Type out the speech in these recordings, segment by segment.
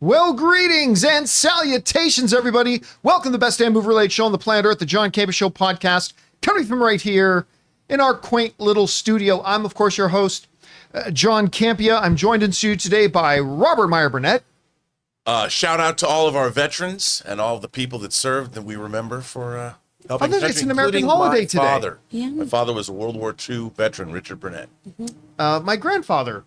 Well, greetings and salutations, everybody. Welcome to the best damn movie-related show on the planet Earth, the John Campea Show podcast, coming from right here in our quaint little studio. I'm, of course, your host, John Campea. I'm joined in studio today by Robert Meyer Burnett. Shout out to all of our veterans and all of the people that served that we remember for helping the country, it's an American holiday today. Father. Yeah. My father was a World War II veteran, Richard Burnett. My grandfather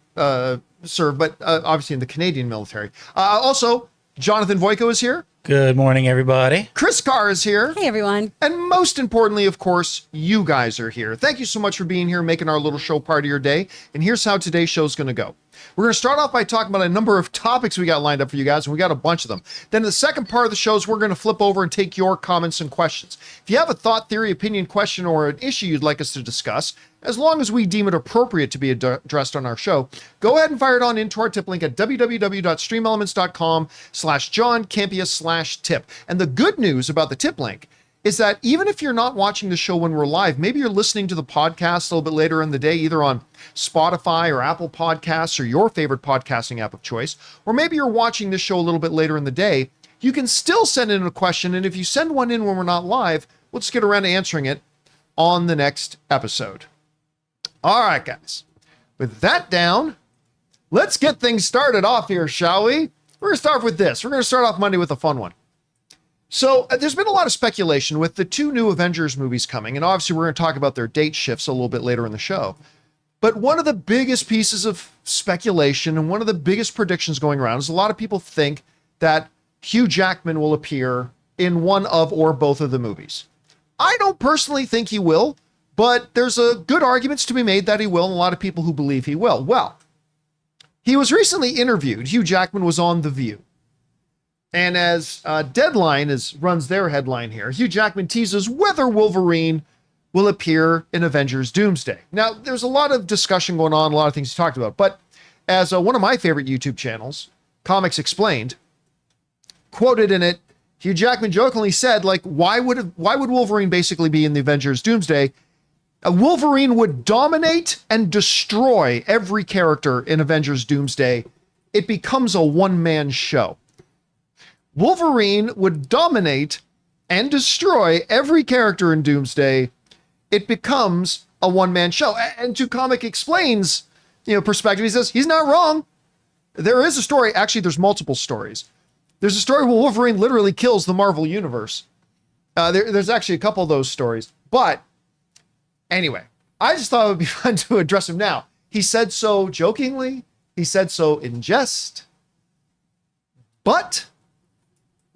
served, but obviously in the Canadian military. Also, Jonathan Voico is here. Good morning, everybody. Chris Carr is here. Hey, everyone. And most importantly, of course, you guys are here. Thank you so much for being here, making our little show part of your day. And here's how today's show is going to go. We're going to start off by talking about a number of topics we got lined up for you guys, and we got a bunch of them. Then in the second part of the show is we're going to flip over and take your comments and questions. If you have a thought, theory, opinion, question, or an issue you'd like us to discuss, as long as we deem it appropriate to be addressed on our show, go ahead and fire it on into our tip link at www.streamelements.com/JohnCampea/tip. And the good news about the tip link is that even if you're not watching the show when we're live, maybe you're listening to the podcast a little bit later in the day, either on Spotify or Apple Podcasts or your favorite podcasting app of choice, or maybe you're watching this show a little bit later in the day, you can still send in a question. And if you send one in when we're not live, we'll just get around to answering it on the next episode. All right, guys, with that down, let's get things started off here, shall we? We're going to start with this. We're going to start off Monday with a fun one. So there's been a lot of speculation with the two new Avengers movies coming, and obviously we're going to talk about their date shifts a little bit later in the show. But one of the biggest pieces of speculation and one of the biggest predictions going around is a lot of people think that Hugh Jackman will appear in one of or both of the movies. I don't personally think he will, but there's a good arguments to be made that he will, and a lot of people who believe he will. Well, he was recently interviewed. Hugh Jackman was on The View. And as Deadline runs their headline here, Hugh Jackman teases whether Wolverine will appear in Avengers Doomsday. Now, there's a lot of discussion going on, a lot of things he talked about, but as one of my favorite YouTube channels, Comics Explained, quoted in it, Hugh Jackman jokingly said, like, why would Wolverine basically be in the Avengers Doomsday? Wolverine would dominate and destroy every character in Avengers Doomsday. It becomes a one-man show. Wolverine would dominate and destroy every character in Doomsday. It becomes a one-man show. And to Comic Explains, perspective, he says he's not wrong. There is a story. Actually, there's multiple stories. There's a story where Wolverine literally kills the Marvel Universe. There's actually a couple of those stories. But anyway, I just thought it would be fun to address him now. He said so jokingly. He said so in jest. But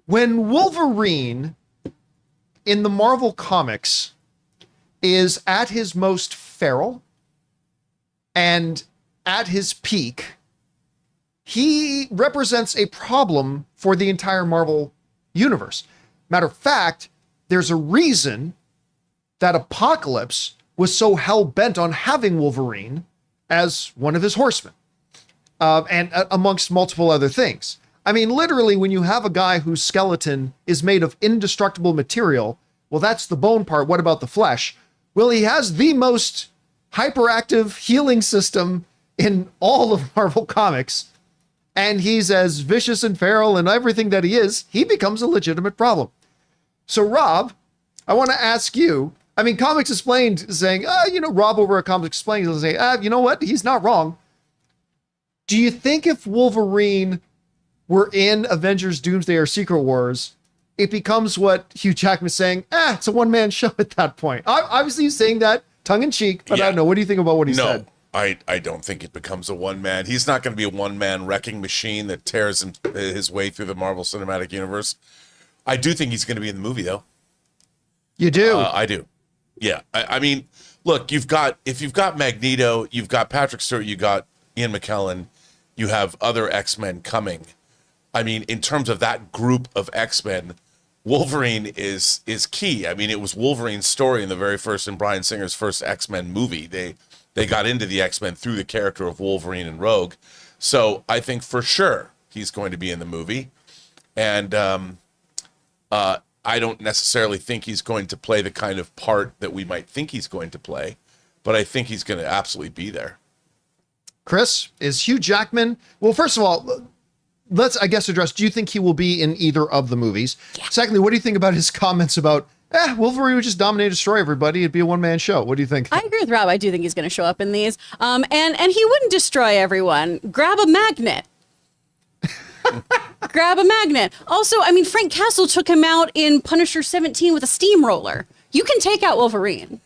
when Wolverine in the Marvel Comics is at his most feral and at his peak, he represents a problem for the entire Marvel universe. Matter of fact, there's a reason that Apocalypse was so hell-bent on having Wolverine as one of his horsemen, and amongst multiple other things. I mean, literally, when you have a guy whose skeleton is made of indestructible material, well, that's the bone part. What about the flesh? Well, he has the most hyperactive healing system in all of Marvel Comics, and he's as vicious and feral and everything that he is, he becomes a legitimate problem. So, Rob, I want to ask you, I mean, Comics Explained saying, Rob over at Comics Explained will say, you know what? He's not wrong. Do you think if Wolverine were in Avengers Doomsday or Secret Wars, it becomes what Hugh Jackman is saying, it's a one-man show at that point? Obviously, he's saying that tongue-in-cheek, but yeah. I don't know. What do you think about what he said? I don't think it becomes a one-man. He's not going to be a one-man wrecking machine that tears his way through the Marvel Cinematic Universe. I do think he's going to be in the movie, though. You do? I do. Yeah. I mean, look, if you've got Magneto, you've got Patrick Stewart, you got Ian McKellen, you have other X-Men coming. I mean, in terms of that group of X-Men, Wolverine is key. I mean, it was Wolverine's story in the very first, in Bryan Singer's first X-Men movie. They got into the X-Men through the character of Wolverine and Rogue. So I think for sure he's going to be in the movie. And I don't necessarily think he's going to play the kind of part that we might think he's going to play, but I think he's going to absolutely be there. Chris, is Hugh Jackman... Well, first of all, let's, I guess, address, do you think he will be in either of the movies? Yeah. Secondly, what do you think about his comments about, Wolverine would just dominate and destroy everybody. It'd be a one-man show. What do you think? I agree with Rob. I do think he's going to show up in these. And he wouldn't destroy everyone. Grab a magnet. Grab a magnet. Also, I mean, Frank Castle took him out in Punisher 17 with a steamroller. You can take out Wolverine.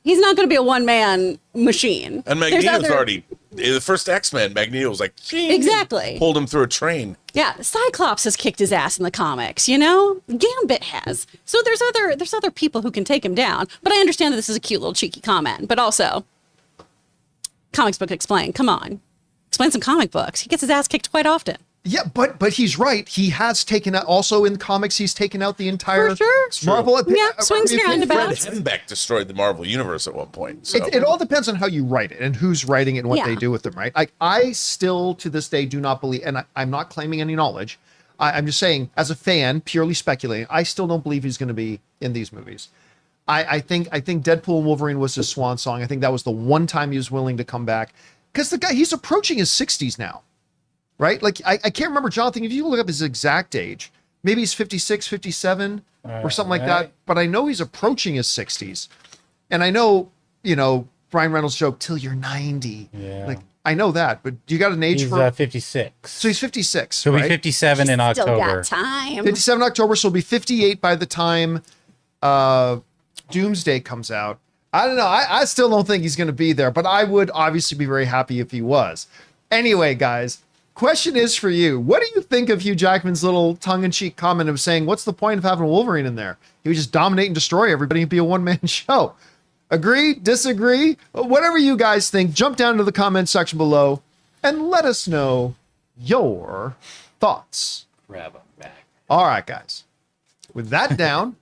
He's not going to be a one-man machine. And Magneto's already, the first X-Men, Magneto was like, exactly. Pulled him through a train. Yeah, Cyclops has kicked his ass in the comics, you know? Gambit has. So there's other people who can take him down. But I understand that this is a cute little cheeky comment. But also, comics book explain. Come on. Explain some comic books. He gets his ass kicked quite often. Yeah, but he's right. He has taken out, also in comics, he's taken out the entire Marvel. Swings your roundabout. Fred Hembeck destroyed the Marvel Universe at one point. So. It all depends on how you write it and who's writing it and what they do with them, right? I still, to this day, do not believe, and I'm not claiming any knowledge. I'm just saying, as a fan, purely speculating, I still don't believe he's going to be in these movies. I think Deadpool and Wolverine was his swan song. I think that was the one time he was willing to come back. Because the guy, he's approaching his 60s now. Right? Like, I can't remember, Jonathan, if you look up his exact age, maybe he's 56, 57 or something like that. But I know he's approaching his 60s. And I know, Ryan Reynolds joke, till you're 90. Yeah. Like, I know that. But you got an age he's, for... 56. So he's 56, So he'll be 57 in October. Still got time. 57 in October, so he'll be 58 by the time Doomsday comes out. I don't know. I still don't think he's going to be there. But I would obviously be very happy if he was. Anyway, guys... Question is for you. What do you think of Hugh Jackman's little tongue-in-cheek comment of saying, what's the point of having Wolverine in there? He would just dominate and destroy everybody and be a one-man show. Agree? Disagree? Whatever you guys think, jump down to the comment section below and let us know your thoughts. Grab 'em back. All right, guys. With that down,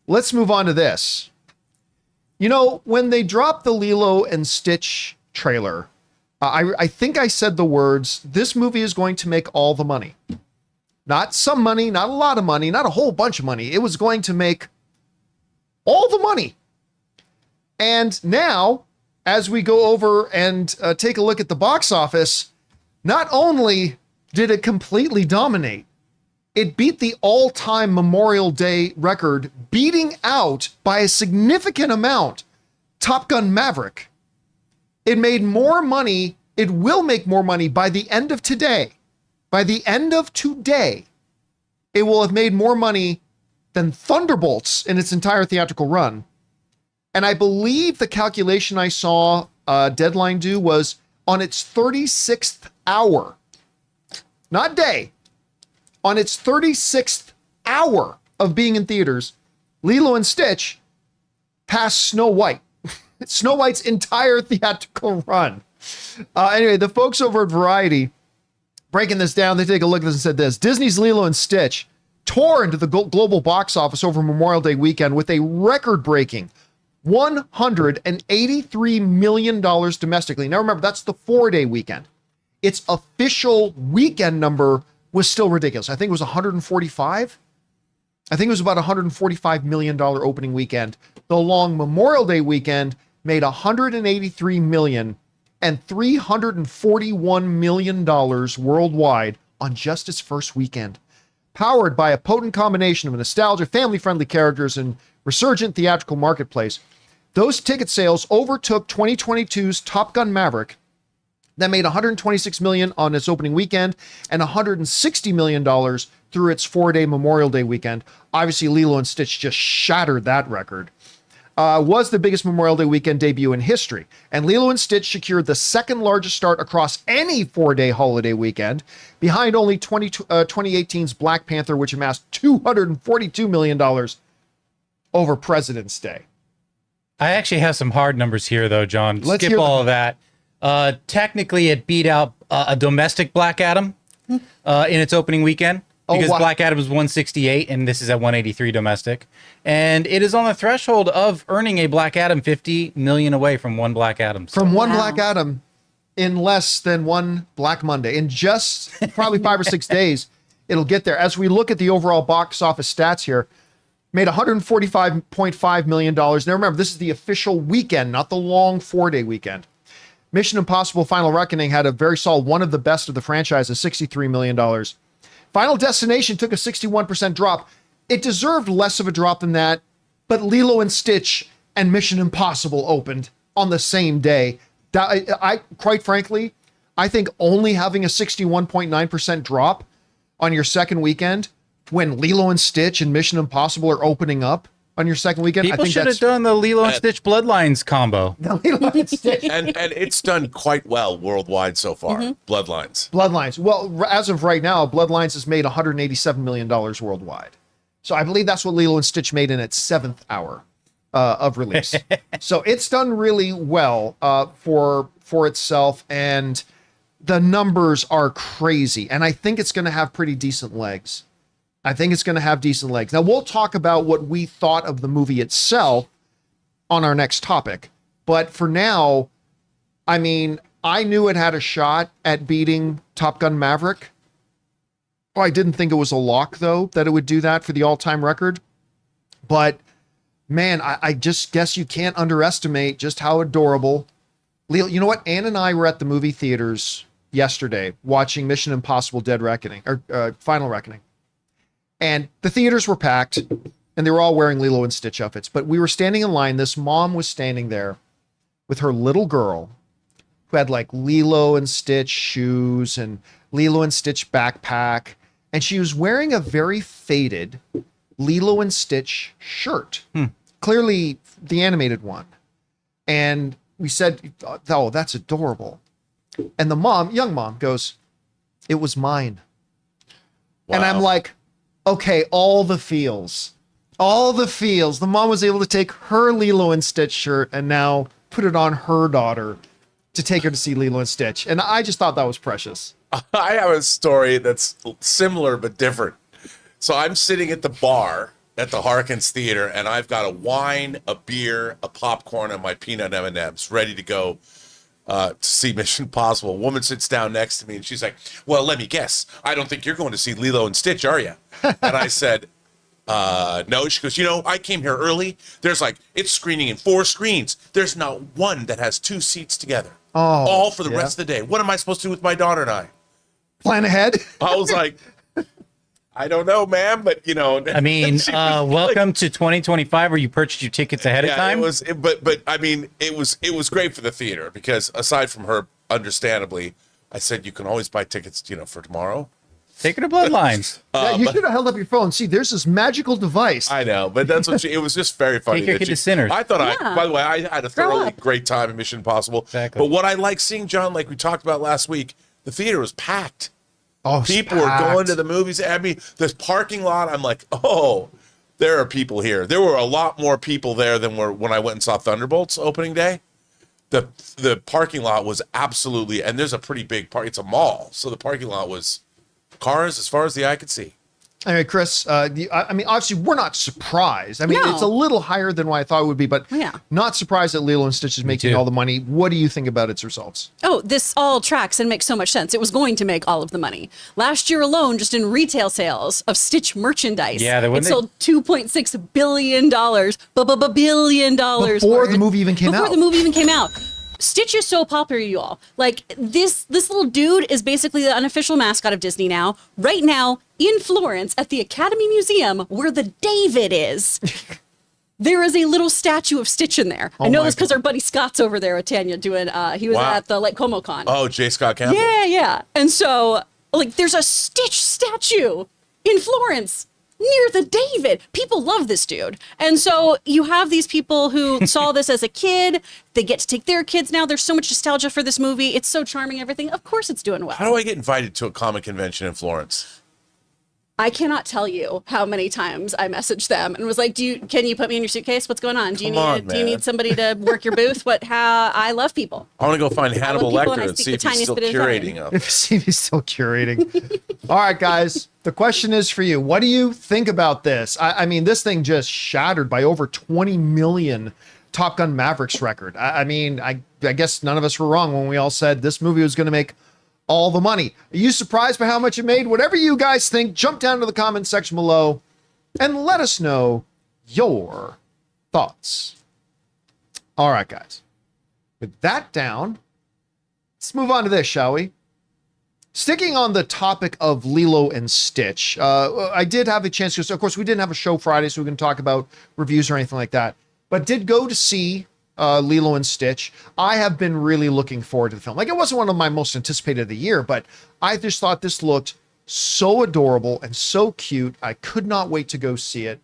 let's move on to this. When they dropped the Lilo and Stitch trailer, I think I said the words, this movie is going to make all the money. Not some money, not a lot of money, not a whole bunch of money. It was going to make all the money. And now, as we go over and take a look at the box office, not only did it completely dominate, it beat the all-time Memorial Day record, beating out by a significant amount Top Gun Maverick. It made more money. It will make more money by the end of today. By the end of today, it will have made more money than Thunderbolts in its entire theatrical run. And I believe the calculation I saw Deadline do was on its 36th hour, not day, on its 36th hour of being in theaters, Lilo and Stitch passed Snow White. Snow White's entire theatrical run. Anyway, the folks over at Variety, breaking this down, they take a look at this and said this. Disney's Lilo and Stitch tore into the global box office over Memorial Day weekend with a record-breaking $183 million domestically. Now remember, that's the 4-day weekend. Its official weekend number was still ridiculous. I think it was 145. I think it was about $145 million opening weekend. The long Memorial Day weekend made $183 million and $341 million worldwide on just its first weekend. Powered by a potent combination of nostalgia, family-friendly characters, and resurgent theatrical marketplace, those ticket sales overtook 2022's Top Gun Maverick that made $126 million on its opening weekend and $160 million through its 4-day Memorial Day weekend. Obviously, Lilo and Stitch just shattered that record. Was the biggest Memorial Day weekend debut in history. And Lilo and Stitch secured the second largest start across any 4-day holiday weekend, behind only 2018's Black Panther, which amassed $242 million over President's Day. I actually have some hard numbers here, though, John. Skip all of that. Technically, it beat out a domestic Black Adam in its opening weekend. Because Black Adam was 168 and this is at 183 domestic. And it is on the threshold of earning a Black Adam 50 million away from one Black Adam. So. From one Black Adam in less than one Black Monday. In just probably 5 or 6 days, it'll get there. As we look at the overall box office stats here, made $145.5 million. Now remember, this is the official weekend, not the long 4-day weekend. Mission Impossible Final Reckoning had a very solid, one of the best of the franchise, at $63 million. Final Destination took a 61% drop. It deserved less of a drop than that, but Lilo and Stitch and Mission Impossible opened on the same day. I quite frankly, I think only having a 61.9% drop on your second weekend when Lilo and Stitch and Mission Impossible are opening up on your second weekend. People I think should have done the Lilo and Stitch Bloodlines combo. Lilo and Stitch. And it's done quite well worldwide so far. Bloodlines. Bloodlines. Well, as of right now, Bloodlines has made $187 million worldwide. So I believe that's what Lilo and Stitch made in its 7th hour of release. So it's done really well for itself, and the numbers are crazy. And I think it's going to have pretty decent legs. Now, we'll talk about what we thought of the movie itself on our next topic. But for now, I mean, I knew it had a shot at beating Top Gun Maverick. Oh, I didn't think it was a lock, though, that it would do that for the all-time record. But, man, I just guess you can't underestimate just how adorable. Leo, you know what? Ann and I were at the movie theaters yesterday watching Mission Impossible Dead Reckoning, or Final Reckoning. And the theaters were packed, and they were all wearing Lilo and Stitch outfits. But we were standing in line. This mom was standing there with her little girl who had like Lilo and Stitch shoes and Lilo and Stitch backpack. And she was wearing a very faded Lilo and Stitch shirt, clearly the animated one. And we said, oh, that's adorable. And the mom, young mom, goes, it was mine. Wow. And I'm like, okay, all the feels. The mom was able to take her Lilo and Stitch shirt and now put it on her daughter to take her to see Lilo and Stitch. And I just thought that was precious. I have a story that's similar but different. So I'm sitting at the bar at the Harkins Theater, and I've got a wine, a beer, a popcorn, and my peanut M&Ms ready to go to see Mission Impossible. A woman sits down next to me, and she's like, well, let me guess. I don't think you're going to see Lilo and Stitch, are you? And I said, no. She goes, I came here early. There's it's screening in 4 screens. There's not one that has 2 seats together. Oh, all for the rest of the day. What am I supposed to do with my daughter and I? Plan ahead? I was like, I don't know, ma'am, but I mean, welcome to 2025, where you purchased your tickets ahead of time. But I mean, it was great for the theater, because aside from her, understandably, I said you can always buy tickets, for tomorrow. Take her to Bloodlines. You should have held up your phone. See, there's this magical device. I know, but that's what it was just very funny. Take your kid to Sinners. I thought by the way, I had a thoroughly great time in Mission Impossible. Exactly. But what I like seeing, John, like we talked about last week, the theater was packed. Oh, people were going to the movies. I mean, this parking lot, I'm like, oh, there are people here. There were a lot more people there than when I went and saw Thunderbolts opening day. The parking lot was absolutely, and there's a pretty big park. It's a mall, so the parking lot was cars as far as the eye could see. Anyway, Chris, I mean, obviously, we're not surprised. I mean, No. it's a little higher than what I thought it would be, but not surprised that Lilo and Stitch is making all the money. What do you think about its results? Oh, this all tracks and makes so much sense. It was going to make all of the money. Last year alone, just in retail sales of Stitch merchandise, it sold $2.6 billion. Billion dollars. Before the movie even came out. Stitch is so popular, you all. Like, this little dude is basically the unofficial mascot of Disney now. Right now, in Florence, at the Academy Museum, where the David is, there is a little statue of Stitch in there. I know this because our buddy Scott's over there with Tanya doing, he was at the Lake Como Con. Oh, J. Scott Campbell. Yeah. And so, there's a Stitch statue in Florence near the David. People love this dude. And so you have these people who saw this as a kid. They get to take their kids now. There's so much nostalgia for this movie. It's so charming, everything. Of course it's doing well. How do I get invited to a comic convention in Florence? I cannot tell you how many times I messaged them and was like, can you put me in your suitcase? What's going on? Do you need somebody to work your booth? I love people. I want to go find Hannibal Lecter and see if he's still curating. See if he's still curating. All right, guys. The question is for you. What do you think about this? I mean, this thing just shattered by over 20 million Top Gun Maverick's record. I mean, I guess none of us were wrong when we all said this movie was going to make all the money. Are you surprised by how much it made? Whatever you guys think, jump down to the comment section below and let us know your thoughts. All right, guys. With that down, let's move on to this, shall we? Sticking on the topic of Lilo and Stitch, I did have a chance to, of course, we didn't have a show Friday, so we can talk about reviews or anything like that, but did go to see Lilo and Stitch. I have been really looking forward to the film. Like, it wasn't one of my most anticipated of the year, but I just thought this looked so adorable and so cute. I could not wait to go see it.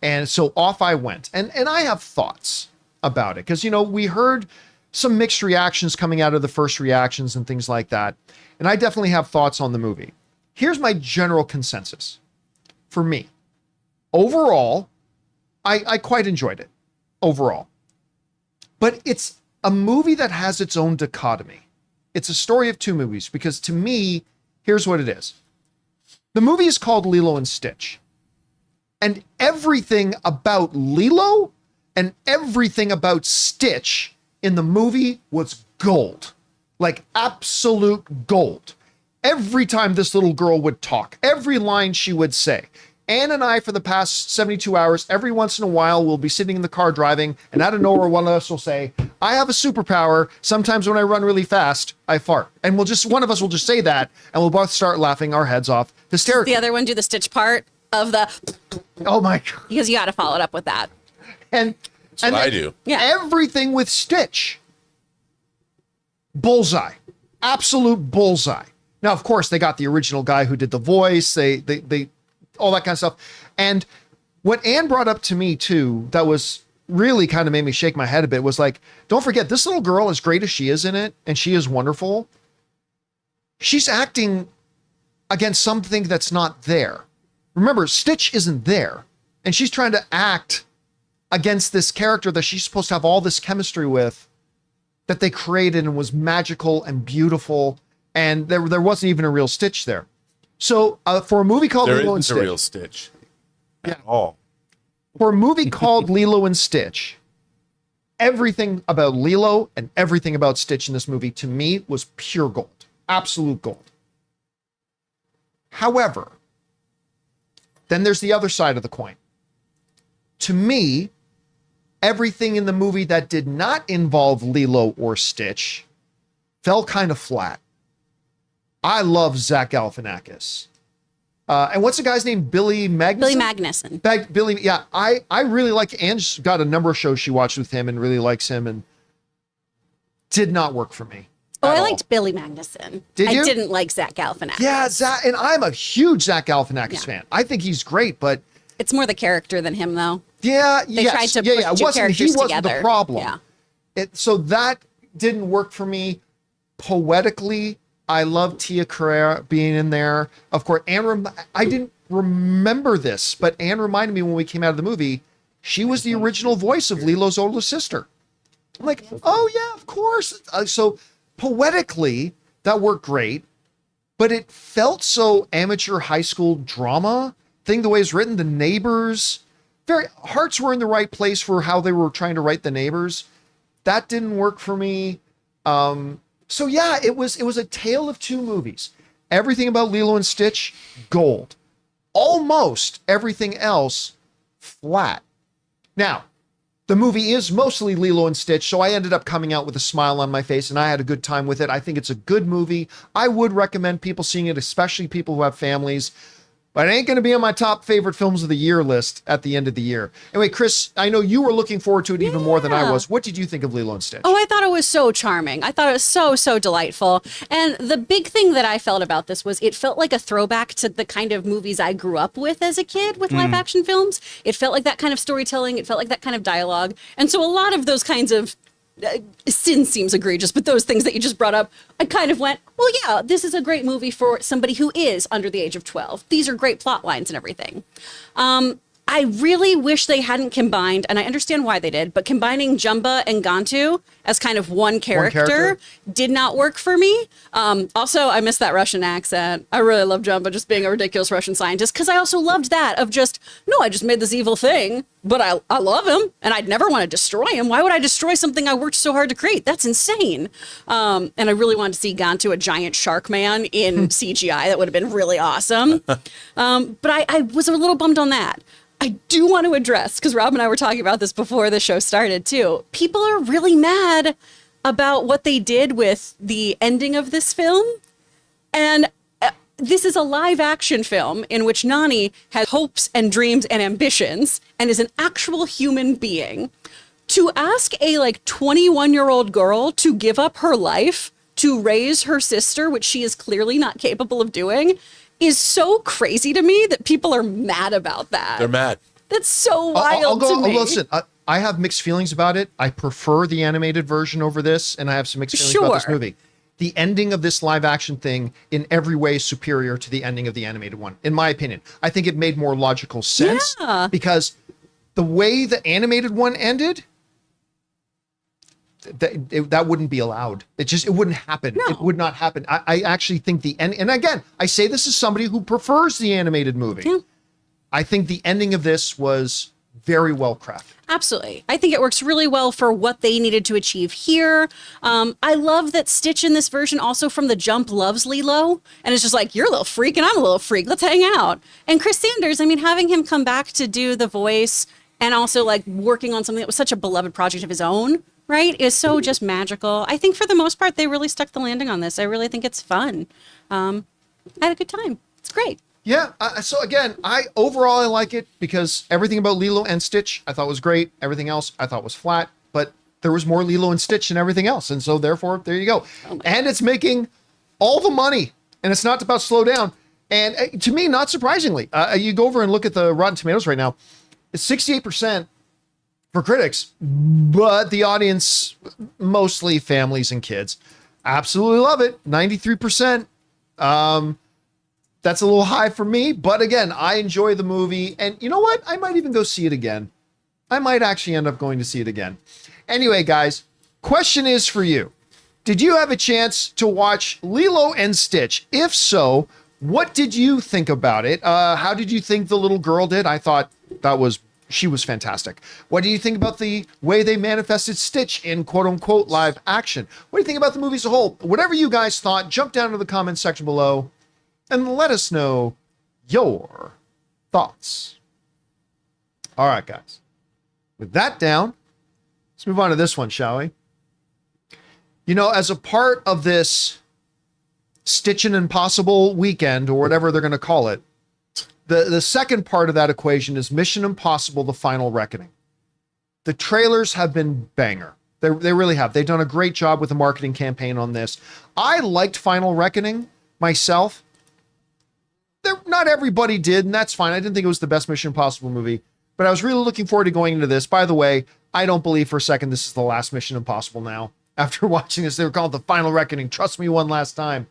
And so off I went. And I have thoughts about it because, you know, we heard some mixed reactions coming out of the first reactions and things like that. And I definitely have thoughts on the movie. Here's my general consensus. For me, overall, I quite enjoyed it. Overall. But it's a movie that has its own dichotomy. It's a story of two movies because to me, here's what it is. The movie is called Lilo and Stitch. And everything about Lilo and everything about Stitch in the movie was gold. Like absolute gold. Every time this little girl would talk, every line she would say. Anne and I, for the past 72 hours, every once in a while, we'll be sitting in the car driving, and out of nowhere, one of us will say, I have a superpower. Sometimes when I run really fast, I fart. And one of us will just say that, and we'll both start laughing our heads off hysterically. The other one do the Stitch part of the... Oh my God. Because you got to follow it up with that. And That's what I do. Yeah. Everything with Stitch. Bullseye. Absolute bullseye. Now, of course, they got the original guy who did the voice. They all that kind of stuff. And what Anne brought up to me too, that was really kind of made me shake my head a bit, was like, don't forget, this little girl, as great as she is in it, and she is wonderful, she's acting against something that's not there. Remember, Stitch isn't there, and she's trying to act against this character that she's supposed to have all this chemistry with, that they created and was magical and beautiful, and there wasn't even a real Stitch there. So for a movie called Lilo and Stitch, there isn't a real Stitch at all. For a movie called Lilo and Stitch, everything about Lilo and everything about Stitch in this movie to me was pure gold, absolute gold. However, then there's the other side of the coin. To me, everything in the movie that did not involve Lilo or Stitch fell kind of flat. I love Zach Galifianakis. And what's the guy's name? Billy Magnuson? Billy Magnuson. Billy, yeah. I really like, Anne's got a number of shows she watched with him and really likes him, and did not work for me. Oh, I liked Billy Magnuson. Did you? I didn't like Zach Galifianakis. Yeah, Zach, and I'm a huge Zach Galifianakis fan. I think he's great, but it's more the character than him, though. Yeah, they tried to put two characters he wasn't together. The problem. Yeah. So that didn't work for me. Poetically, I love Tia Carrere being in there. Of course, I didn't remember this, but Anne reminded me when we came out of the movie, she was the original voice of Lilo's older sister. I'm like, oh yeah, of course. So poetically, that worked great, but it felt so amateur high school drama thing, the way it's written. The neighbors, hearts were in the right place for how they were trying to write the neighbors. That didn't work for me. So yeah, it was a tale of two movies. Everything about Lilo and Stitch, gold. Almost everything else, flat. Now, the movie is mostly Lilo and Stitch, so I ended up coming out with a smile on my face, and I had a good time with it. I think it's a good movie. I would recommend people seeing it, especially people who have families. But it ain't going to be on my top favorite films of the year list at the end of the year. Anyway, Chris, I know you were looking forward to it even more than I was. What did you think of Lilo and Stitch? Oh, I thought it was so charming. I thought it was so delightful. And the big thing that I felt about this was it felt like a throwback to the kind of movies I grew up with as a kid with live action films. It felt like that kind of storytelling. It felt like that kind of dialogue. And so a lot of those kinds of sin seems egregious, but those things that you just brought up, I kind of went, well, yeah, this is a great movie for somebody who is under the age of 12. These are great plot lines and everything. I really wish they hadn't combined, and I understand why they did, but combining Jumba and Gantu as kind of one character did not work for me. Also, I miss that Russian accent. I really love Jumba just being a ridiculous Russian scientist, because I also loved that of just, no, I just made this evil thing, but I love him, and I'd never want to destroy him. Why would I destroy something I worked so hard to create? That's insane. And I really wanted to see Gantu, a giant shark man, in CGI. That would have been really awesome. But I was a little bummed on that. I do want to address, because Rob and I were talking about this before the show started too, people are really mad about what they did with the ending of this film. And this is a live action film in which Nani has hopes and dreams and ambitions and is an actual human being. To ask a 21-year-old girl to give up her life to raise her sister, which she is clearly not capable of doing, is so crazy to me that people are mad about that. They're mad. That's so wild to me. Listen, I have mixed feelings about it. I prefer the animated version over this, and I have some mixed feelings about this movie. The ending of this live action thing in every way is superior to the ending of the animated one, in my opinion. I think it made more logical sense because the way the animated one ended, that wouldn't be allowed. It wouldn't happen. No. It would not happen. I actually think the end, and again, I say this as somebody who prefers the animated movie. Yeah. I think the ending of this was very well crafted. Absolutely. I think it works really well for what they needed to achieve here. I love that Stitch in this version also from the jump loves Lilo. And it's just like, you're a little freak and I'm a little freak. Let's hang out. And Chris Sanders, I mean, having him come back to do the voice and also working on something that was such a beloved project of his own, right, is so just magical. I think for the most part, they really stuck the landing on this. I really think it's fun. I had a good time. It's great. Yeah. So again, I like it because everything about Lilo and Stitch I thought was great. Everything else I thought was flat, but there was more Lilo and Stitch than everything else. And so therefore, there you go. And it's making all the money and it's not about to slow down. And to me, not surprisingly, you go over and look at the Rotten Tomatoes right now, it's 68% for critics, but the audience, mostly families and kids, absolutely love it. 93%. That's a little high for me, but again, I enjoy the movie. And you know what? I might even go see it again. I might actually end up going to see it again. Anyway, guys, question is for you. Did you have a chance to watch Lilo and Stitch? If so, what did you think about it? How did you think the little girl did? I thought she was fantastic. What do you think about the way they manifested Stitch in quote unquote live action? What do you think about the movie as a whole? Whatever you guys thought, jump down to the comments section below and let us know your thoughts. All right, guys. With that down, let's move on to this one, shall we? You know, as a part of this Stitchin' Impossible weekend, or whatever they're going to call it, the second part of that equation is Mission Impossible: The Final Reckoning. The trailers have been banger. They really have. They've done a great job with the marketing campaign on this. I liked Final Reckoning myself. Not everybody did, and that's fine. I didn't think it was the best Mission Impossible movie, but I was really looking forward to going into this. By the way, I don't believe for a second this is the last Mission Impossible now. After watching this, they were called The Final Reckoning. Trust me one last time.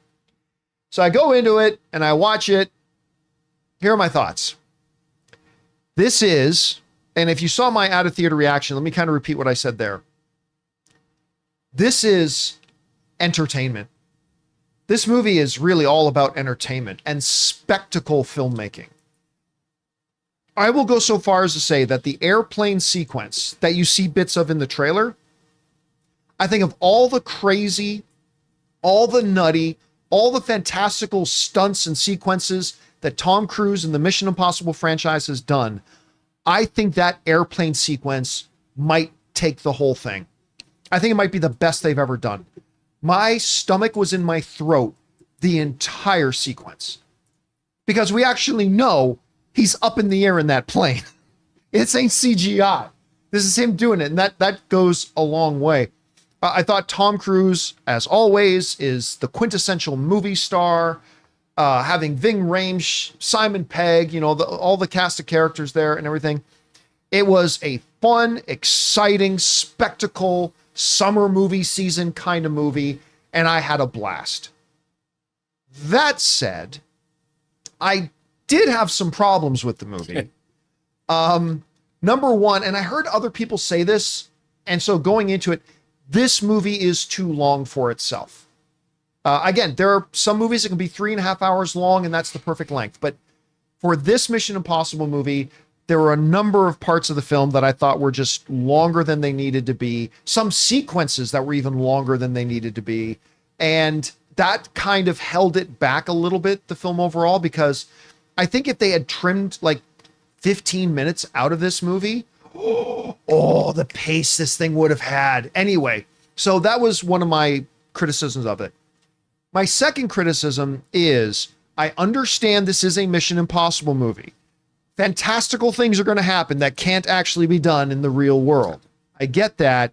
So I go into it, and I watch it. Here are my thoughts. This is, and if you saw my out-of-theater reaction, let me kind of repeat what I said there. This is entertainment. This movie is really all about entertainment and spectacle filmmaking. I will go so far as to say that the airplane sequence that you see bits of in the trailer, I think of all the crazy, all the nutty, all the fantastical stunts and sequences that Tom Cruise and the Mission Impossible franchise has done, I think that airplane sequence might take the whole thing. I think it might be the best they've ever done. My stomach was in my throat the entire sequence because we actually know he's up in the air in that plane. It ain't CGI. This is him doing it, and that goes a long way. I thought Tom Cruise, as always, is the quintessential movie star. Having Ving Rhames, Simon Pegg, all the cast of characters there and everything. It was a fun, exciting, spectacle, summer movie season kind of movie, and I had a blast. That said, I did have some problems with the movie. Number one, and I heard other people say this, and so going into it, this movie is too long for itself. Again, there are some movies that can be 3.5 hours long, and that's the perfect length. But for this Mission Impossible movie, there were a number of parts of the film that I thought were just longer than they needed to be. Some sequences that were even longer than they needed to be. And that kind of held it back a little bit, the film overall, because I think if they had trimmed 15 minutes out of this movie, oh, the pace this thing would have had. Anyway, So that was one of my criticisms of it. My second criticism is I understand this is a Mission Impossible movie. Fantastical things are going to happen that can't actually be done in the real world. I get that.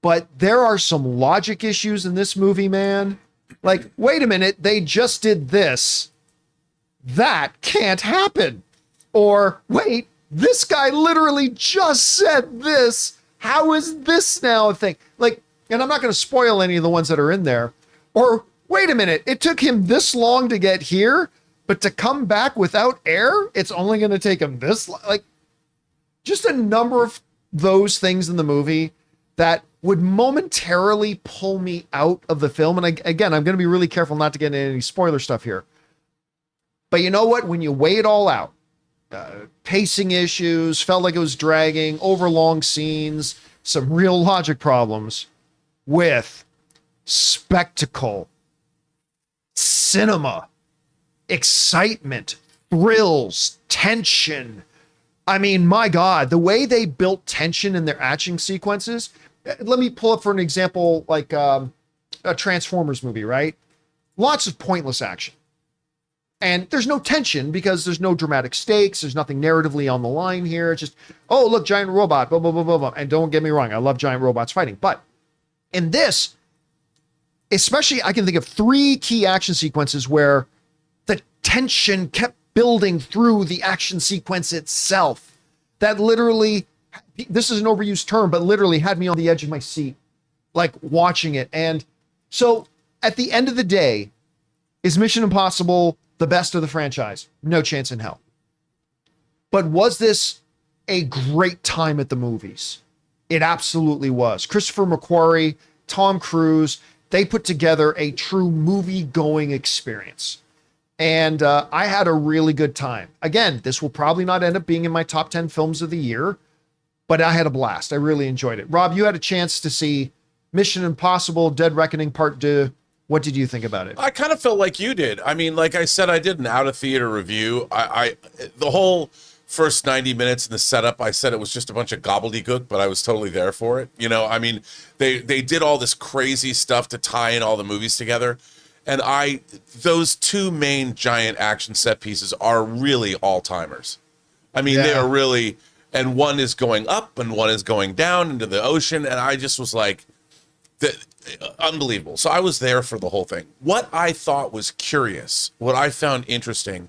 But there are some logic issues in this movie, man. Like, wait a minute, they just did this. That can't happen. Or, wait, this guy literally just said this. How is this now a thing? Like, and I'm not going to spoil any of the ones that are in there. Or, wait a minute, it took him this long to get here, but to come back without air, it's only going to take him this long. Like, just a number of those things in the movie that would momentarily pull me out of the film. And again, I'm going to be really careful not to get into any spoiler stuff here. But you know what? When you weigh it all out, pacing issues, felt like it was dragging, overlong scenes, some real logic problems with spectacle, cinema, excitement, thrills, tension. I mean, my God, the way they built tension in their action sequences. Let me pull up for an example, like a Transformers movie, right? Lots of pointless action. And there's no tension because there's no dramatic stakes. There's nothing narratively on the line here. It's just, oh, look, giant robot, blah, blah, blah, blah, blah. And don't get me wrong, I love giant robots fighting. But in this, especially, I can think of 3 key action sequences where the tension kept building through the action sequence itself. That literally, this is an overused term, but literally had me on the edge of my seat, like watching it. And so at the end of the day, is Mission Impossible the best of the franchise? No chance in hell. But was this a great time at the movies? It absolutely was. Christopher McQuarrie, Tom Cruise, they put together a true movie-going experience. And I had a really good time. Again, this will probably not end up being in my top 10 films of the year, but I had a blast. I really enjoyed it. Rob, you had a chance to see Mission Impossible Dead Reckoning Part 2. What did you think about it? I kind of felt like you did. I mean, like I said, I did an out-of-theater review. The whole first 90 minutes in the setup, I said it was just a bunch of gobbledygook, but I was totally there for it. You know, I mean, they did all this crazy stuff to tie in all the movies together. And those 2 main giant action set pieces are really all-timers. I mean, they are really, and one is going up and one is going down into the ocean. And I just was like, unbelievable. So I was there for the whole thing. What I thought was curious, what I found interesting,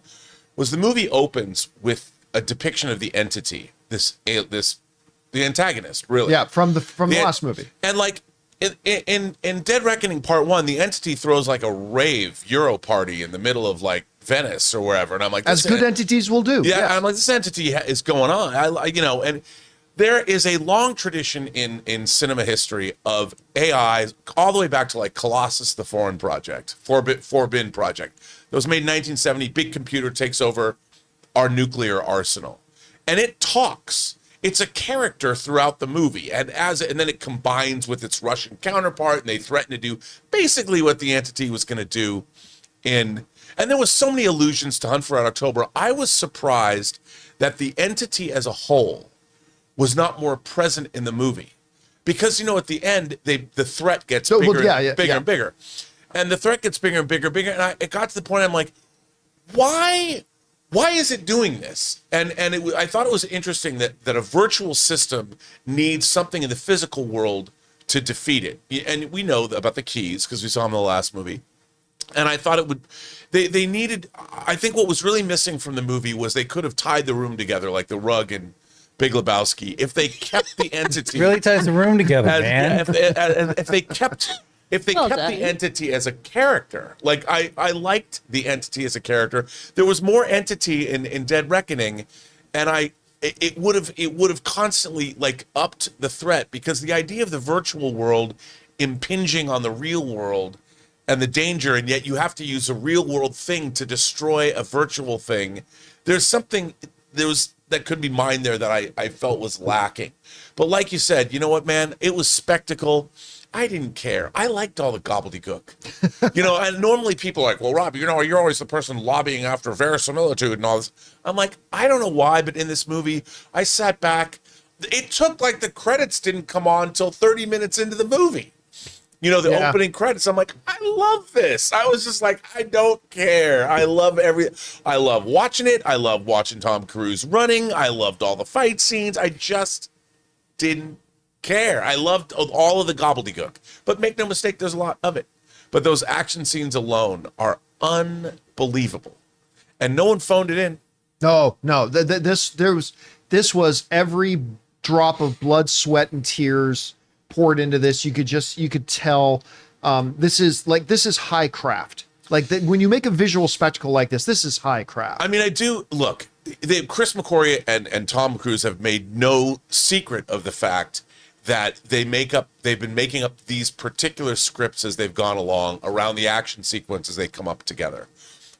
was the movie opens with a depiction of the entity, the antagonist, really. Yeah, from the last movie. And like in Dead Reckoning Part 1, the entity throws like a rave Euro party in the middle of like Venice or wherever, and I'm like, as good entities will do. Yeah, I'm like, this entity is going on. And there is a long tradition in cinema history of AI, all the way back to like Colossus, the Forbin Project. That was made in 1970. Big computer takes over our nuclear arsenal, and it talks. It's a character throughout the movie, and then it combines with its Russian counterpart, and they threaten to do basically what the entity was going to do and there was so many allusions to Hunt for Red October. I was surprised that the entity as a whole was not more present in the movie, because at the end the threat gets bigger and bigger, and the threat gets bigger and bigger, and it got to the point I'm like, why is it doing this? And I thought it was interesting that a virtual system needs something in the physical world to defeat it. And we know about the keys because we saw them in the last movie. And I thought it would, they needed, I think what was really missing from the movie was they could have tied the room together like the rug and Big Lebowski if they kept the entity. Really ties the room together, man. If they kept the entity as a character, like I liked the entity as a character. There was more entity in Dead Reckoning, and it would have constantly like upped the threat, because the idea of the virtual world impinging on the real world and the danger, and yet you have to use a real world thing to destroy a virtual thing. There's something that could be mined there that I felt was lacking. But like you said, you know what, man? It was spectacle. I didn't care. I liked all the gobbledygook. And normally people are like, well, Rob, you're always the person lobbying after verisimilitude and all this. I'm like, I don't know why, but in this movie, I sat back. it took like the credits didn't come on until 30 minutes into the movie. You know, the opening credits. I'm like, I love this. I was just like, I don't care. I love watching it. I love watching Tom Cruise running. I loved all the fight scenes. I just didn't care. I loved all of the gobbledygook. But make no mistake, there's a lot of it. But those action scenes alone are unbelievable. And no one phoned it in. No. This was every drop of blood, sweat, and tears poured into this. You could tell this is high craft. When you make a visual spectacle like this is high craft. I mean, Chris McQuarrie and Tom Cruise have made no secret of the fact that they've been making up these particular scripts as they've gone along around the action sequences they come up together.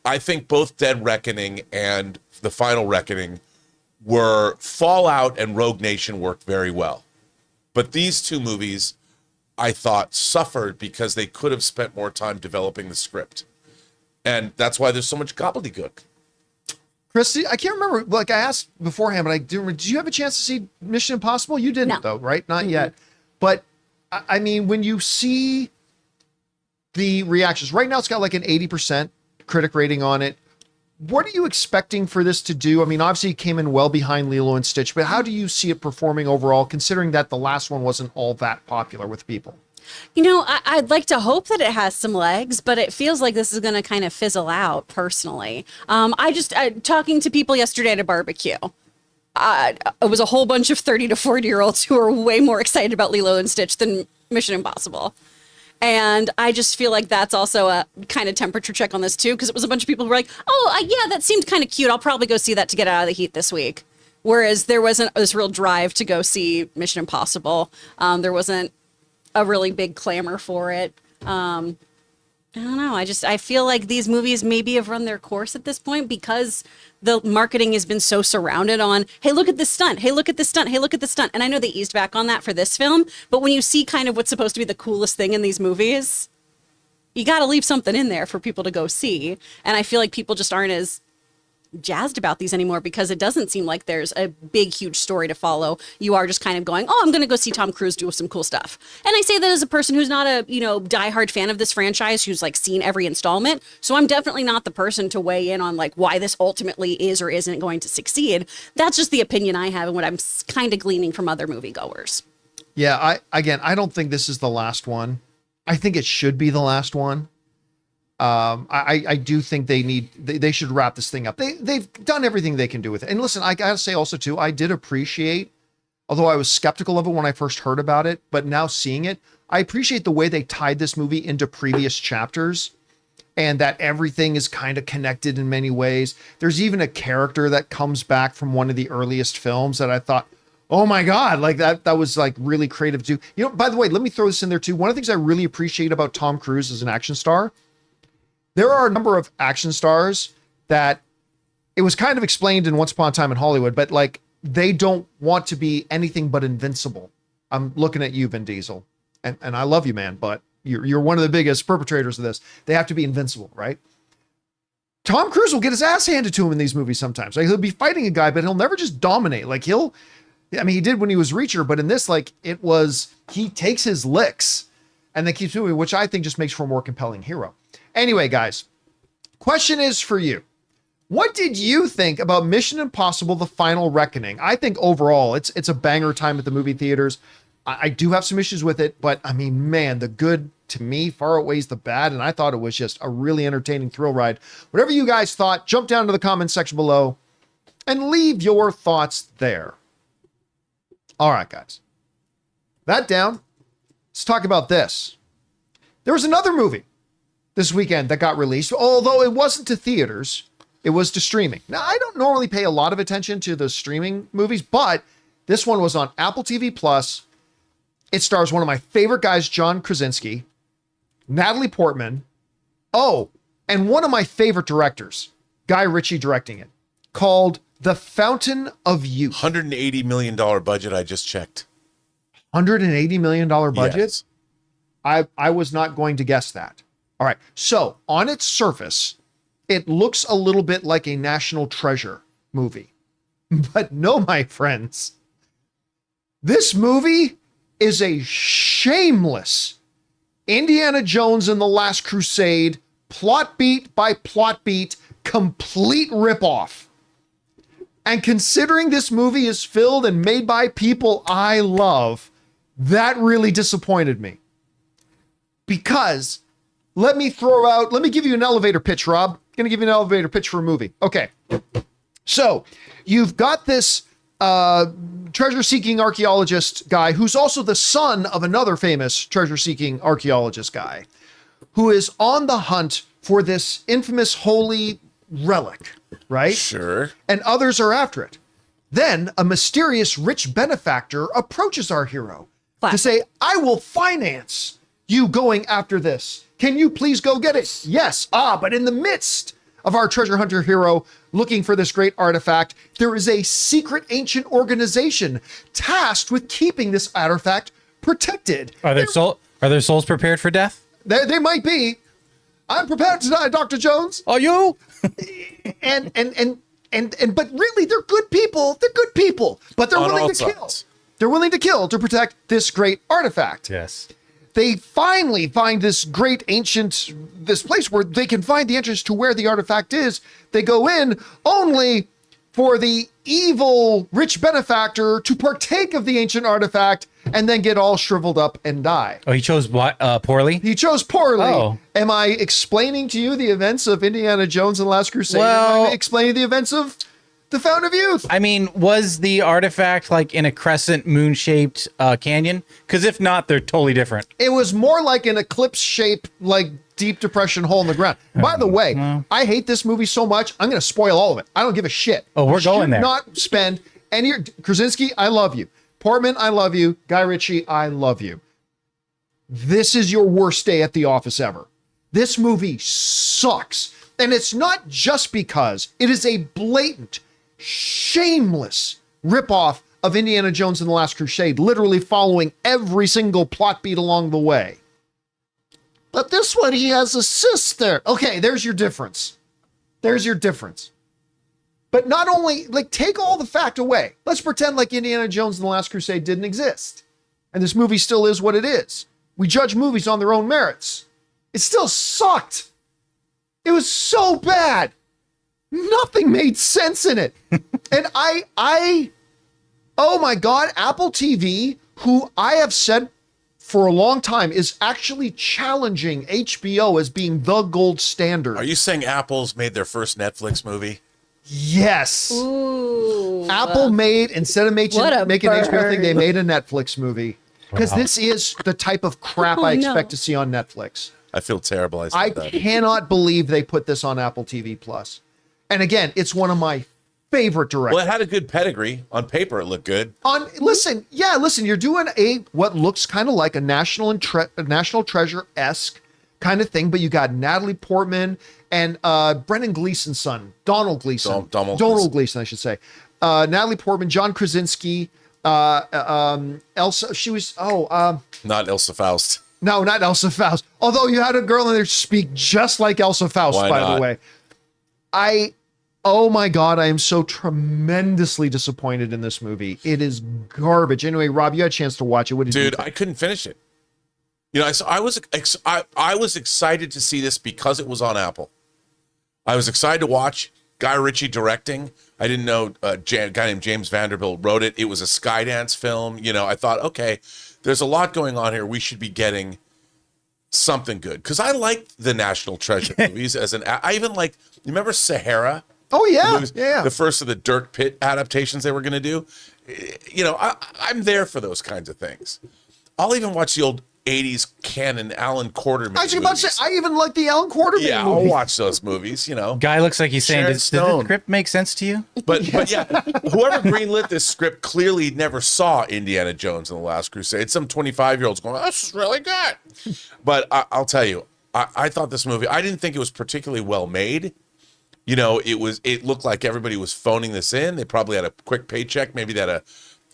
I think both Dead Reckoning and The Final Reckoning were Fallout and Rogue Nation worked very well. But these two movies, I thought, suffered because they could have spent more time developing the script. And that's why there's so much gobbledygook. Christy, I can't remember, like I asked beforehand, but I do remember, did you have a chance to see Mission Impossible? You didn't, though, right? Not yet. But, I mean, when you see the reactions, right now it's got like an 80% critic rating on it. What are you expecting for this to do? I mean, obviously it came in well behind Lilo and Stitch, but how do you see it performing overall, considering that the last one wasn't all that popular with people? You know, I'd like to hope that it has some legs, but it feels like this is going to kind of fizzle out personally. Talking to people yesterday at a barbecue, it was a whole bunch of 30 to 40-year-olds who are way more excited about Lilo and Stitch than Mission Impossible. And I just feel like that's also a kind of temperature check on this too, because it was a bunch of people who were like, yeah, that seemed kind of cute. I'll probably go see that to get out of the heat this week. Whereas there wasn't this real drive to go see Mission Impossible. There wasn't a really big clamor for it. I don't know. I feel like these movies maybe have run their course at this point because the marketing has been so surrounded on, hey, look at this stunt. Hey, look at this stunt. Hey, look at this stunt. And I know they eased back on that for this film, but when you see kind of what's supposed to be the coolest thing in these movies, you got to leave something in there for people to go see. And I feel like people just aren't as jazzed about these anymore because it doesn't seem like there's a big, huge story to follow. You are just kind of going, I'm going to go see Tom Cruise do some cool stuff. And I say that as a person who's not a, diehard fan of this franchise, who's like seen every installment. So I'm definitely not the person to weigh in on like why this ultimately is or isn't going to succeed. That's just the opinion I have and what I'm kind of gleaning from other moviegoers. Yeah, I don't think this is the last one. I think it should be the last one. I do think they should wrap this thing up. They've done everything they can do with it. And listen, I gotta say also too, I did appreciate, although I was skeptical of it when I first heard about it, but now seeing it, I appreciate the way they tied this movie into previous chapters and that everything is kind of connected in many ways. There's even a character that comes back from one of the earliest films that I thought, oh my God, like that was like really creative too. By the way, let me throw this in there too. One of the things I really appreciate about Tom Cruise as an action star, there are a number of action stars that it was kind of explained in Once Upon a Time in Hollywood, but like they don't want to be anything but invincible. I'm looking at you, Vin Diesel, and I love you, man, but you're one of the biggest perpetrators of this. They have to be invincible, right? Tom Cruise will get his ass handed to him in these movies sometimes. Like he'll be fighting a guy, but he'll never just dominate. Like he did when he was Reacher, but in this, like he takes his licks and then keeps moving, which I think just makes for a more compelling hero. Anyway, guys, question is for you. What did you think about Mission Impossible: The Final Reckoning? I think overall it's a banger time at the movie theaters. I do have some issues with it, but I mean, man, the good to me far outweighs the bad, and I thought it was just a really entertaining thrill ride. Whatever you guys thought, jump down to the comment section below and leave your thoughts there. All right, guys. That down. Let's talk about this. There was another movie this weekend that got released, although it wasn't to theaters, it was to streaming. Now, I don't normally pay a lot of attention to the streaming movies, but this one was on Apple TV Plus. It stars one of my favorite guys, John Krasinski, Natalie Portman, and one of my favorite directors, Guy Ritchie, directing it, called The Fountain of Youth. $180 million budget, I just checked. $180 million budget? Yes. I was not going to guess that. All right. So on its surface, it looks a little bit like a National Treasure movie, but no, my friends, This movie is a shameless Indiana Jones and the Last Crusade, plot beat by plot beat, complete ripoff. And considering this movie is filled and made by people I love, that really disappointed me. Because let me give you an elevator pitch, Rob. I'm going to give you an elevator pitch for a movie. Okay. So you've got this treasure-seeking archaeologist guy who's also the son of another famous treasure-seeking archaeologist guy who is on the hunt for this infamous holy relic, right? Sure. And others are after it. Then a mysterious rich benefactor approaches our hero to say, I will finance you going after this. Can you please go get it? Yes. But in the midst of our treasure hunter hero looking for this great artifact, there is a secret ancient organization tasked with keeping this artifact protected. Are their souls prepared for death? They might be. I'm prepared to die, Dr. Jones. Are you? And but really, they're good people. They're good people, but they're willing to kill. They're willing to kill to protect this great artifact. Yes. They finally find this great ancient, this place where they can find the entrance to where the artifact is. They go in only for the evil rich benefactor to partake of the ancient artifact and then get all shriveled up and die. Oh, he chose poorly? He chose poorly. Oh. Am I explaining to you the events of Indiana Jones and the Last Crusade? Well, Am I explaining the events of the Fountain of Youth? I mean, was the artifact like in a crescent moon-shaped canyon? Because if not, they're totally different. It was more like an eclipse-shaped, like deep depression hole in the ground. By the way, I hate this movie so much, I'm going to spoil all of it. I don't give a shit. Oh, we're going there. Do not spend any... Krasinski, I love you. Portman, I love you. Guy Ritchie, I love you. This is your worst day at the office ever. This movie sucks. And it's not just because it is a blatant, shameless ripoff of Indiana Jones and the Last Crusade, literally following every single plot beat along the way. But this one, he has a sister. Okay, there's your difference. There's your difference. But not only, like, take all the fact away. Let's pretend like Indiana Jones and the Last Crusade didn't exist. And this movie still is what it is. We judge movies on their own merits. It still sucked. It was so bad. Nothing made sense in it. And oh my God, Apple TV, who I have said for a long time is actually challenging HBO as being the gold standard. Are you saying Apple's made their first Netflix movie? Yes. Ooh. Apple made, instead of making an HBO bird. thing, they made a Netflix movie. Because this is the type of crap I expect to see on Netflix. I feel terrible. I cannot believe they put this on Apple TV Plus. And again, it's one of my favorite directors. Well, it had a good pedigree. On paper, it looked good. Listen, you're doing what looks kind of like a National Treasure-esque kind of thing, but you got Natalie Portman and Brendan Gleeson's son, Donald Gleeson. Donald Gleeson, I should say. Natalie Portman, John Krasinski, Elsa. She was Not Elsa Faust. No, not Elsa Faust. Although you had a girl in there speak just like Elsa Faust, by the way. Oh my God, I am so tremendously disappointed in this movie. It is garbage. Anyway, Rob, you had a chance to watch it. What did you think? I couldn't finish it. You know, I was excited to see this because it was on Apple. I was excited to watch Guy Ritchie directing. I didn't know a guy named James Vanderbilt wrote it. It was a Skydance film. You know, I thought, okay, there's a lot going on here. We should be getting something good. Because I liked the National Treasure movies. I even liked, you remember Sahara? Oh, yeah. Yeah. The first of the Dirk Pitt adaptations they were going to do. You know, I'm there for those kinds of things. I'll even watch the old 80s canon Alan Quartermain I was about to say, I even like the Alan Quartermain movies. I'll watch those movies, you know. Guy looks like he's saying, Sharon does the script make sense to you? But yeah, whoever greenlit this script clearly never saw Indiana Jones and the Last Crusade. Some 25-year-olds going, this is really good. But I'll tell you, I thought this movie, I didn't think it was particularly well made. You know, it looked like everybody was phoning this in. They probably had a quick paycheck. Maybe they had a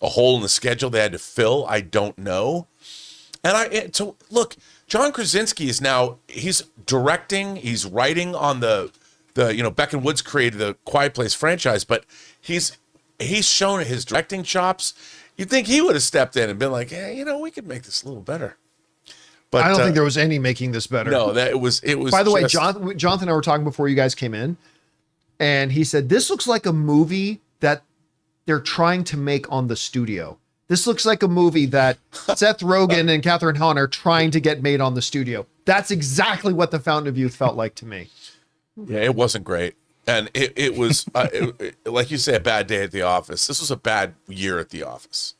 hole in the schedule they had to fill. I don't know. And so look, John Krasinski is now, he's directing, he's writing on the Beck and Woods created the Quiet Place franchise, but he's shown his directing chops. You'd think he would have stepped in and been like, "Hey, we could make this a little better." But I don't think there was any making this better. No, that it was. By the way, Jonathan and I were talking before you guys came in, and he said this looks like a movie that they're trying to make on the studio. This looks like a movie that Seth Rogen and Catherine Hahn are trying to get made on the studio. That's exactly what The Fountain of Youth felt like to me. Yeah, it wasn't great. And it was, like you say, a bad day at the office. This was a bad year at the office.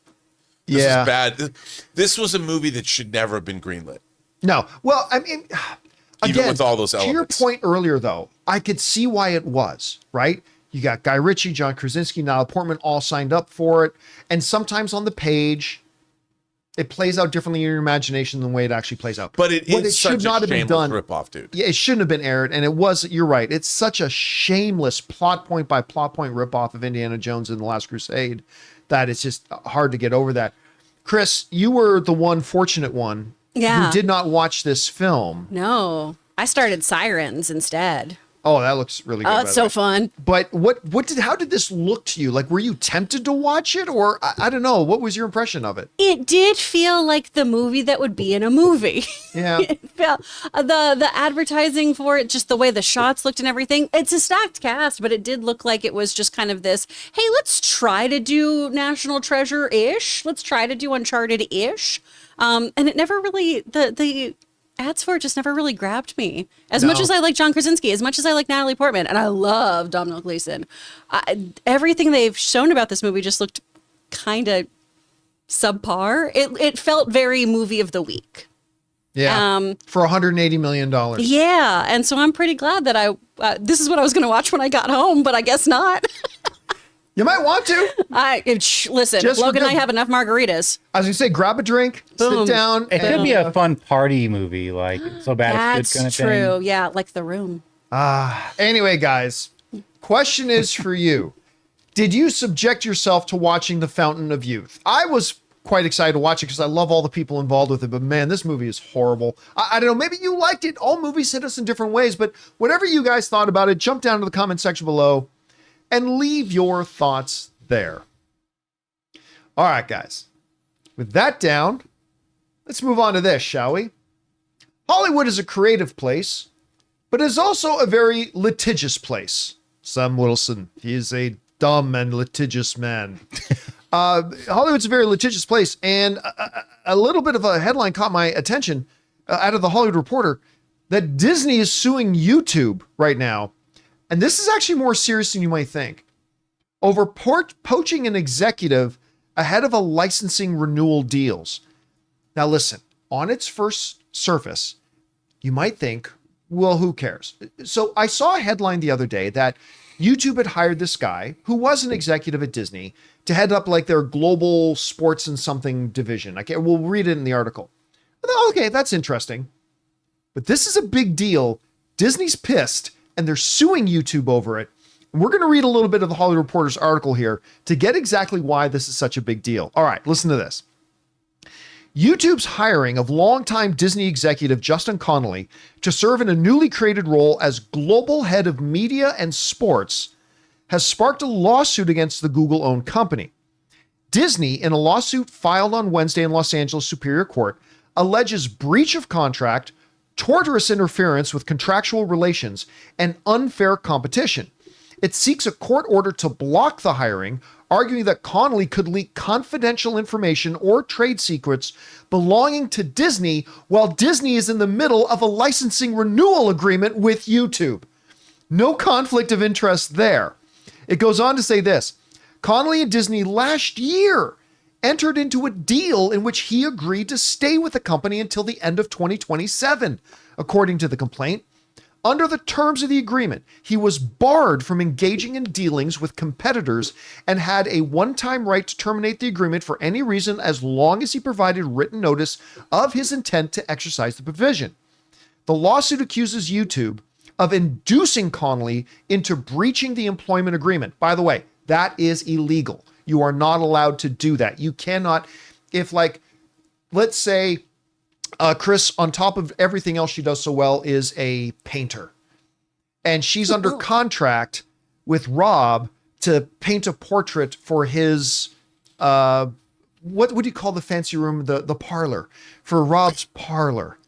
This was bad. This was a movie that should never have been greenlit. No. Well, I mean, Even again, with all those elements. To your point earlier, though, I could see why it was, right? You got Guy Ritchie, John Krasinski, Natalie Portman all signed up for it. And sometimes on the page, it plays out differently in your imagination than the way it actually plays out. But it should not have been done. Ripoff, dude. Yeah, it shouldn't have been aired. And it was, you're right. It's such a shameless plot point by plot point ripoff of Indiana Jones and the Last Crusade that it's just hard to get over that. Chris, you were the one fortunate one who did not watch this film. No, I started Sirens instead. Oh, that looks really good. Oh, it's so fun. But how did this look to you? Like, were you tempted to watch it, or I don't know, what was your impression of it? It did feel like the movie that would be in a movie. Yeah. It felt the advertising for it, just the way the shots looked and everything. It's a stacked cast, but it did look like it was just kind of this, hey, let's try to do National Treasure-ish. Let's try to do Uncharted-ish. And it never really, the ads for it just never really grabbed me. As much as I like John Krasinski, as much as I like Natalie Portman, and I love Domhnall Gleeson, everything they've shown about this movie just looked kind of subpar. It felt very movie of the week. Yeah, for $180 million. Yeah, and so I'm pretty glad that this is what I was going to watch when I got home, but I guess not. You might want to. Listen, Just Logan and I have enough margaritas. I was going to say, grab a drink, Boom. sit down. It could be a fun party movie, like So Bad It's Good kind of That's true. thing. Yeah, like The Room. Anyway, guys, question is for you. Did you subject yourself to watching The Fountain of Youth? I was quite excited to watch it because I love all the people involved with it, but man, this movie is horrible. I don't know, maybe you liked it. All movies hit us in different ways, but whatever you guys thought about it, jump down to the comment section below and leave your thoughts there. All right, guys. With that down, let's move on to this, shall we? Hollywood is a creative place, but it is also a very litigious place. Sam Wilson, he is a dumb and litigious man. Hollywood's a very litigious place, and a little bit of a headline caught my attention out of the Hollywood Reporter that Disney is suing YouTube right now. And this is actually more serious than you might think. Over poaching an executive ahead of a licensing renewal deals. Now listen, on its first surface, you might think, well, who cares? So I saw a headline the other day that YouTube had hired this guy who was an executive at Disney to head up like their global sports and something division. We'll read it in the article. I thought, okay, that's interesting. But this is a big deal. Disney's pissed and they're suing YouTube over it. We're going to read a little bit of the Hollywood Reporter's article here to get exactly why this is such a big deal. All right, listen to this. YouTube's hiring of longtime Disney executive Justin Connolly to serve in a newly created role as global head of media and sports has sparked a lawsuit against the Google-owned company. Disney, in a lawsuit filed on Wednesday in Los Angeles Superior Court, alleges breach of contract, tortious interference with contractual relations, and unfair competition. It seeks a court order to block the hiring, arguing that Connolly could leak confidential information or trade secrets belonging to Disney while Disney is in the middle of a licensing renewal agreement with YouTube. No conflict of interest there. It goes on to say this. Connolly and Disney last year entered into a deal in which he agreed to stay with the company until the end of 2027, according to the complaint. Under the terms of the agreement, he was barred from engaging in dealings with competitors and had a one-time right to terminate the agreement for any reason as long as he provided written notice of his intent to exercise the provision. The lawsuit accuses YouTube of inducing Connolly into breaching the employment agreement. By the way, that is illegal. You are not allowed to do that. You cannot, let's say, Chris, on top of everything else she does so well, is a painter. And she's under contract with Rob to paint a portrait for his what would you call the fancy room? The parlor, for Rob's parlor.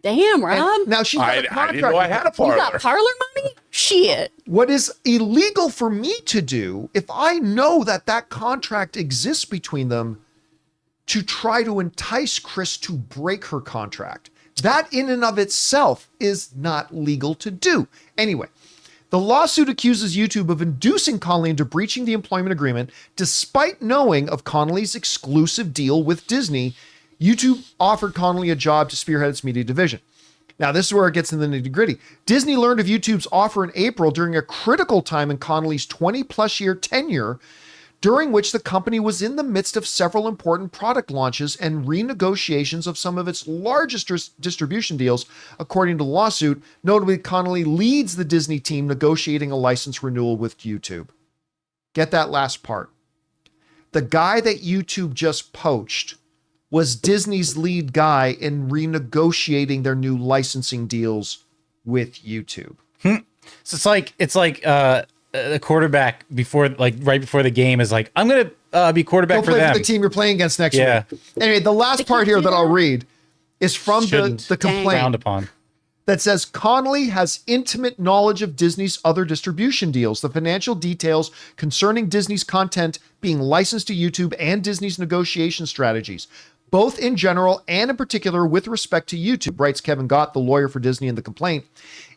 Damn, Rob. And now she's got a I contract. didn't know I had a You parlor. got parlor money? Shit. What is illegal for me to do, if I know that contract exists between them, to try to entice Chris to break her contract. That in and of itself is not legal to do. Anyway, the lawsuit accuses YouTube of inducing Connolly into breaching the employment agreement despite knowing of Connolly's exclusive deal with Disney. YouTube offered Connolly a job to spearhead its media division. Now, this is where it gets in the nitty-gritty. Disney learned of YouTube's offer in April during a critical time in Connolly's 20-plus year tenure, during which the company was in the midst of several important product launches and renegotiations of some of its largest distribution deals, according to the lawsuit. Notably, Connolly leads the Disney team negotiating a license renewal with YouTube. Get that last part. The guy that YouTube just poached was Disney's lead guy in renegotiating their new licensing deals with YouTube. So it's like the quarterback right before the game is like, I'm gonna be quarterback for play them. For the team you're playing against next Yeah. week. Anyway, the last part here that I'll read is from the Frowned complaint upon. that says Connolly has intimate knowledge of Disney's other distribution deals, the financial details concerning Disney's content being licensed to YouTube, and Disney's negotiation strategies, both in general and in particular with respect to YouTube, writes Kevin Gott, the lawyer for Disney in the complaint.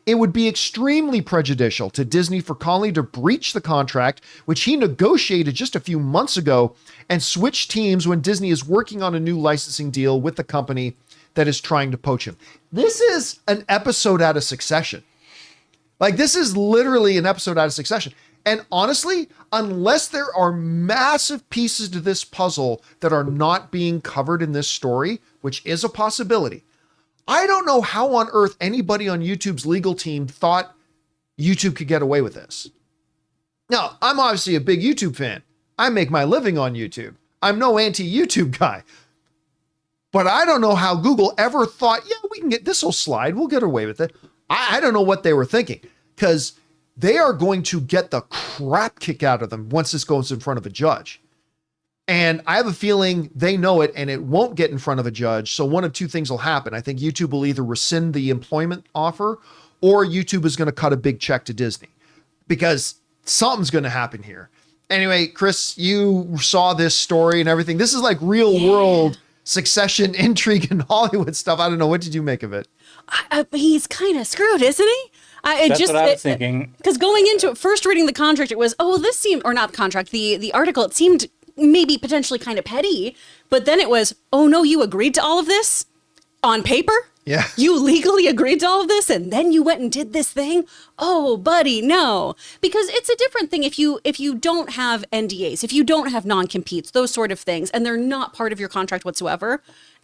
It would be extremely prejudicial to Disney for Connolly to breach the contract, which he negotiated just a few months ago, and switch teams when Disney is working on a new licensing deal with the company that is trying to poach him. This is an episode out of Succession. Like, this is literally an episode out of Succession. And honestly, unless there are massive pieces to this puzzle that are not being covered in this story, which is a possibility, I don't know how on earth anybody on YouTube's legal team thought YouTube could get away with this. Now, I'm obviously a big YouTube fan. I make my living on YouTube. I'm no anti-YouTube guy. But I don't know how Google ever thought, yeah, we can get this will slide. We'll get away with it. I don't know what they were thinking, because they are going to get the crap kicked out of them once this goes in front of a judge. And I have a feeling they know it, and it won't get in front of a judge. So one of two things will happen. I think YouTube will either rescind the employment offer, or YouTube is going to cut a big check to Disney, because something's going to happen here. Anyway, Chris, you saw this story and everything. This is like real world Succession intrigue and Hollywood stuff. I don't know. What did you make of it? He's kind of screwed, isn't he? That's what I was thinking. Because going into it, first reading the contract, it was, this seemed, or not the contract, the article, it seemed maybe potentially kind of petty. But then it was, oh no, you agreed to all of this on paper? Yeah. You legally agreed to all of this, and then you went and did this thing? Oh, buddy, no. Because it's a different thing if you don't have NDAs, if you don't have non-competes, those sort of things, and they're not part of your contract whatsoever.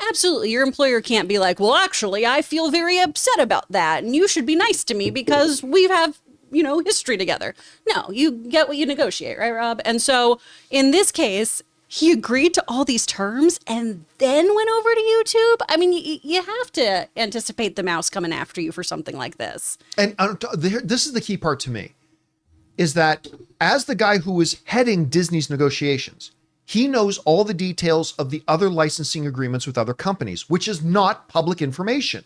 Absolutely, your employer can't be like, well, actually, I feel very upset about that, and you should be nice to me because we have, history together. No, you get what you negotiate, right, Rob? And so in this case, he agreed to all these terms and then went over to YouTube. I mean, you have to anticipate the mouse coming after you for something like this. And this is the key part to me, is that as the guy who is heading Disney's negotiations, he knows all the details of the other licensing agreements with other companies, which is not public information.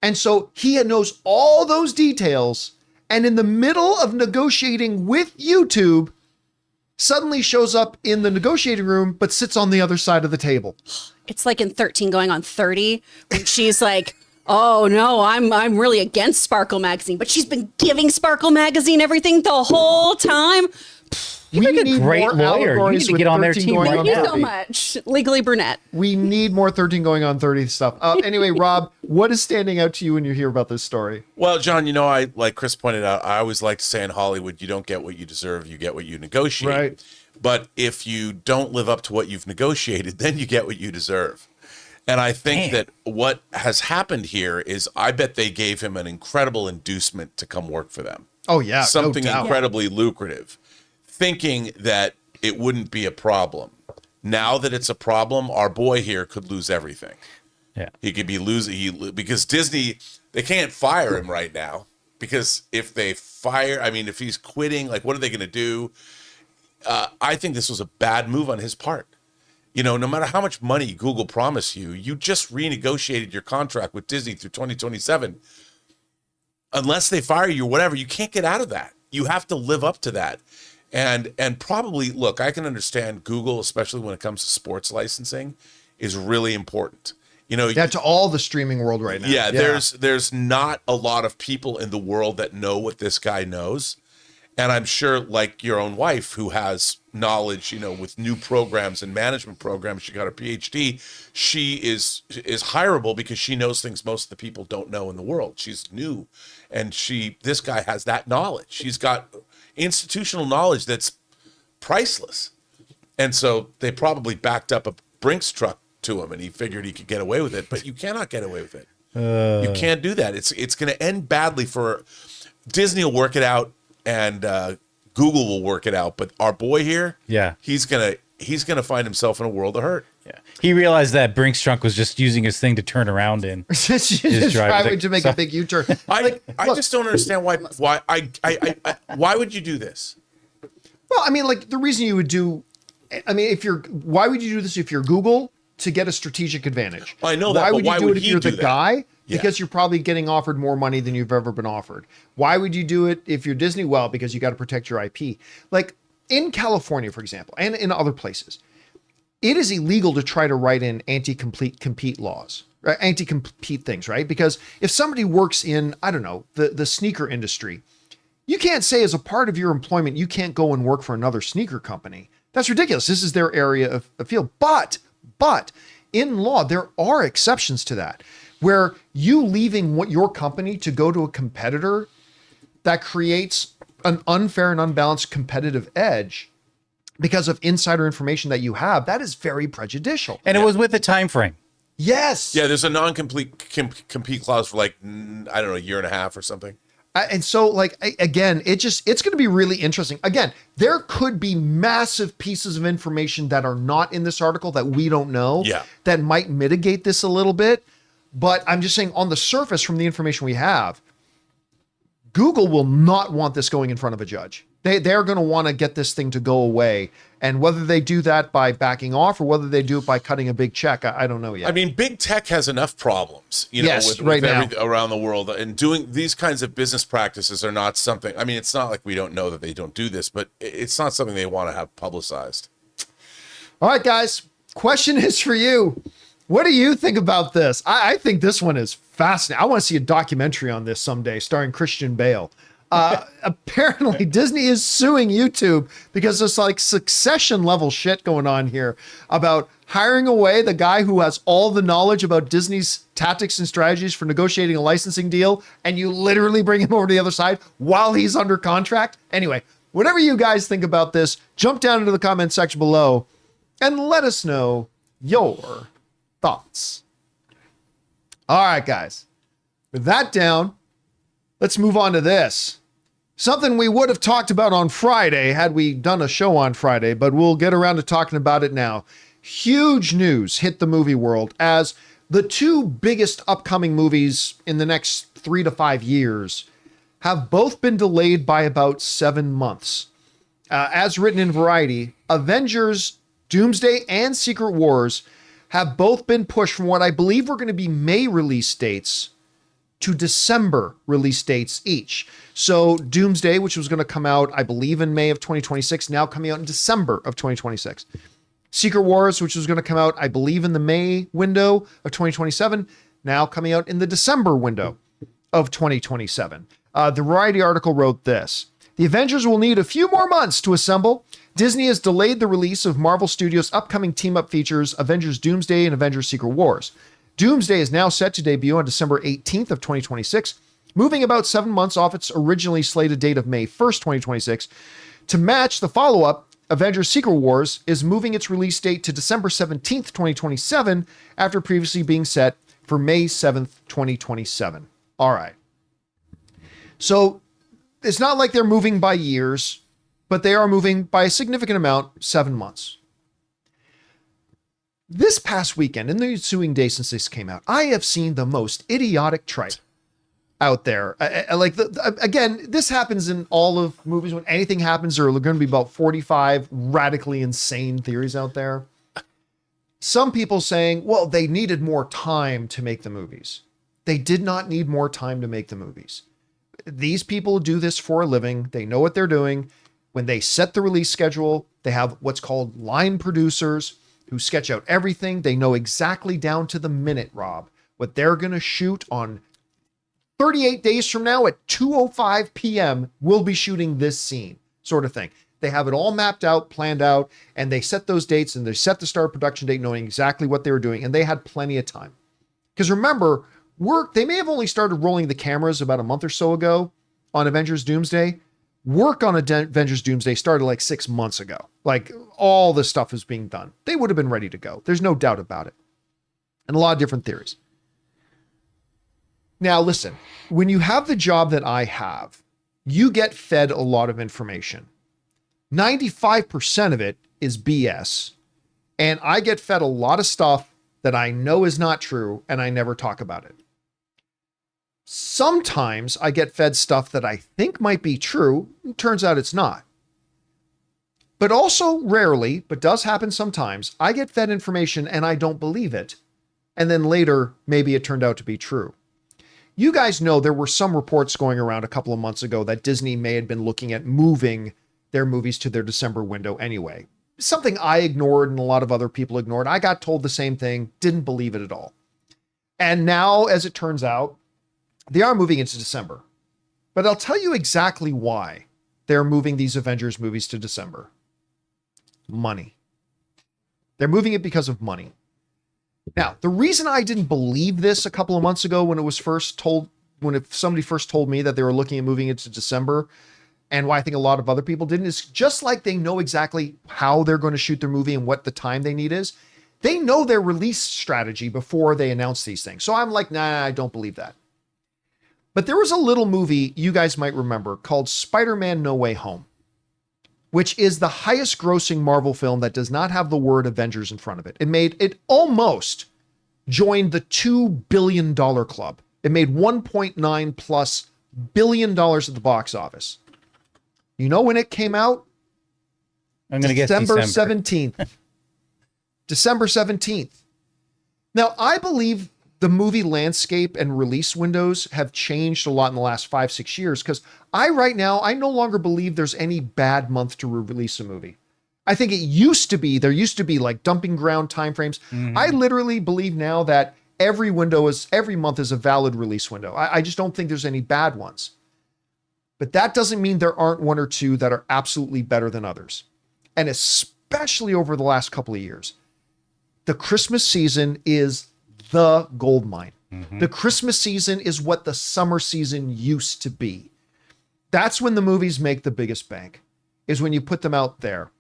And so he knows all those details, and in the middle of negotiating with YouTube, suddenly shows up in the negotiating room, but sits on the other side of the table. It's like in 13 going on 30, when she's like, oh no, I'm really against Sparkle Magazine, but she's been giving Sparkle Magazine everything the whole time. You make a great lawyer. You need to get on their team right now. Thank you so much. Legally Brunette. We need more 13 going on 30 stuff. Anyway, Rob, what is standing out to you when you hear about this story? Well, John, I like Chris pointed out, I always like to say in Hollywood, you don't get what you deserve, you get what you negotiate. Right. But if you don't live up to what you've negotiated, then you get what you deserve. And I think that what has happened here is I bet they gave him an incredible inducement to come work for them. Oh, yeah. Something no doubt. incredibly lucrative, thinking that it wouldn't be a problem. Now that it's a problem, our boy here could lose everything. Yeah. He could be losing, because Disney, they can't fire him right now, because if they fire, if he's quitting, like, what are they going to do? I think this was a bad move on his part. You know, no matter how much money Google promised you, you just renegotiated your contract with Disney through 2027. Unless they fire you or whatever, you can't get out of that. You have to live up to that. And probably, look, I can understand Google, especially when it comes to sports licensing, is really important. You know, that's all the streaming world right now. Yeah, there's not a lot of people in the world that know what this guy knows. And I'm sure, like your own wife, who has knowledge, you know, with new programs and management programs, she got her PhD. She is hireable because she knows things most of the people don't know in the world. She's new, and this guy has that knowledge. She's got institutional knowledge that's priceless. And so they probably backed up a Brinks truck to him, and he figured he could get away with it. But you cannot get away with it. You can't do that. It's going to end badly for Disney. Will work it out. And Google will work it out, but our boy here, he's gonna find himself in a world of hurt. Yeah, he realized that Brinks trunk was just using his thing to turn around in. just driving to make a big U-turn. I just don't understand why would you do this? Well, I mean, like the reason you would do, I mean, why would you do this if you're Google to get a strategic advantage? I know that. Why would you do it if you're the guy? Yeah. Because you're probably getting offered more money than you've ever been offered. Why would you do it if you're Disney? Well, because you got to protect your IP. Like in California, for example, and in other places, it is illegal to try to write in anti-compete laws, right? Anti-compete things, right? Because if somebody works in, I don't know, the sneaker industry, you can't say as a part of your employment, you can't go and work for another sneaker company. That's ridiculous. This is their area of field. But in law, there are exceptions to that, where you leaving your company to go to a competitor that creates an unfair and unbalanced competitive edge because of insider information that you have, that is very prejudicial. And it was with a time frame. Yes. Yeah, there's a non-compete clause for like, I don't know, a year and a half or something. And so, like, again, it's going to be really interesting. Again, there could be massive pieces of information that are not in this article that we don't know that might mitigate this a little bit. But I'm just saying, on the surface, from the information we have, Google will not want this going in front of a judge. They're going to want to get this thing to go away. And whether they do that by backing off or whether they do it by cutting a big check, I don't know yet. I mean, big tech has enough problems, you know, with everything around the world. And doing these kinds of business practices are not something, I mean, it's not like we don't know that they don't do this, but it's not something they want to have publicized. All right, guys, question is for you. What do you think about this? I think this one is fascinating. I want to see a documentary on this someday starring Christian Bale. Apparently Disney is suing YouTube because there's like Succession level shit going on here about hiring away the guy who has all the knowledge about Disney's tactics and strategies for negotiating a licensing deal, and you literally bring him over to the other side while he's under contract. Anyway, whatever you guys think about this, jump down into the comment section below and let us know your thoughts. All right, guys, with that down, let's move on to this. Something we would have talked about on Friday had we done a show on Friday, but we'll get around to talking about it now. Huge news hit the movie world as the two biggest upcoming movies in the next 3 to 5 years have both been delayed by about 7 months. As written in Variety, Avengers Doomsday and Secret Wars have both been pushed from what I believe were going to be May release dates to December release dates each. So Doomsday, which was going to come out, I believe, in May of 2026, now coming out in December of 2026. Secret Wars, which was going to come out, I believe, in the May window of 2027, now coming out in the December window of 2027. The Variety article wrote this: the Avengers will need a few more months to assemble. Disney has delayed the release of Marvel Studios' upcoming team-up features, Avengers Doomsday and Avengers Secret Wars. Doomsday is now set to debut on December 18th of 2026, moving about 7 months off its originally slated date of May 1st, 2026. To match the follow-up, Avengers Secret Wars is moving its release date to December 17th, 2027, after previously being set for May 7th, 2027. All right. So it's not like they're moving by years, but they are moving by a significant amount, 7 months. This past weekend, in the ensuing days since this came out, I have seen the most idiotic tripe out there. Again, this happens in all of movies. When anything happens, there are going to be about 45 radically insane theories out there. Some people saying, well, they needed more time to make the movies. They did not need more time to make the movies. These people do this for a living. They know what they're doing. When they set the release schedule, they have what's called line producers who sketch out everything. They know exactly down to the minute, Rob, what they're going to shoot on 38 days from now at 2:05 p.m. We'll be shooting this scene, sort of thing. They have it all mapped out, planned out, and they set those dates and they set the start production date knowing exactly what they were doing. And they had plenty of time. Because remember, they may have only started rolling the cameras about a month or so ago on Avengers Doomsday. Work on Avengers Doomsday started like 6 months ago. Like all the stuff was being done. They would have been ready to go. There's no doubt about it. And a lot of different theories. Now, listen, when you have the job that I have, you get fed a lot of information. 95% of it is BS. And I get fed a lot of stuff that I know is not true, and I never talk about it. Sometimes I get fed stuff that I think might be true, and turns out it's not. But also rarely, but does happen sometimes, I get fed information and I don't believe it. And then later, maybe it turned out to be true. You guys know there were some reports going around a couple of months ago that Disney may have been looking at moving their movies to their December window anyway. Something I ignored and a lot of other people ignored. I got told the same thing, didn't believe it at all. And now, as it turns out, they are moving into December. But I'll tell you exactly why they're moving these Avengers movies to December. Money. They're moving it because of money. Now, the reason I didn't believe this a couple of months ago when it was first told, somebody first told me that they were looking at moving it to December, and why I think a lot of other people didn't, is just like they know exactly how they're going to shoot their movie and what the time they need is. They know their release strategy before they announce these things. So I'm like, nah, I don't believe that. But there was a little movie you guys might remember called Spider-Man No Way Home, which is the highest grossing Marvel film that does not have the word Avengers in front of it. It almost joined the $2 billion club. It made $1.9 plus billion at the box office. You know when it came out? I'm going to guess December 17th. December 17th. Now, I believe the movie landscape and release windows have changed a lot in the last 5-6 years, because right now, I no longer believe there's any bad month to release a movie. I think there used to be like dumping ground timeframes. Mm-hmm. I literally believe now that every month is a valid release window. I just don't think there's any bad ones. But that doesn't mean there aren't one or two that are absolutely better than others. And especially over the last couple of years, the Christmas season is the goldmine. Mm-hmm. The Christmas season is what the summer season used to be. That's when the movies make the biggest bank, is when you put them out there.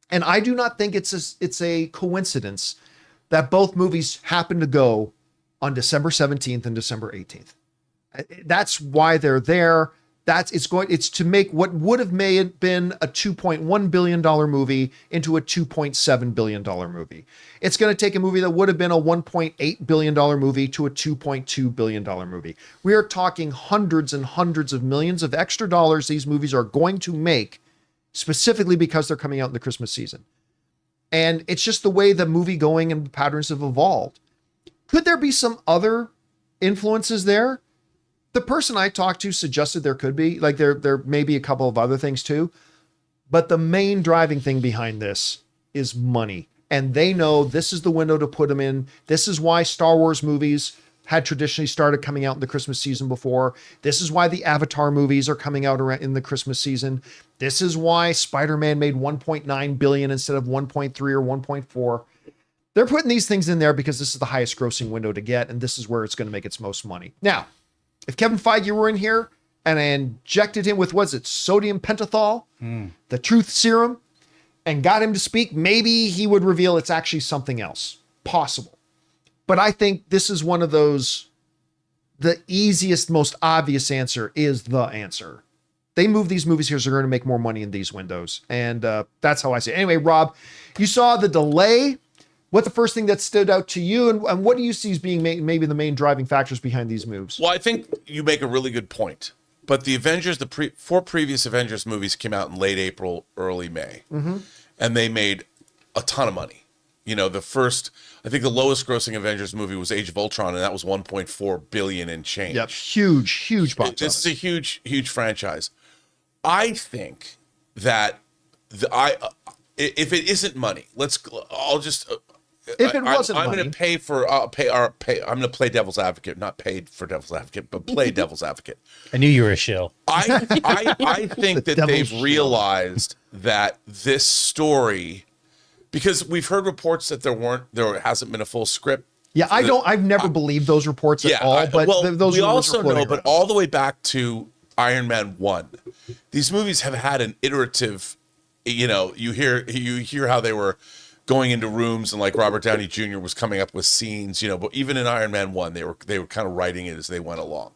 And I do not think it's a coincidence that both movies happen to go on December 17th and December 18th. That's why they're there. It's to make what would have been a $2.1 billion movie into a $2.7 billion movie. It's going to take a movie that would have been a $1.8 billion movie to a $2.2 billion movie. We are talking hundreds and hundreds of millions of extra dollars these movies are going to make, specifically because they're coming out in the Christmas season. And it's just the way the movie going and patterns have evolved. Could there be some other influences there? The person I talked to suggested there could be, like there may be a couple of other things too, but the main driving thing behind this is money. And they know this is the window to put them in. This is why Star Wars movies had traditionally started coming out in the Christmas season before. This is why the Avatar movies are coming out in the Christmas season. This is why Spider-Man made 1.9 billion instead of 1.3 or 1.4. They're putting these things in there because this is the highest grossing window to get, and this is where it's going to make its most money. Now, if Kevin Feige were in here and I injected him with, sodium pentothal, the truth serum, and got him to speak, maybe he would reveal it's actually something else. Possible. But I think this is one of those, the easiest, most obvious answer is the answer. They move these movies here so they're going to make more money in these windows. And that's how I say it. Anyway, Rob, you saw the delay. What the first thing that stood out to you, and what do you see as being maybe the main driving factors behind these moves? Well, I think you make a really good point. But the Avengers, four previous Avengers movies came out in late April, early May. Mm-hmm. And they made a ton of money. You know, I think the lowest grossing Avengers movie was Age of Ultron, and that was 1.4 billion and change. Yep, huge box This office. is a huge franchise. I think that if it isn't money, I'll just. If it wasn't I'm money, going to pay for. I'm going to play devil's advocate, not paid for devil's advocate, but play devil's advocate. I knew you were a shill. I think that devil's they've shield. realized that this story, because we've heard reports that there hasn't been a full script. yeah, I've never believed those reports at all. But those we rumors are also floating know, but around. all the way back to Iron Man 1, these movies have had an iterative. You know, you hear how they were going into rooms and like Robert Downey Jr. was coming up with scenes. You know, but even in Iron Man 1, they were kind of writing it as they went along.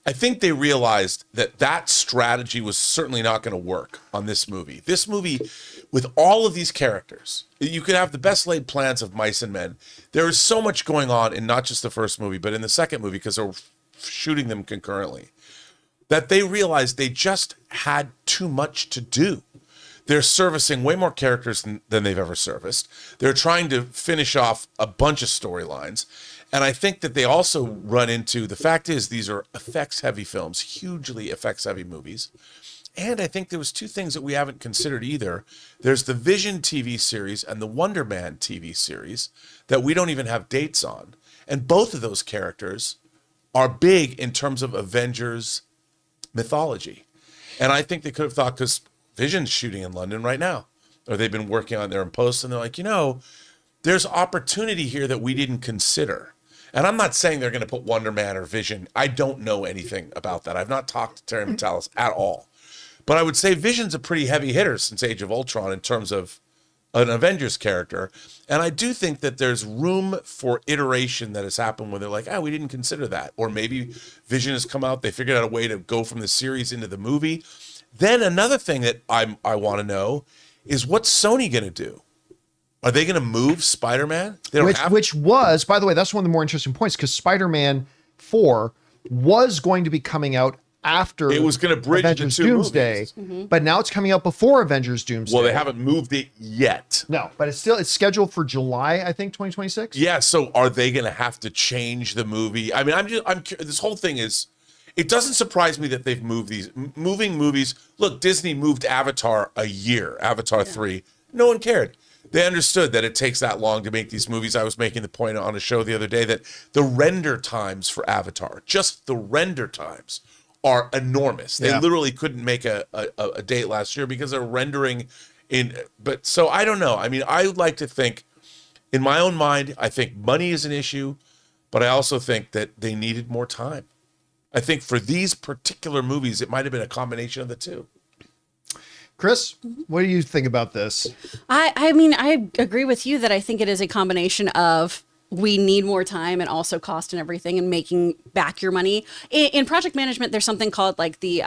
I think they realized that strategy was certainly not going to work on this movie. This movie, with all of these characters, you could have the best laid plans of mice and men. There is so much going on in not just the first movie, but in the second movie, because they're shooting them concurrently, that they realized they just had too much to do. They're servicing way more characters than they've ever serviced. They're trying to finish off a bunch of storylines. And I think that they also run into, the fact is, these are effects-heavy films, hugely effects-heavy movies. And I think there was two things that we haven't considered either. There's the Vision TV series and the Wonder Man TV series that we don't even have dates on. And both of those characters are big in terms of Avengers mythology. And I think they could have thought, because Vision's shooting in London right now, or they've been working on there in post, and they're like, there's opportunity here that we didn't consider. And I'm not saying they're going to put Wonder Man or Vision. I don't know anything about that. I've not talked to Terry Metalis at all. But I would say Vision's a pretty heavy hitter since Age of Ultron in terms of an Avengers character. And I do think that there's room for iteration that has happened where they're like, we didn't consider that. Or maybe Vision has come out, they figured out a way to go from the series into the movie. Then another thing that I want to know is, what's Sony going to do? Are they going to move Spider-Man? Which was, by the way, that's one of the more interesting points, because Spider-Man 4 was going to be coming out after it was going to bridge Avengers the two Doomsday, movies. but now it's coming out before Avengers Doomsday. Well, they haven't moved it yet. No, but it's scheduled for July, I think, 2026. Yeah. So are they going to have to change the movie? I mean, this whole thing is. It doesn't surprise me that they've moving movies. Look, Disney moved Avatar a year, Avatar 3. No one cared. They understood that it takes that long to make these movies. I was making the point on a show the other day that the render times for Avatar, just the render times, are enormous. They literally couldn't make a date last year because they're rendering in. But so I don't know. I mean, I would like to think, in my own mind, I think money is an issue, but I also think that they needed more time. I think for these particular movies, it might have been a combination of the two. Chris, what do you think about this? I mean, I agree with you that I think it is a combination of we need more time and also cost and everything and making back your money. In project management, there's something called like the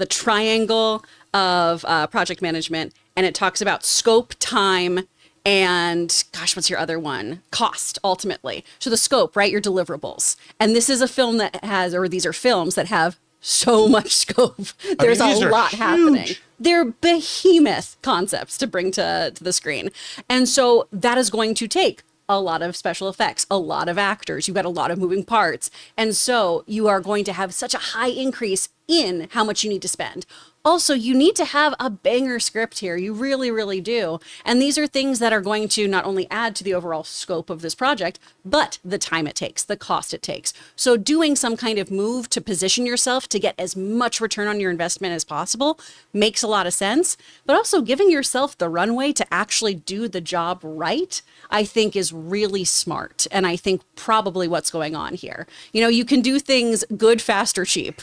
triangle of project management, and it talks about scope, time, and gosh, what's your other one? Cost, ultimately. So the scope, right? Your deliverables. And this is a film that has, or these are films that have so much scope. There's a lot happening. They're behemoth concepts to bring to the screen. And so that is going to take a lot of special effects, a lot of actors. You've got a lot of moving parts. And so you are going to have such a high increase in how much you need to spend. Also, you need to have a banger script here. You really, really do. And these are things that are going to not only add to the overall scope of this project, but the time it takes, the cost it takes. So doing some kind of move to position yourself to get as much return on your investment as possible makes a lot of sense. But also giving yourself the runway to actually do the job right, I think is really smart. And I think probably what's going on here. You know, you can do things good, fast, or cheap.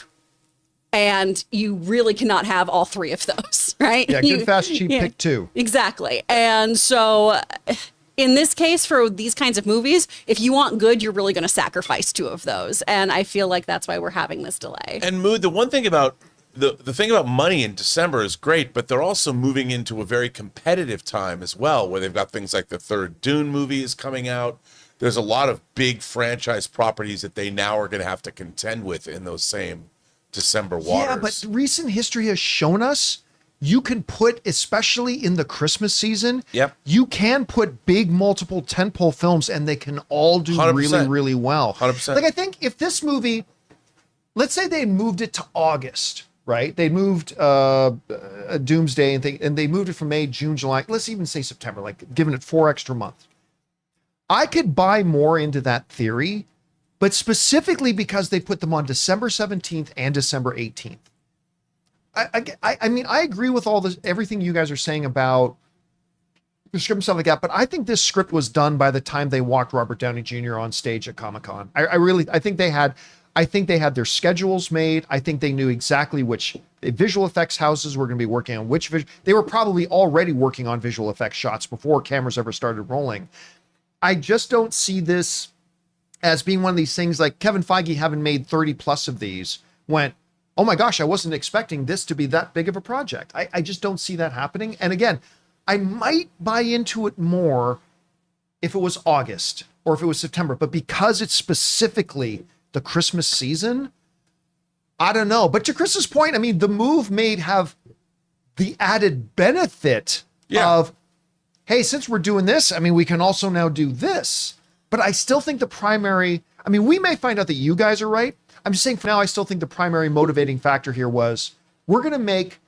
And you really cannot have all three of those, right? Yeah, good, fast, cheap, pick two. Exactly. And so in this case, for these kinds of movies, if you want good, you're really going to sacrifice two of those. And I feel like that's why we're having this delay. And Mood, the one thing about the thing about money in December is great, but they're also moving into a very competitive time as well, where they've got things like the third Dune movie is coming out. There's a lot of big franchise properties that they now are going to have to contend with in those same December waters. Yeah, but recent history has shown us you can put, especially in the Christmas season, Yep. you can put big multiple tentpole films and they can all do 100%. really, really well. 100%. Like I think if this movie, let's say they moved it to August, right? They moved Doomsday and they moved it from May, June, July. Let's even say September, like giving it 4 extra months. I could buy more into that theory, but specifically because they put them on December 17th and December 18th. I mean, I agree with all this, everything you guys are saying about the script and stuff like that, but I think this script was done by the time they walked Robert Downey Jr. on stage at Comic-Con. I think they had their schedules made. I think they knew exactly which visual effects houses were going to be working on which they were probably already working on visual effects shots before cameras ever started rolling. I just don't see this as being one of these things like Kevin Feige, having made 30 plus of these, went, oh my gosh, I wasn't expecting this to be that big of a project. I just don't see that happening. And again, I might buy into it more if it was August or if it was September, but because it's specifically the Christmas season, I don't know. But to Chris's point, I mean, the move may have the added benefit of, hey, since we're doing this, I mean, we can also now do this. But I still think the primary, I mean, we may find out that you guys are right. I'm just saying for now, I still think the primary motivating factor here was we're going to make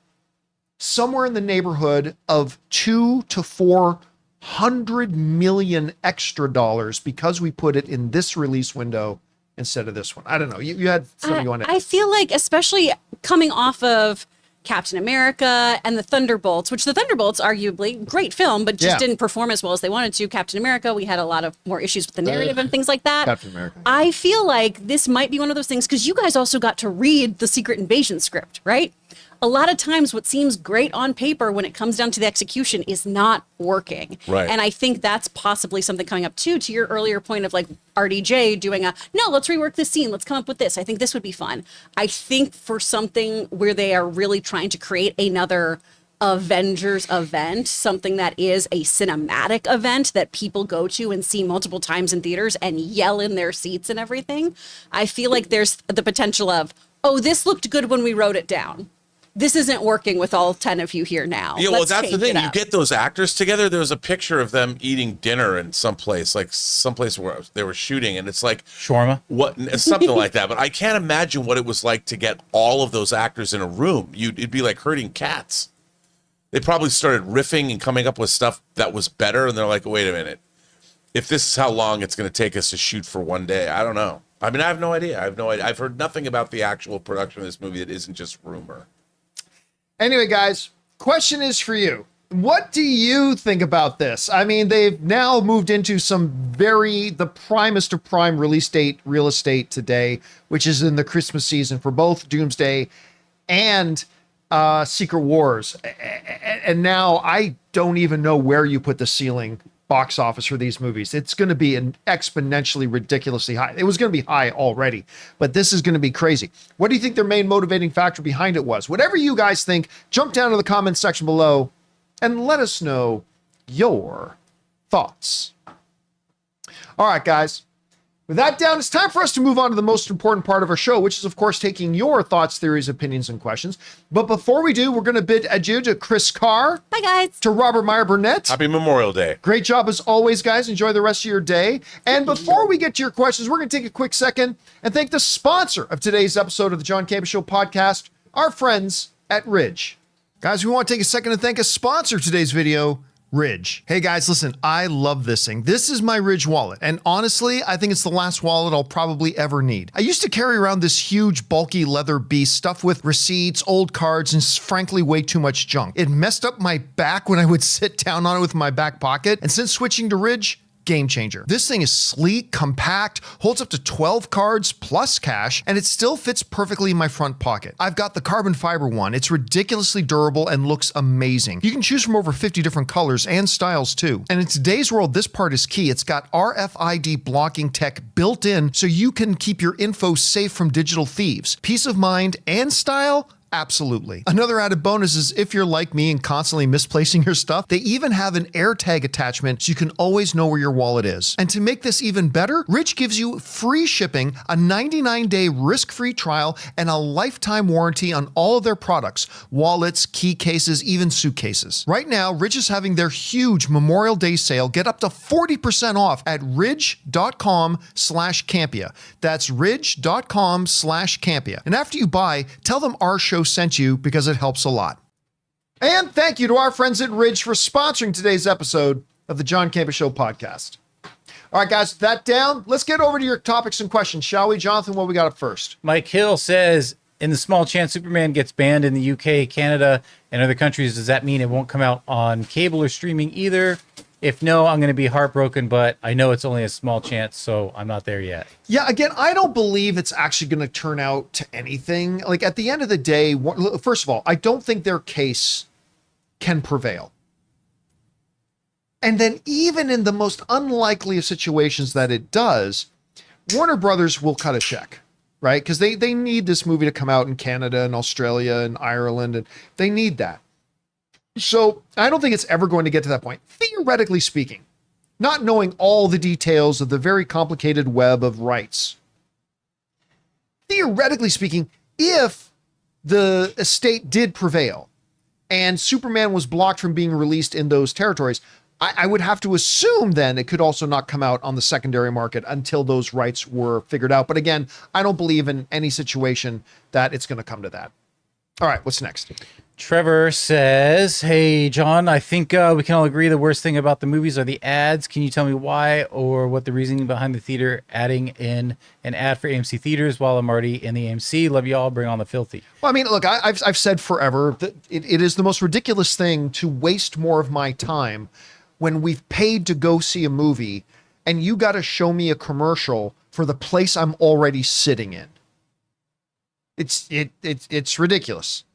somewhere in the neighborhood of $200 to $400 million extra dollars because we put it in this release window instead of this one. I don't know. You had something you wanted to. I feel like, especially coming off of Captain America and the Thunderbolts, which the Thunderbolts, arguably, great film, but just didn't perform as well as they wanted to. Captain America, we had a lot of more issues with the narrative and things like that. Captain America. I feel like this might be one of those things, because you guys also got to read the Secret Invasion script, right? A lot of times what seems great on paper when it comes down to the execution is not working. Right. And I think that's possibly something coming up too, to your earlier point of like RDJ doing let's rework this scene. Let's come up with this. I think this would be fun. I think for something where they are really trying to create another Avengers event, something that is a cinematic event that people go to and see multiple times in theaters and yell in their seats and everything, I feel like there's the potential of, oh, this looked good when we wrote it down. This isn't working with all 10 of you here now. Yeah, well, Let's that's the change thing. it You up. get those actors together. There was a picture of them eating dinner in someplace where they were shooting, and it's like Shawarma? something like that. But I can't imagine what it was like to get all of those actors in a room. It'd be like herding cats. They probably started riffing and coming up with stuff that was better, and they're like, wait a minute. If this is how long it's going to take us to shoot for one day, I don't know. I mean, I have no idea. I've heard nothing about the actual production of this movie that isn't just rumor. Anyway, guys, question is for you. What do you think about this? I mean, they've now moved into the primest of prime release date real estate today, which is in the Christmas season for both Doomsday and Secret Wars. And now I don't even know where you put the ceiling box office for these movies. It's going to be an exponentially ridiculously high. It was going to be high already, but this is going to be crazy. What do you think their main motivating factor behind it was? Whatever you guys think, jump down to the comments section below and let us know your thoughts. All right, guys. With that down, it's time for us to move on to the most important part of our show, which is, of course, taking your thoughts, theories, opinions, and questions. But before we do, we're going to bid adieu to Chris Carr. Bye, guys. To Robert Meyer Burnett. Happy Memorial Day. Great job as always, guys. Enjoy the rest of your day. And before we get to your questions, we're going to take a quick second and thank the sponsor of today's episode of the John Campea Show podcast, our friends at Ridge. Guys, we want to take a second to thank a sponsor of today's video, Ridge. Hey guys, listen, I love this thing. This is my Ridge wallet, and honestly, I think it's the last wallet I'll probably ever need. I used to carry around this huge, bulky leather beast stuffed with receipts, old cards, and frankly, way too much junk. It messed up my back when I would sit down on it with my back pocket, and since switching to Ridge, game changer. This thing is sleek, compact, holds up to 12 cards plus cash, and it still fits perfectly in my front pocket. I've got the carbon fiber one. It's ridiculously durable and looks amazing. You can choose from over 50 different colors and styles too. And in today's world, this part is key. It's got RFID blocking tech built in so you can keep your info safe from digital thieves. Peace of mind and style, Absolutely. Another added bonus is if you're like me and constantly misplacing your stuff, they even have an AirTag attachment so you can always know where your wallet is. And to make this even better, Ridge gives you free shipping, a 99-day risk-free trial, and a lifetime warranty on all of their products, wallets, key cases, even suitcases. Right now, Ridge is having their huge Memorial Day sale. Get up to 40% off at ridge.com/Campea. That's ridge.com/Campea. And after you buy, tell them our show sent you because it helps a lot. And thank you to our friends at Ridge for sponsoring today's episode of the John Campea Show podcast. All right, guys, with that down, let's get over to your topics and questions, shall we? Jonathan, what we got up first? Mike Hill says, in the small chance Superman gets banned in the UK, Canada, and other countries, does that mean it won't come out on cable or streaming either? If no, I'm going to be heartbroken, but I know it's only a small chance, so I'm not there yet. Yeah, again, I don't believe it's actually going to turn out to anything. Like, at the end of the day, first of all, I don't think their case can prevail. And then even in the most unlikely of situations that it does, Warner Brothers will cut a check, right? Because they need this movie to come out in Canada and Australia and Ireland, and they need that. So I don't think it's ever going to get to that point. Theoretically speaking, not knowing all the details of the very complicated web of rights. Theoretically speaking, if the estate did prevail and Superman was blocked from being released in those territories, I would have to assume then it could also not come out on the secondary market until those rights were figured out. But again, I don't believe in any situation that it's going to come to that. All right, what's next? Trevor says, hey, John, I think we can all agree the worst thing about the movies are the ads. Can you tell me why or what the reasoning behind the theater adding in an ad for AMC theaters while I'm already in the AMC? Love you all. Bring on the filthy. Well, I mean, look, I've said forever that it is the most ridiculous thing to waste more of my time when we've paid to go see a movie and you got to show me a commercial for the place I'm already sitting in. It's ridiculous.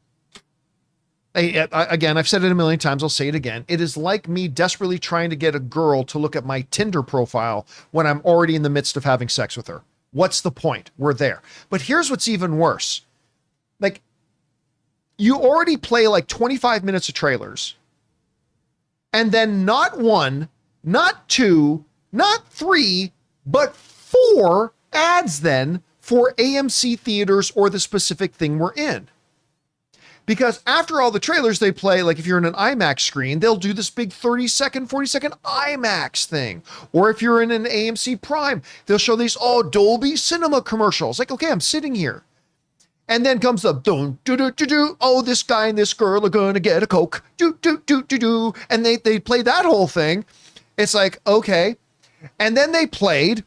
Again, I've said it a million times. I'll say it again. It is like me desperately trying to get a girl to look at my Tinder profile when I'm already in the midst of having sex with her. What's the point? We're there. But here's what's even worse. Like, you already play like 25 minutes of trailers, and then not one, not two, not three, but 4 ads then for AMC theaters or the specific thing we're in. Because after all the trailers they play, like if you're in an IMAX screen, they'll do this big 30-second, 40-second IMAX thing. Or if you're in an AMC Prime, they'll show these Dolby Cinema commercials. Like, okay, I'm sitting here. And then comes the oh, this guy and this girl are going to get a Coke. And they play that whole thing. It's like, okay. And then they played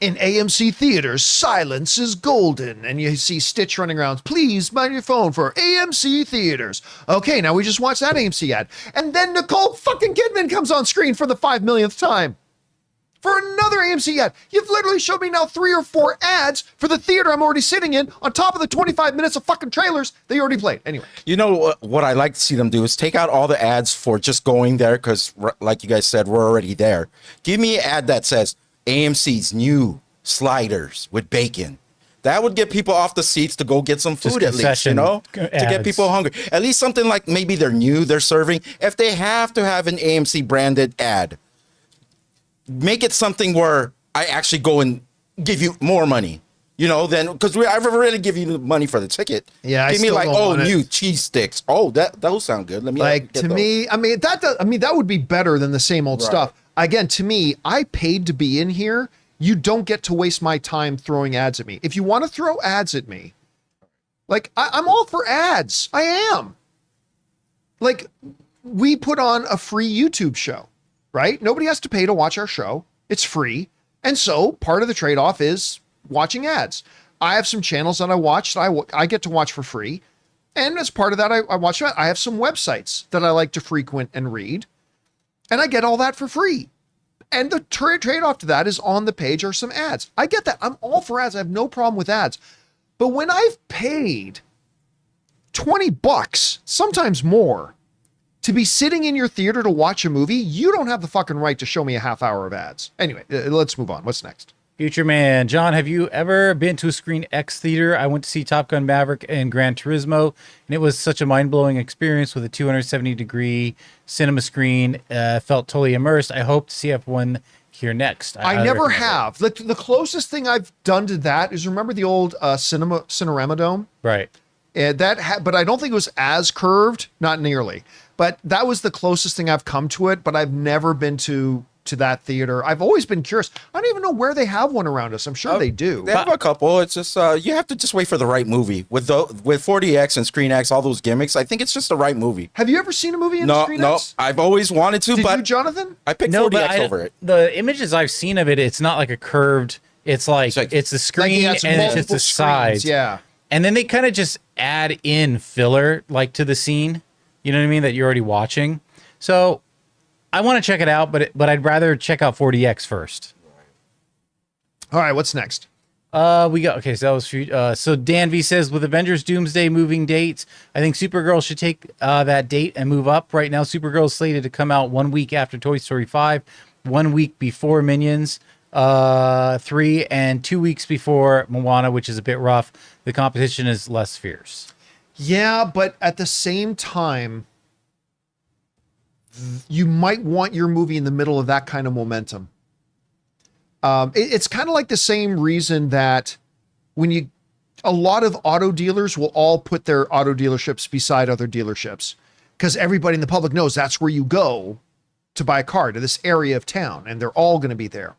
in AMC theaters, silence is golden. And you see Stitch running around, please mind your phone for AMC theaters. Okay, now we just watched that AMC ad. And then Nicole fucking Kidman comes on screen for the 5 millionth time for another AMC ad. You've literally showed me now 3 or 4 ads for the theater I'm already sitting in on top of the 25 minutes of fucking trailers that you already played. Anyway. You know what I like to see them do is take out all the ads for just going there because, like you guys said, we're already there. Give me an ad that says, AMC's new sliders with bacon. That would get people off the seats to go get some food at least, you know, to get people hungry. At least something like maybe they're new, they're serving. If they have to have an AMC branded ad, make it something where I actually go and give you more money, you know, then because I've already give you the money for the ticket. Yeah, give me like new cheese sticks. Oh, those sound good. Let me like to me. I mean that would be better than the same old stuff. Again, to me, I paid to be in here. You don't get to waste my time throwing ads at me. If you want to throw ads at me, like I'm all for ads. I am. Like, we put on a free YouTube show, right? Nobody has to pay to watch our show. It's free. And so part of the trade-off is watching ads. I have some channels that I watch that I get to watch for free. And as part of that, I watch that. I have some websites that I like to frequent and read. And I get all that for free. And the trade-off to that is on the page are some ads. I get that. I'm all for ads. I have no problem with ads. But when I've paid $20, sometimes more, to be sitting in your theater to watch a movie, you don't have the fucking right to show me a half hour of ads. Anyway, let's move on. What's next? Future Man. John, have you ever been to a Screen X theater? I went to see Top Gun Maverick and Gran Turismo, and it was such a mind-blowing experience with a 270-degree cinema screen. Felt totally immersed. I hope to see F1 here next. I never have. The closest thing I've done to that is, remember the old Cinerama Dome? Right. But I don't think it was as curved, not nearly. But that was the closest thing I've come to it, but I've never been to that theater. I've always been curious. I don't even know where they have one around us. I'm sure they do. They have a couple. It's just you have to just wait for the right movie. With 4DX and Screen X, all those gimmicks, I think it's just the right movie. Have you ever seen a movie in Screen X? No, I've always wanted to, Did but you, Jonathan? I picked 4DX over it. The images I've seen of it, it's not like a curved. It's like it's the screen and it's just the sides. Yeah. And then they kind of just add in filler like to the scene. You know what I mean? That you're already watching. So I want to check it out, but I'd rather check out 4DX first. All right, what's next? So that was so Dan V says, with Avengers Doomsday moving dates, I think Supergirl should take that date and move up. Right now, Supergirl is slated to come out 1 week after Toy Story 5, 1 week before Minions 3, and 2 weeks before Moana, which is a bit rough. The competition is less fierce. Yeah, but at the same time, you might want your movie in the middle of that kind of momentum. It's kind of like the same reason that a lot of auto dealers will all put their auto dealerships beside other dealerships, because everybody in the public knows that's where you go to buy a car, to this area of town, and they're all going to be there.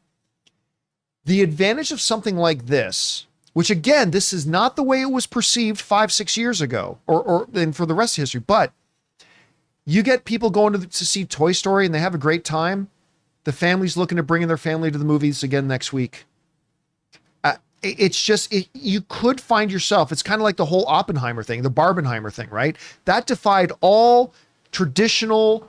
The advantage of something like this, which again, this is not the way it was perceived 5-6 years ago, or and for the rest of history, but you get people going to see Toy Story and they have a great time. The family's looking to bring in their family to the movies again next week. It's just, you could find yourself, it's kind of like the whole Oppenheimer thing, the Barbenheimer thing, right? That defied all traditional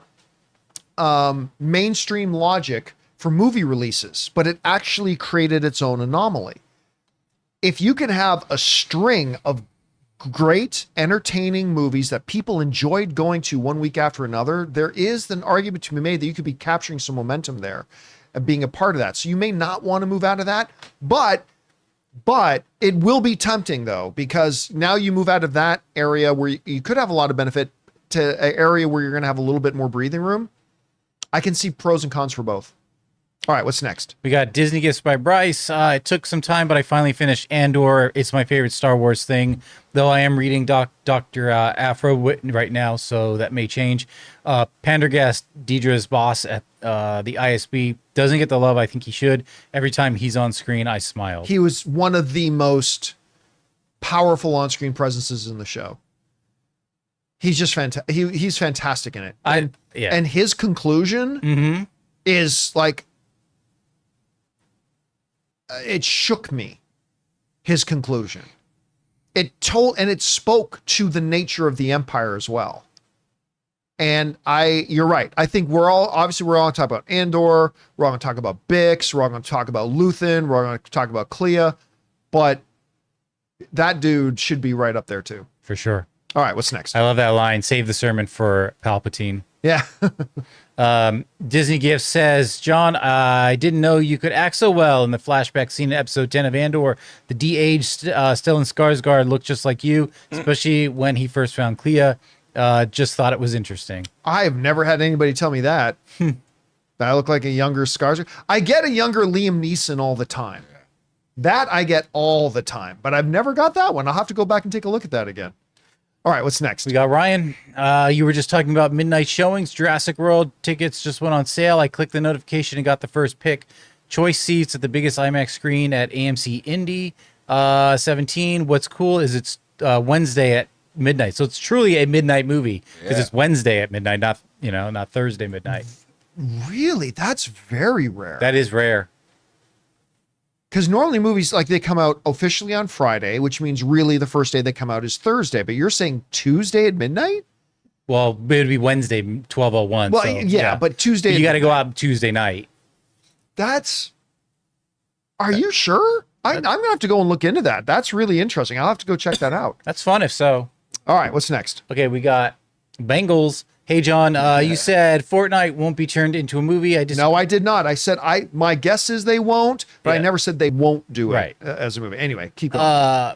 mainstream logic for movie releases, but it actually created its own anomaly. If you can have a string of great, entertaining movies that people enjoyed going to 1 week after another, there is an argument to be made that you could be capturing some momentum there and being a part of that. So you may not want to move out of that, but it will be tempting though, because now you move out of that area where you could have a lot of benefit to an area where you're going to have a little bit more breathing room. I can see pros and cons for both. All right, what's next? We got Disney Gifts by Bryce. It took some time, but I finally finished Andor. It's my favorite Star Wars thing, though I am reading Dr. Afro right now, so that may change. Pendergast, Deidre's boss at the ISB, doesn't get the love I think he should. Every time he's on screen, I smile. He was one of the most powerful on-screen presences in the show. He's just fantastic. He's fantastic in it. And his conclusion is like, it shook me. His conclusion. It spoke to the nature of the Empire as well. And you're right. I think we're all going to talk about Andor. We're all going to talk about Bix. We're all going to talk about Luthen. We're all going to talk about Clea. But that dude should be right up there too. For sure. All right, what's next? I love that line. Save the sermon for Palpatine. Yeah. Disney Gift says, John, I didn't know you could act so well in the flashback scene in episode 10 of Andor. The de-aged Stellan Skarsgård looked just like you, especially when he first found Clea. Just thought it was interesting. I have never had anybody tell me that. That I look like a younger Skarsgård. I get a younger Liam Neeson all the time. That I get all the time, but I've never got that one. I'll have to go back and take a look at that again. All right, what's next? We got Ryan. You were just talking about midnight showings. Jurassic World tickets just went on sale. I clicked the notification and got the first pick. Choice seats at the biggest IMAX screen at AMC Indy 17. What's cool is it's Wednesday at midnight. So it's truly a midnight movie because it's Wednesday at midnight, not Thursday midnight. Really? That's very rare. That is rare. Because normally movies, like, they come out officially on Friday, which means really the first day they come out is Thursday. But you're saying Tuesday at midnight? Well, it would be Wednesday, 12:01. Well, so, yeah, but Tuesday. You got to go out Tuesday night. Are you sure? I'm going to have to go and look into that. That's really interesting. I'll have to go check that out. That's fun if so. All right, what's next? Okay, we got Bengals. Hey, John, you said Fortnite won't be turned into a movie. No, I did not. I said my guess is they won't. but I Yeah. never said they won't do it Right. as a movie. Anyway, keep going.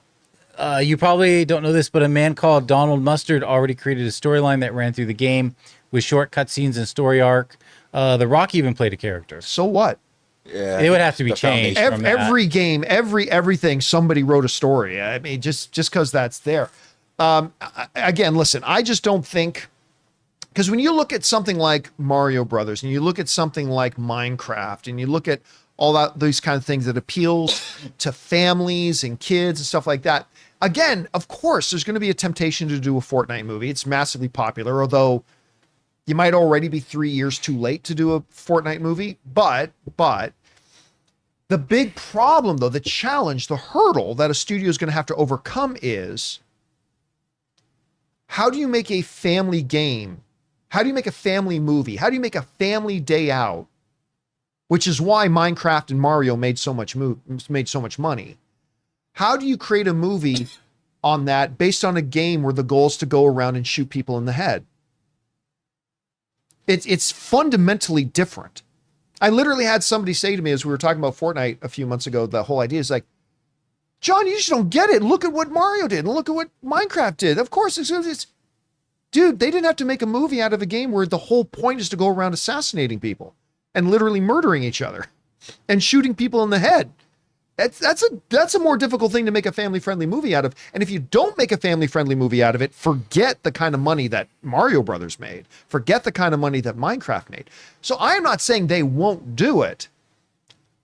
You probably don't know this, but a man called Donald Mustard already created a storyline that ran through the game with short cutscenes and story arc. The Rock even played a character. So what? Yeah, It would have to be the changed. foundation. from that. Every game, everything, somebody wrote a story. I mean, just because that's there. Again, listen, I just don't think, because when you look at something like Mario Brothers and you look at something like Minecraft and you look at all that, these kind of things that appeals to families and kids and stuff like that. Again, of course, there's going to be a temptation to do a Fortnite movie. It's massively popular, although you might already be 3 years too late to do a Fortnite movie. But the big problem, though, the challenge, the hurdle that a studio is going to have to overcome is, how do you make a family game? How do you make a family movie? How do you make a family day out? Which is why Minecraft and Mario made so much money. How do you create a movie on that based on a game where the goal is to go around and shoot people in the head? It's fundamentally different. I literally had somebody say to me as we were talking about Fortnite a few months ago, the whole idea is like, John, you just don't get it. Look at what Mario did and look at what Minecraft did. Of course, it's dude, they didn't have to make a movie out of a game where the whole point is to go around assassinating people and literally murdering each other and shooting people in the head. That's a more difficult thing to make a family-friendly movie out of. And if you don't make a family-friendly movie out of it, forget the kind of money that Mario Brothers made. Forget the kind of money that Minecraft made. So I am not saying they won't do it.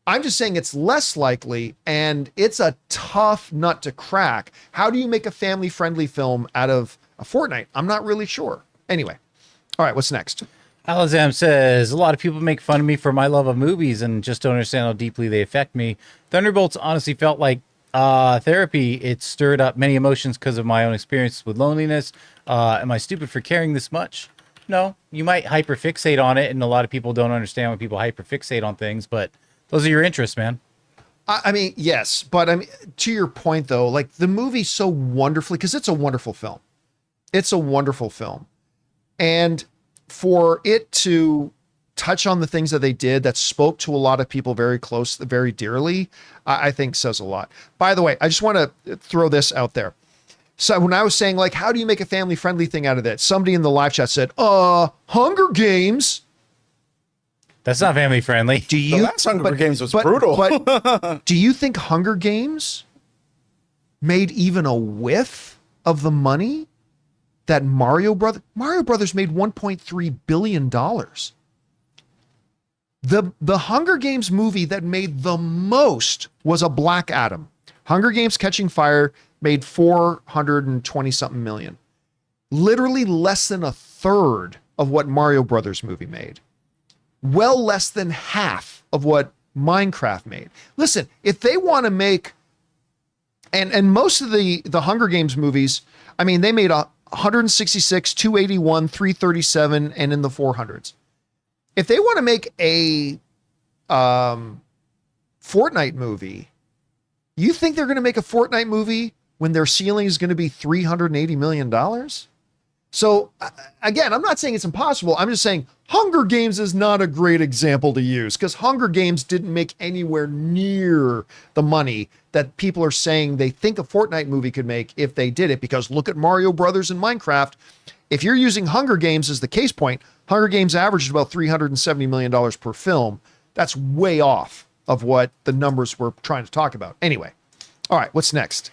I'm just saying it's less likely, and it's a tough nut to crack. How do you make a family-friendly film out of a Fortnite? I'm not really sure. Anyway. All right, what's next? Alazam says, a lot of people make fun of me for my love of movies and just don't understand how deeply they affect me. Thunderbolts honestly felt like therapy. It stirred up many emotions because of my own experience with loneliness. Am I stupid for caring this much? No, you might hyperfixate on it, and a lot of people don't understand when people hyperfixate on things, but those are your interests, man. I mean, yes, but I mean, to your point though, like the movie so wonderfully, because it's a wonderful film. It's a wonderful film. And for it to touch on the things that they did that spoke to a lot of people very close, very dearly, I think says a lot. By the way, I just want to throw this out there. So when I was saying, like, how do you make a family-friendly thing out of that? Somebody in the live chat said, Hunger Games. That's not family friendly. Do you? The last Hunger Games was brutal. But do you think Hunger Games made even a whiff of the money that Mario Brothers made $1.3 billion? The Hunger Games movie that made the most was a Black Adam. Hunger Games Catching Fire made 420 something million. Literally less than a third of what Mario Brothers movie made. Well less than half of what Minecraft made. Listen, if they want to make, and most of the Hunger Games movies, I mean, they made 166, 281, 337, and in the 400s. If they want to make a Fortnite movie, you think they're going to make a Fortnite movie when their ceiling is going to be $380 million? So again, I'm not saying it's impossible. I'm just saying Hunger Games is not a great example to use because Hunger Games didn't make anywhere near the money that people are saying they think a Fortnite movie could make if they did it. Because look at Mario Brothers and Minecraft. If you're using Hunger Games as the case point, Hunger Games averaged about $370 million per film. That's way off of what the numbers we're trying to talk about. Anyway. All right, what's next?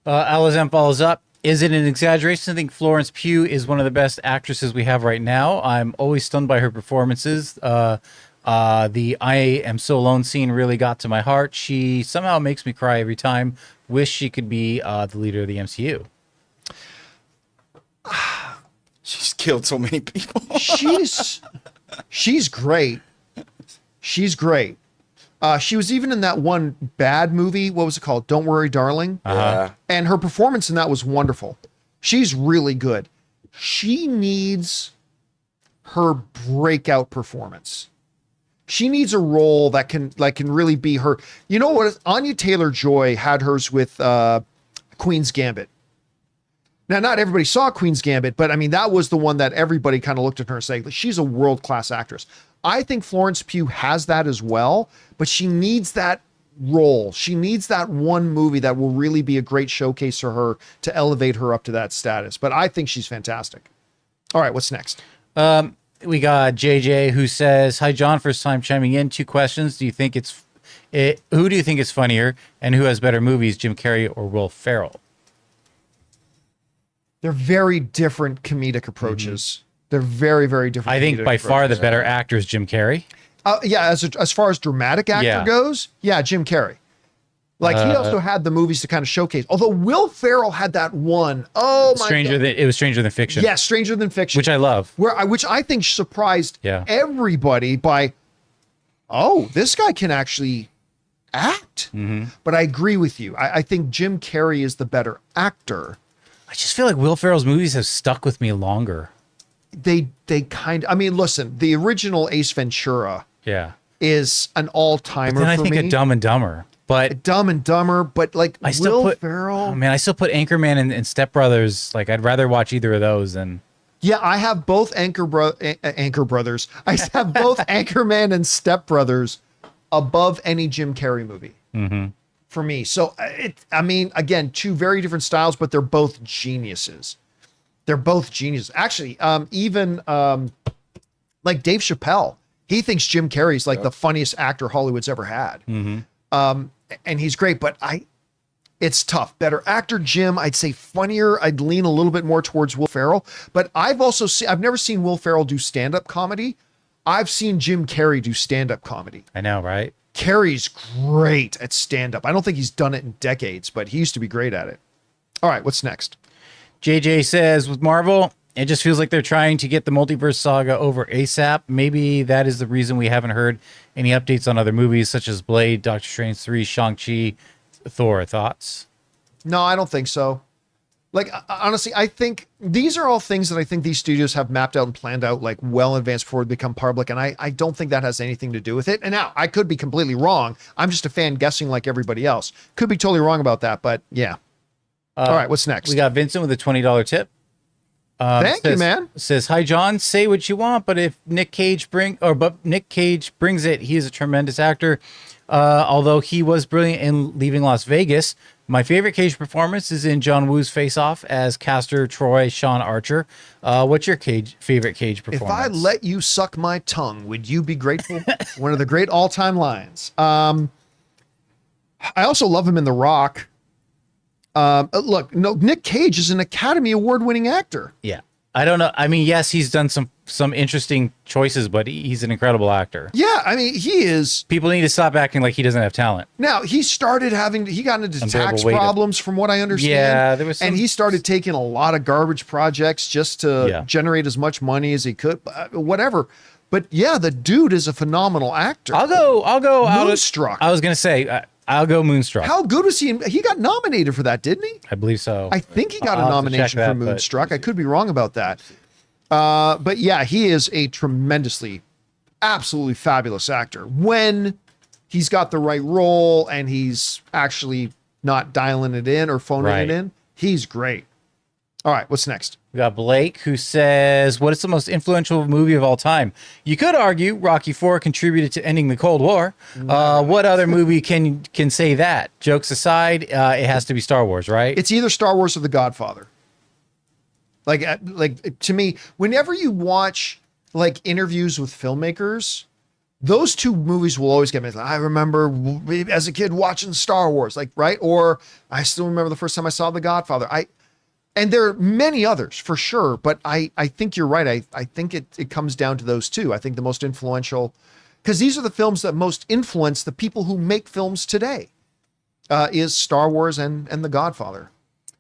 Alazam follows up. Is it an exaggeration to think Florence Pugh is one of the best actresses we have right now? I'm always stunned by her performances. The I Am So Alone scene really got to my heart. She somehow makes me cry every time. Wish she could be the leader of the MCU. She's killed so many people. she's great. She's great. She was even in that one bad movie. What was it called? Don't Worry, Darling. Yeah. And her performance in that was wonderful. She's really good. She needs her breakout performance. She needs a role that can really be her. You know what? Anya Taylor-Joy had hers with Queen's Gambit. Now, not everybody saw Queen's Gambit, but I mean, that was the one that everybody kind of looked at her and said, she's a world-class actress. I think Florence Pugh has that as well, but she needs that role. She needs that one movie that will really be a great showcase for her to elevate her up to that status. But I think she's fantastic. All right, what's next? We got JJ who says, "Hi John, first time chiming in. 2 questions. Who do you think is funnier, and who has better movies, Jim Carrey or Will Ferrell?" They're very different comedic approaches. They're very, very different. I think by far the better actor is Jim Carrey. Yeah, as far as dramatic actor goes, yeah, Jim Carrey. Like he also had the movies to kind of showcase. Although Will Ferrell had that one, it was Stranger Than Fiction. Yeah, Stranger Than Fiction, which I love. Which I think surprised everybody by, this guy can actually act. But I agree with you. I think Jim Carrey is the better actor. I just feel like Will Ferrell's movies have stuck with me longer. They listen, the original Ace Ventura is an all-timer then I for think me. of Dumb and Dumber. But Dumb and Dumber, but like Will Ferrell. Oh man, I still put Anchorman and Step Brothers. Like I'd rather watch either of those than. Yeah, I have both Anchor Brothers. I have both Anchorman and Step Brothers above any Jim Carrey movie for me. So again, 2 very different styles, but they're both geniuses. They're both geniuses. Actually, even like Dave Chappelle, he thinks Jim Carrey's like the funniest actor Hollywood's ever had. And he's great, but it's tough. Better actor, Jim. I'd say funnier. I'd lean a little bit more towards Will Ferrell, but I've never seen Will Ferrell do stand-up comedy. I've seen Jim Carrey do stand-up comedy. I know, right? Carrey's great at stand-up. I don't think he's done it in decades, but he used to be great at it. All right, what's next? JJ says, with Marvel, it just feels like they're trying to get the multiverse saga over ASAP. Maybe that is the reason we haven't heard any updates on other movies such as Blade, Doctor Strange 3, Shang-Chi, Thor. Thoughts? No, I don't think so. Like, honestly, I think these are all things that I think these studios have mapped out and planned out like well in advance before they become public. And I don't think that has anything to do with it. And now I could be completely wrong. I'm just a fan guessing like everybody else. Could be totally wrong about that, but yeah. All right, what's next? We got Vincent with a $20 tip. Thank you, man. Says, "Hi John, say what you want, but Nick Cage brings it, he is a tremendous actor. Although he was brilliant in Leaving Las Vegas, my favorite Cage performance is in John Woo's Face Off as Castor Troy Sean Archer. What's your favorite Cage performance?" If I let you suck my tongue, would you be grateful? One of the great all-time lines. I also love him in The Rock. Nick Cage is an Academy Award-winning actor. Yeah. I don't know. I mean, yes, he's done some interesting choices, but he's an incredible actor. Yeah, I mean, he is. People need to stop acting like he doesn't have talent. Now, he got into tax problems from what I understand. Yeah, there was and he started taking a lot of garbage projects just to generate as much money as he could, whatever. But yeah, the dude is a phenomenal actor. I'll go Moonstruck. I was going to say, I'll go Moonstruck. How good was he? He got nominated for that, didn't he? I believe so. I think he got a nomination for Moonstruck. I could be wrong about that. But yeah, he is a absolutely fabulous actor when he's got the right role and he's actually not dialing it in or phoning it in. He's great. All right, what's next? We got Blake who says, "What is the most influential movie of all time?" You could argue Rocky IV contributed to ending the Cold War. What other movie can say that? Jokes aside, it has to be Star Wars, right? It's either Star Wars or The Godfather. Like to me, whenever you watch like interviews with filmmakers, those 2 movies will always get me. I remember as a kid watching Star Wars, like, right? Or I still remember the first time I saw The Godfather. And there are many others for sure, but I think you're right. I think it comes down to those 2. I think the most influential, because these are the films that most influence the people who make films today, is Star Wars and The Godfather.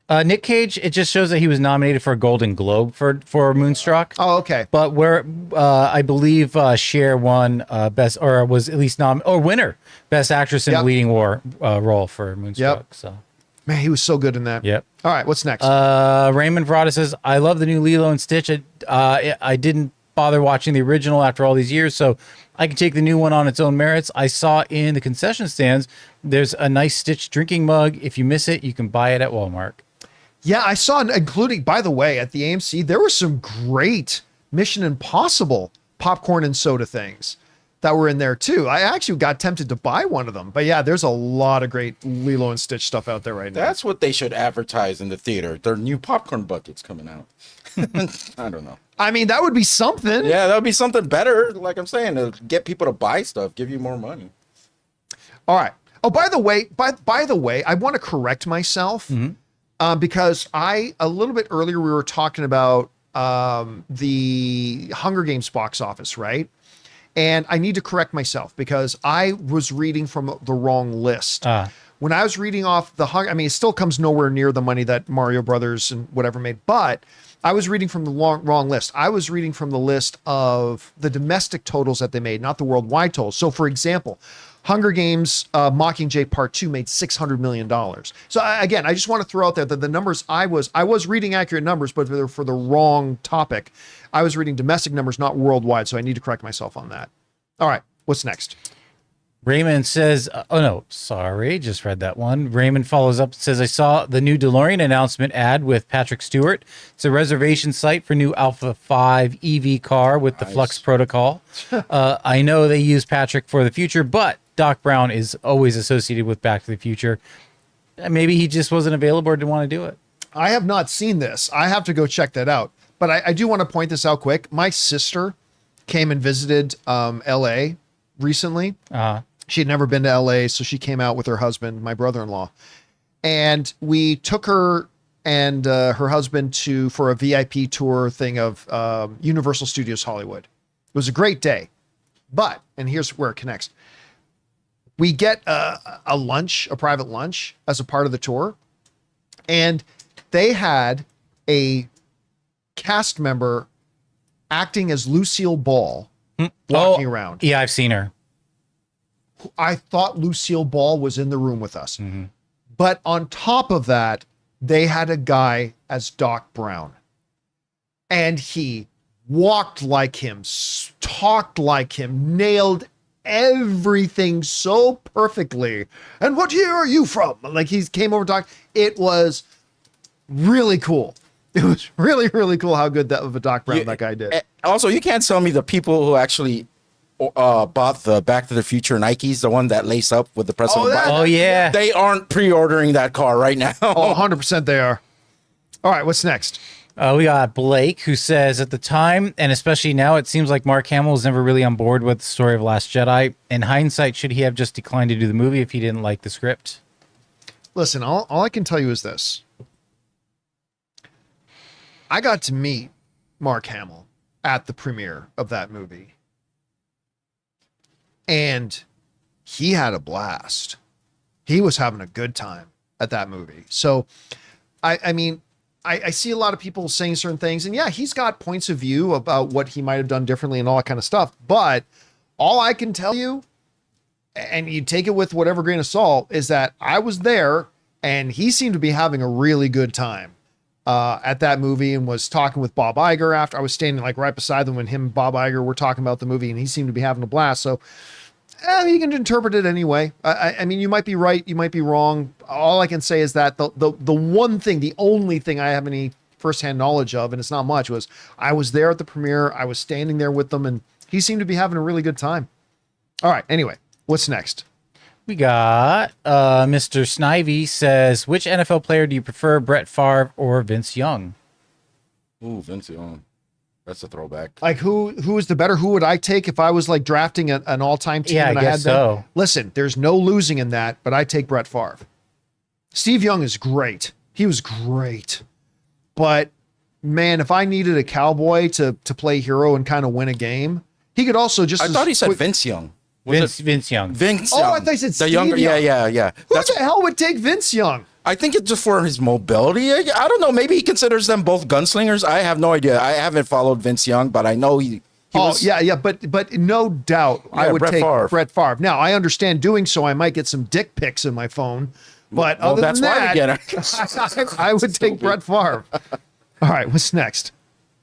Nick Cage, it just shows that he was nominated for a Golden Globe for Moonstruck. Oh, okay. But I believe Cher won best, or was at least winner, best actress in a leading role for Moonstruck. Yep. So. Man, he was so good in that. Yep. All right, what's next? Raymond Verada says, "I love the new Lilo and Stitch. I didn't bother watching the original after all these years, so I can take the new one on its own merits. I saw in the concession stands, there's a nice Stitch drinking mug. If you miss it, you can buy it at Walmart." Yeah, I saw, including, by the way, at the AMC, there were some great Mission Impossible popcorn and soda things. that were in there too. I actually got tempted to buy one of them. But yeah, there's a lot of great Lilo and Stitch stuff out there right now. That's what they should advertise in the theater. Their new popcorn buckets coming out. I don't know. I mean, that would be something. Yeah, that would be something better. Like I'm saying, to get people to buy stuff, give you more money. All right. Oh, by the way, I want to correct myself because a little bit earlier we were talking about the Hunger Games box office, right? And I need to correct myself because I was reading from the wrong list. When I was reading off it still comes nowhere near the money that Mario Brothers and whatever made, but I was reading from the wrong list. I was reading from the list of the domestic totals that they made, not the worldwide totals. So for example, Hunger Games Mockingjay Part 2 made $600 million. So again, I just want to throw out there that the numbers I was reading accurate numbers, but for the wrong topic. I was reading domestic numbers, not worldwide. So I need to correct myself on that. All right. What's next? Raymond says, oh no, sorry, just read that one. Raymond follows up and says, I saw the new DeLorean announcement ad with Patrick Stewart. It's a reservation site for new Alpha 5 EV car with the Flux protocol. I know they use Patrick for the future, but Doc Brown is always associated with Back to the Future. Maybe he just wasn't available or didn't want to do it. I have not seen this. I have to go check that out. But I do want to point this out quick. My sister came and visited LA recently. She had never been to LA, so she came out with her husband, my brother-in-law. And we took her and her husband for a VIP tour thing of Universal Studios Hollywood. It was a great day. But, and here's where it connects. We get a lunch, a private lunch, as a part of the tour. And they had a cast member acting as Lucille Ball walking around. Yeah, I've seen her. I thought Lucille Ball was in the room with us. But on top of that, they had a guy as Doc Brown. And he walked like him, talked like him, nailed everything so perfectly. And what year are you from? Like he came over to talk. It was really cool. It was really, really cool how good of a Doc Brown that guy did. Also, you can't tell me the people who actually bought the Back to the Future Nikes, the one that lace up with the press of a button. Oh, yeah. They aren't pre-ordering that car right now. Oh, 100% they are. All right, what's next? We got Blake, who says, at the time, and especially now, it seems like Mark Hamill was never really on board with the story of Last Jedi. In hindsight, should he have just declined to do the movie if he didn't like the script? Listen, all I can tell you is this. I got to meet Mark Hamill at the premiere of that movie. And he had a blast. He was having a good time at that movie. So, I mean, I see a lot of people saying certain things, and yeah, he's got points of view about what he might have done differently and all that kind of stuff. But all I can tell you, and you take it with whatever grain of salt, is that I was there and he seemed to be having a really good time at that movie and was talking with Bob Iger after. I was standing like right beside them when him and Bob Iger were talking about the movie, and he seemed to be having a blast. So you can interpret it anyway. I mean, you might be right, you might be wrong. All I can say is that the one thing, the only thing I have any firsthand knowledge of, and it's not much, was I was there at the premiere. I was standing there with them, and he seemed to be having a really good time. All right. Anyway, what's next? We got Mr. Snivy says, which NFL player do you prefer, Brett Favre or Vince Young? Ooh, Vince Young. That's a throwback. Like who is the better? Who would I take if I was like drafting an all-time team? Yeah, and I had guess so. them? Listen, there's no losing in that, but I take Brett Favre. Steve Young is great. He was great. But man, if I needed a cowboy to play hero and kind of win a game, he could also just. I thought he said Vince Young. Vince Young. Vince Oh, Young. I thought he said the Steve younger. Young. Yeah. Who the hell would take Vince Young? I think it's just for his mobility. I don't know. Maybe he considers them both gunslingers. I have no idea. I haven't followed Vince Young, but I know he was. Yeah. But no doubt, I would Brett take Favre. Brett Favre. Now, I understand doing so. I might get some dick pics in my phone, but Well, other that's than why we that, get it. I would take Brett Favre. All right, what's next?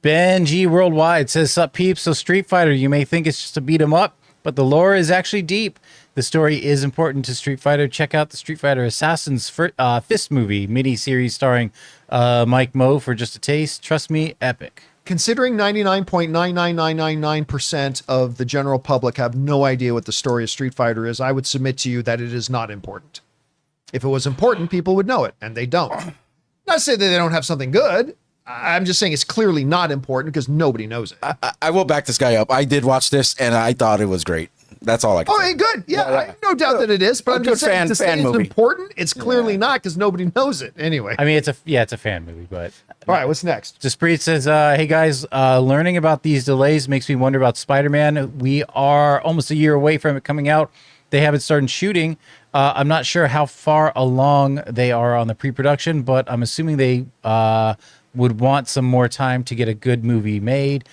Ben G Worldwide says, sup peeps, so Street Fighter, you may think it's just to beat 'em up, but the lore is actually deep. The story is important to Street Fighter. Check out the Street Fighter Assassin's Fist movie mini-series starring Mike Moe for just a taste. Trust me, epic. considering 99.99999% of the general public have no idea what the story of Street Fighter is, I would submit to you that it is not important. If it was important, people would know it, and they don't. Not to say that they don't have something good. I'm just saying it's clearly not important because nobody knows it. I will back this guy up. I did watch this, and I thought it was great. That's all I can say. Hey, good. Yeah, I have no doubt that it is, but I'm just saying to say it's important, it's clearly not because nobody knows it. Anyway. I mean, it's a fan movie, but... All right, what's next? Jaspreet says, hey guys, learning about these delays makes me wonder about Spider-Man. We are almost a year away from it coming out. They haven't started shooting. I'm not sure how far along they are on the pre-production, but I'm assuming they would want some more time to get a good movie made.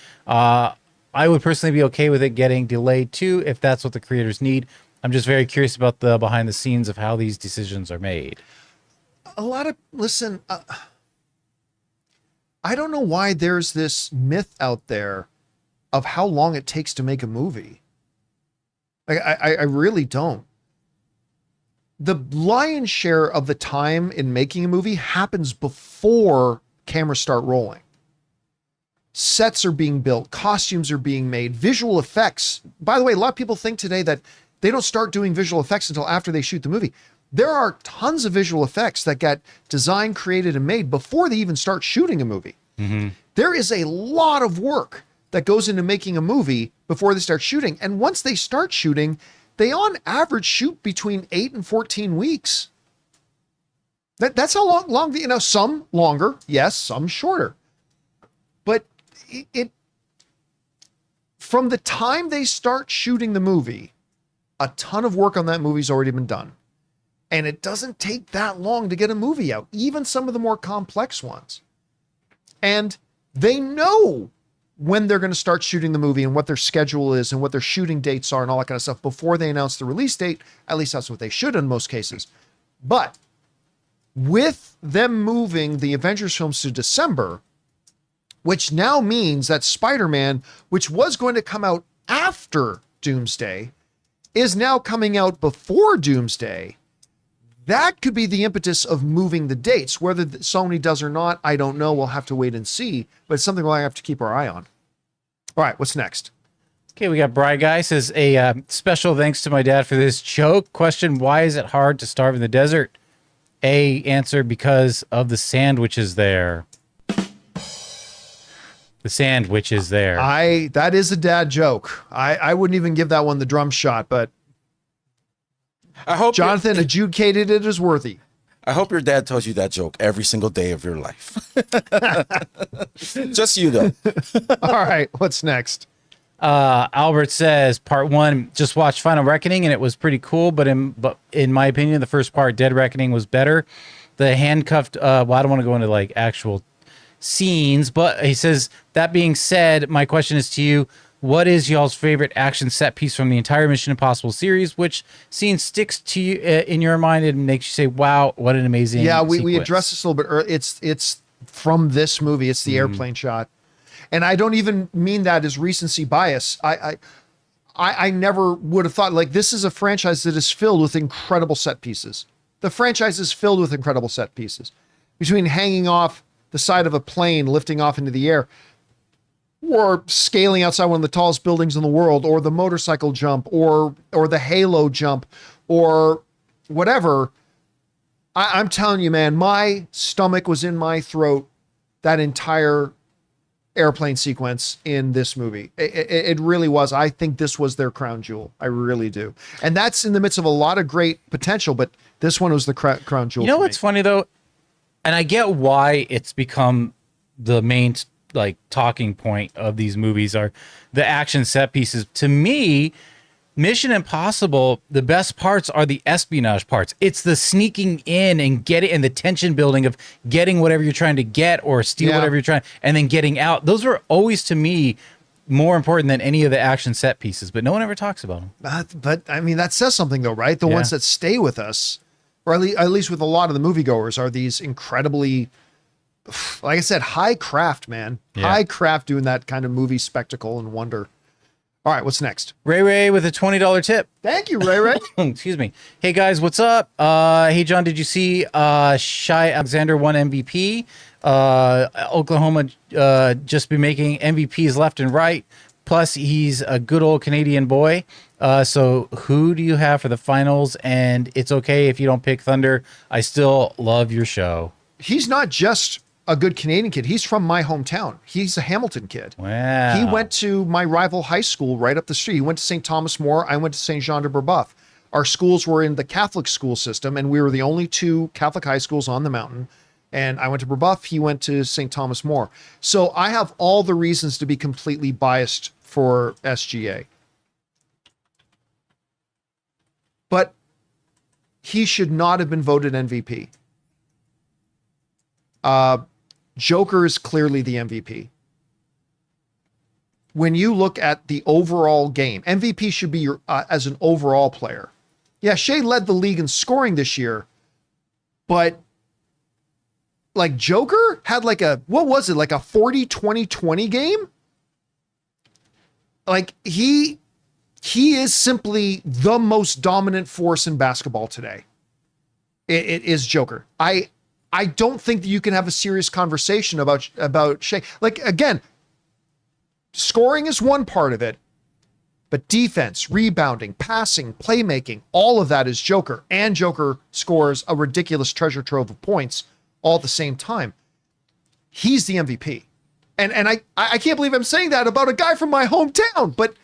I would personally be okay with it getting delayed too, if that's what the creators need. I'm just very curious about the behind the scenes of how these decisions are made. Listen, I don't know why there's this myth out there of how long it takes to make a movie. Like, I really don't. The lion's share of the time in making a movie happens before cameras start rolling. Sets are being built, costumes are being made, visual effects. By the way, a lot of people think today that they don't start doing visual effects until after they shoot the movie. There are tons of visual effects that get designed, created, and made before they even start shooting a movie. Mm-hmm. There is a lot of work that goes into making a movie before they start shooting. And once they start shooting, they on average shoot between 8 and 14 weeks. That's how long, some longer, yes, some shorter. But it from the time they start shooting the movie, a ton of work on that movie's already been done. And it doesn't take that long to get a movie out, even some of the more complex ones. And they know when they're going to start shooting the movie and what their schedule is and what their shooting dates are and all that kind of stuff before they announce the release date. At least that's what they should in most cases. But with them moving the Avengers films to December, which now means that Spider-Man, which was going to come out after Doomsday, is now coming out before Doomsday. That could be the impetus of moving the dates. Whether Sony does or not, I don't know. We'll have to wait and see, but it's something we'll have to keep our eye on. All right, what's next? Okay, we got Bry Guy says, a special thanks to my dad for this joke. Question, why is it hard to starve in the desert? Answer, because of the sandwiches there. The sandwich is there. That is a dad joke. I wouldn't even give that one the drum shot, but I hope Jonathan adjudicated it as worthy. I hope your dad tells you that joke every single day of your life. Just you, though. All right, what's next? Albert says, part 1, just watched Final Reckoning, and it was pretty cool, but in my opinion, the first part, Dead Reckoning, was better. The handcuffed, I don't want to go into like actual scenes, but he says, that being said, my question is to you, what is y'all's favorite action set piece from the entire Mission Impossible series? Which scene sticks to you in your mind and makes you say, wow, what an amazing we addressed this a little bit earlier. It's from this movie. It's the airplane shot. And I don't even mean that as recency bias. I never would have thought, like, this is a franchise that is filled with incredible set pieces. The franchise is filled with incredible set pieces. Between hanging off the side of a plane, lifting off into the air, or scaling outside one of the tallest buildings in the world, or the motorcycle jump, or the halo jump, or whatever. I'm telling you, man, my stomach was in my throat that entire airplane sequence in this movie. It really was. I think this was their crown jewel. I really do. And that's in the midst of a lot of great potential, but this one was the crown jewel. You know what's funny though? And I get why it's become the main like talking point of these movies are the action set pieces. To me, Mission Impossible, the best parts are the espionage parts. It's the sneaking in and getting, and the tension building of getting whatever you're trying to get or steal whatever you're trying, and then getting out. Those are always, to me, more important than any of the action set pieces, but no one ever talks about them. But I mean, that says something though, right? The ones that stay with us, or at least with a lot of the moviegoers, are these incredibly, like I said, high craft, man. High craft doing that kind of movie spectacle and wonder. All right, what's next? Ray with a $20 tip. Thank you, Ray. Excuse me. Hey guys, what's up? Hey John, did you see Shai Alexander won MVP? Oklahoma just be making MVPs left and right. Plus, he's a good old Canadian boy. So who do you have for the finals? And it's okay if you don't pick Thunder. I still love your show. He's not just a good Canadian kid. He's from my hometown. He's a Hamilton kid. Wow. He went to my rival high school right up the street. He went to St. Thomas More. I went to St. Jean de Brebeuf. Our schools were in the Catholic school system, and we were the only two Catholic high schools on the mountain. And I went to Brebeuf. He went to St. Thomas More. So I have all the reasons to be completely biased for SGA. But he should not have been voted MVP. Joker is clearly the MVP. When you look at the overall game, MVP should be your as an overall player. Yeah, Shea led the league in scoring this year, but like Joker had like a, what was it? Like a 40-20-20 game? Like he is simply the most dominant force in basketball today. It is Joker. I don't think that you can have a serious conversation about Shea. Like, again, scoring is one part of it, but defense, rebounding, passing, playmaking, all of that is Joker. And Joker scores a ridiculous treasure trove of points all at the same time. He's the MVP. And I can't believe I'm saying that about a guy from my hometown, but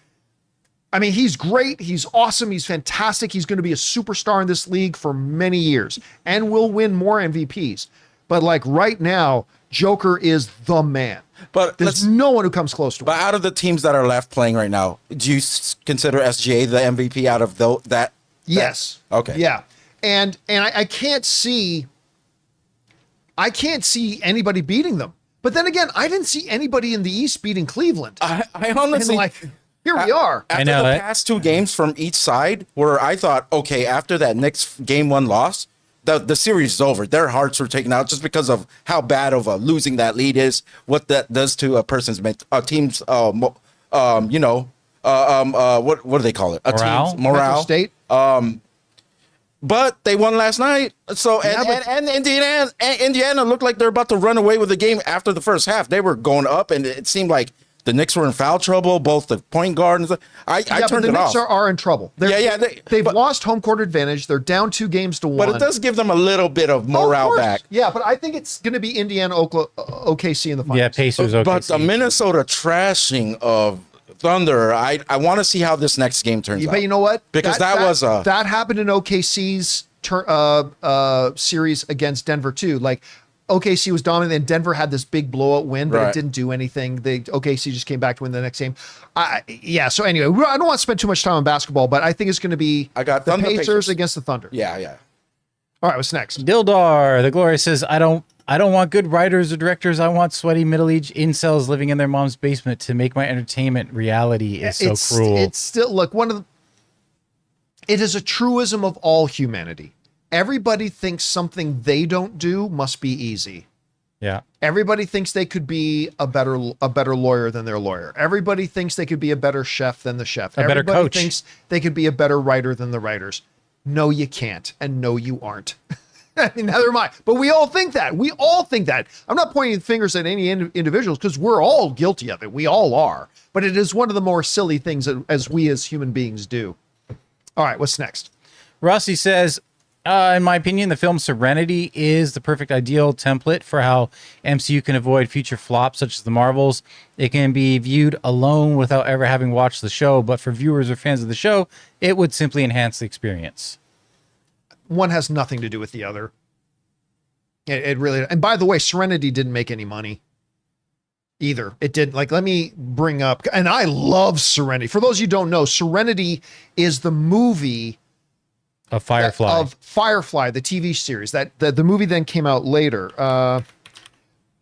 I mean, he's great. He's awesome. He's fantastic. He's going to be a superstar in this league for many years and will win more MVPs. But like right now, Joker is the man. But there's no one who comes close to him. But out of the teams that are left playing right now, do you consider SGA the MVP out of that? Yes. Okay. Yeah. And I can't see anybody beating them. But then again, I didn't see anybody in the East beating Cleveland. I honestly, here we are. After the past two games from each side, where I thought, okay, after that Knicks game one loss, the series is over. Their hearts were taken out just because of how bad of a losing that lead is, what that does to a person's team's, what do they call it? Morale? Team's morale. Mental state. But they won last night. So and Indiana looked like they're about to run away with the game after the first half. They were going up, and it seemed like the Knicks were in foul trouble, both the point guard and I turned it off. The Knicks are in trouble. They've lost home court advantage. They're down 2-1. But it does give them a little bit of morale back. Yeah, but I think it's going to be Indiana, OKC in the finals. Yeah, Pacers, OKC. But the Minnesota trashing of Thunder, I want to see how this next game turns out. But you know what? Because that happened in OKC's series against Denver too. Like OKC was dominant, and Denver had this big blowout win, but it didn't do anything. OKC just came back to win the next game. So anyway, I don't want to spend too much time on basketball, but I think it's going to be the Pacers against the Thunder. Yeah. All right, what's next? Dildar, the Glory says, I don't want good writers or directors. I want sweaty middle-aged incels living in their mom's basement to make my entertainment reality is so cruel. It's still, look, it is a truism of all humanity. Everybody thinks something they don't do must be easy. Yeah. Everybody thinks they could be a better lawyer than their lawyer. Everybody thinks they could be a better chef than the chef. Better Everybody coach. thinks they could be a better writer than the writers. No, you can't. And no, you aren't. I mean, neither am I. But we all think that. We all think that. I'm not pointing fingers at any individuals because we're all guilty of it. We all are. But it is one of the more silly things as we as human beings do. All right, what's next? Rossi says, in my opinion, the film Serenity is the perfect ideal template for how MCU can avoid future flops such as the Marvels. It can be viewed alone without ever having watched the show, but for viewers or fans of the show, it would simply enhance the experience. One has nothing to do with the other. It really, and by the way, Serenity didn't make any money either. It did. Like, let me bring up, and I love Serenity. For those of you who don't know, Serenity is the movie of Firefly. Of Firefly, the TV series. The movie then came out later.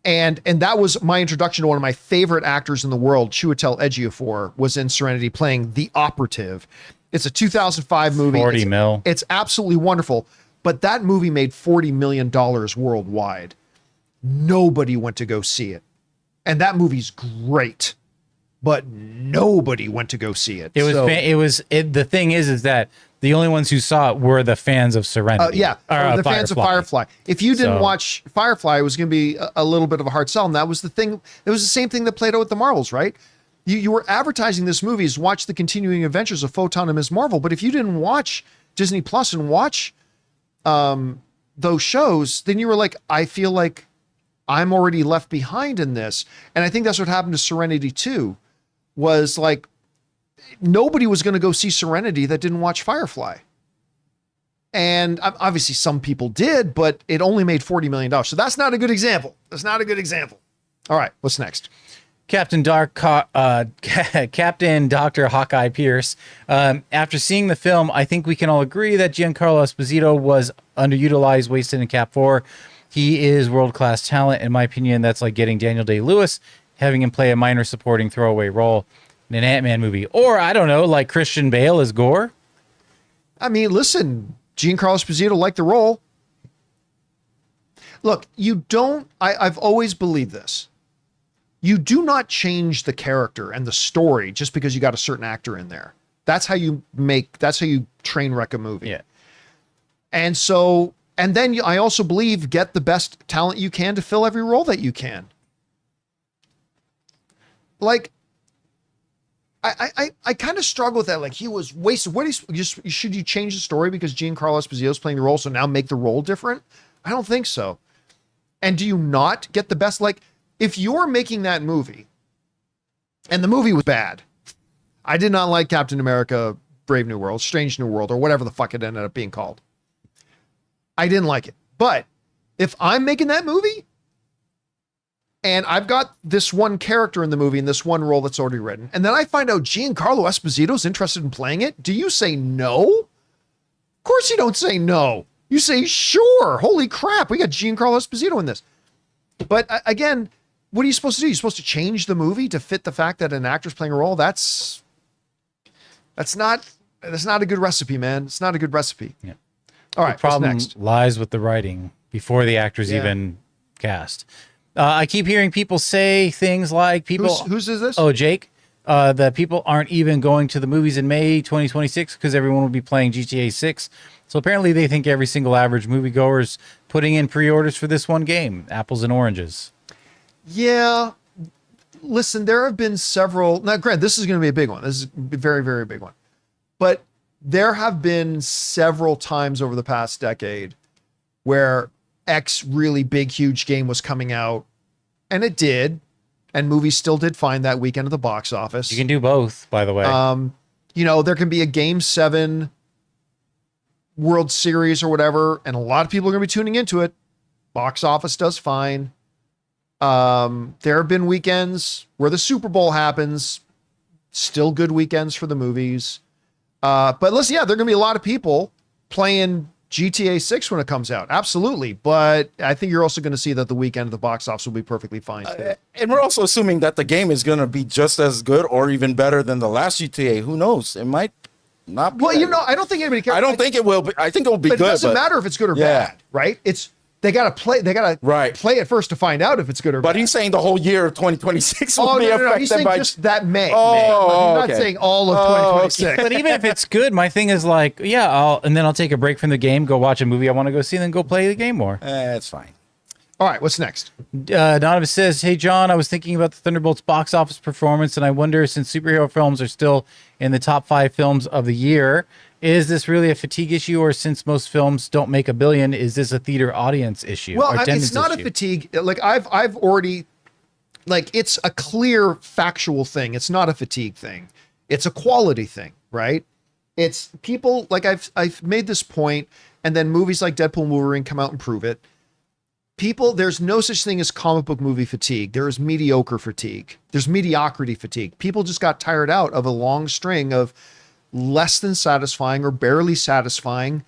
And that was my introduction to one of my favorite actors in the world, Chiwetel Ejiofor, was in Serenity playing the operative. It's a 2005 movie. 40 mil. It's absolutely wonderful. But that movie made $40 million worldwide. Nobody went to go see it. And that movie's great. but nobody went to go see it. It was the thing is that the only ones who saw it were the fans of Serenity. The fans of Firefly. If you didn't watch Firefly, it was going to be a little bit of a hard sell. And that was the thing. It was the same thing that played out with the Marvels, right? You were advertising this movie as watch the continuing adventures of Photon and Ms. Marvel. But if you didn't watch Disney Plus and watch those shows, then you were like, I feel like I'm already left behind in this. And I think that's what happened to Serenity 2, was like, nobody was going to go see Serenity that didn't watch Firefly. And obviously some people did, but it only made $40 million. So that's not a good example. All right, what's next? Captain Dr. Hawkeye Pierce. After seeing the film, I think we can all agree that Giancarlo Esposito was underutilized, wasted in Cap 4. He is world-class talent. In my opinion, that's like getting Daniel Day-Lewis, having him play a minor supporting throwaway role in an Ant-Man movie. Or, I don't know, like Christian Bale as Gore. I mean, listen, Giancarlo Esposito liked the role. Look, I've always believed this. You do not change the character and the story just because you got a certain actor in there. That's how you train wreck a movie. Yeah. And then I also believe get the best talent you can to fill every role that you can. Like, I kind of struggle with that. Like, he was wasted. Should you change the story because Giancarlo Esposito is playing the role, so now make the role different? I don't think so. And do you not get the best? Like, if you're making that movie, and the movie was bad, I did not like Captain America, Brave New World, Strange New World, or whatever the fuck it ended up being called. I didn't like it. But if I'm making that movie, and I've got this one character in the movie in this one role that's already written, and then I find out Giancarlo Esposito's interested in playing it, do you say no? Of course you don't say no. You say, sure, holy crap, we got Giancarlo Esposito in this. But again, what are you supposed to do? You're supposed to change the movie to fit the fact that an actor's playing a role? That's not a good recipe, man. It's not a good recipe. Yeah. All right, the problem what's next? lies with the writing before the actors even cast. I keep hearing people say things like Whose is this? Oh, Jake. That people aren't even going to the movies in May 2026 because everyone will be playing GTA 6. So apparently they think every single average moviegoer is putting in pre-orders for this one game, apples and oranges. Yeah. Listen, there have been several. Now, granted, this is going to be a big one. This is a very, very big one. But there have been several times over the past decade where X really big, huge game was coming out, and it did, and movies still did fine that weekend at the box office. You can do both, by the way. There can be a Game 7 World Series or whatever, and a lot of people are going to be tuning into it. Box office does fine. There have been weekends where the Super Bowl happens, still good weekends for the movies. But listen, there are going to be a lot of people playing GTA 6 when it comes out. Absolutely. But I think you're also going to see that the weekend of the box office will be perfectly fine. And we're also assuming that the game is going to be just as good or even better than the last GTA. Who knows? It might not be. Well, I don't think anybody cares. I don't think it will be. I think it will be but good. It doesn't matter if it's good or bad, right? They got to play it first to find out if it's good or bad. But he's saying the whole year of 2026 will be affected He's saying by just that May. Oh, He's not saying all of 2026. But even if it's good, my thing is like, I'll take a break from the game, go watch a movie I want to go see, and then go play the game more. That's fine. All right, what's next? Donovan says, hey, John, I was thinking about the Thunderbolts box office performance, and I wonder, since superhero films are still in the top 5 films of the year, is this really a fatigue issue, or since most films don't make $1 billion, is this a theater audience issue? Well, it's not a fatigue. Like I've already, like, it's a clear factual thing. It's not a fatigue thing. It's a quality thing, right? It's people, like I've made this point, and then movies like Deadpool and Wolverine come out and prove it. There's no such thing as comic book movie fatigue. There is mediocre fatigue. There's mediocrity fatigue. People just got tired out of a long string of less than satisfying or barely satisfying,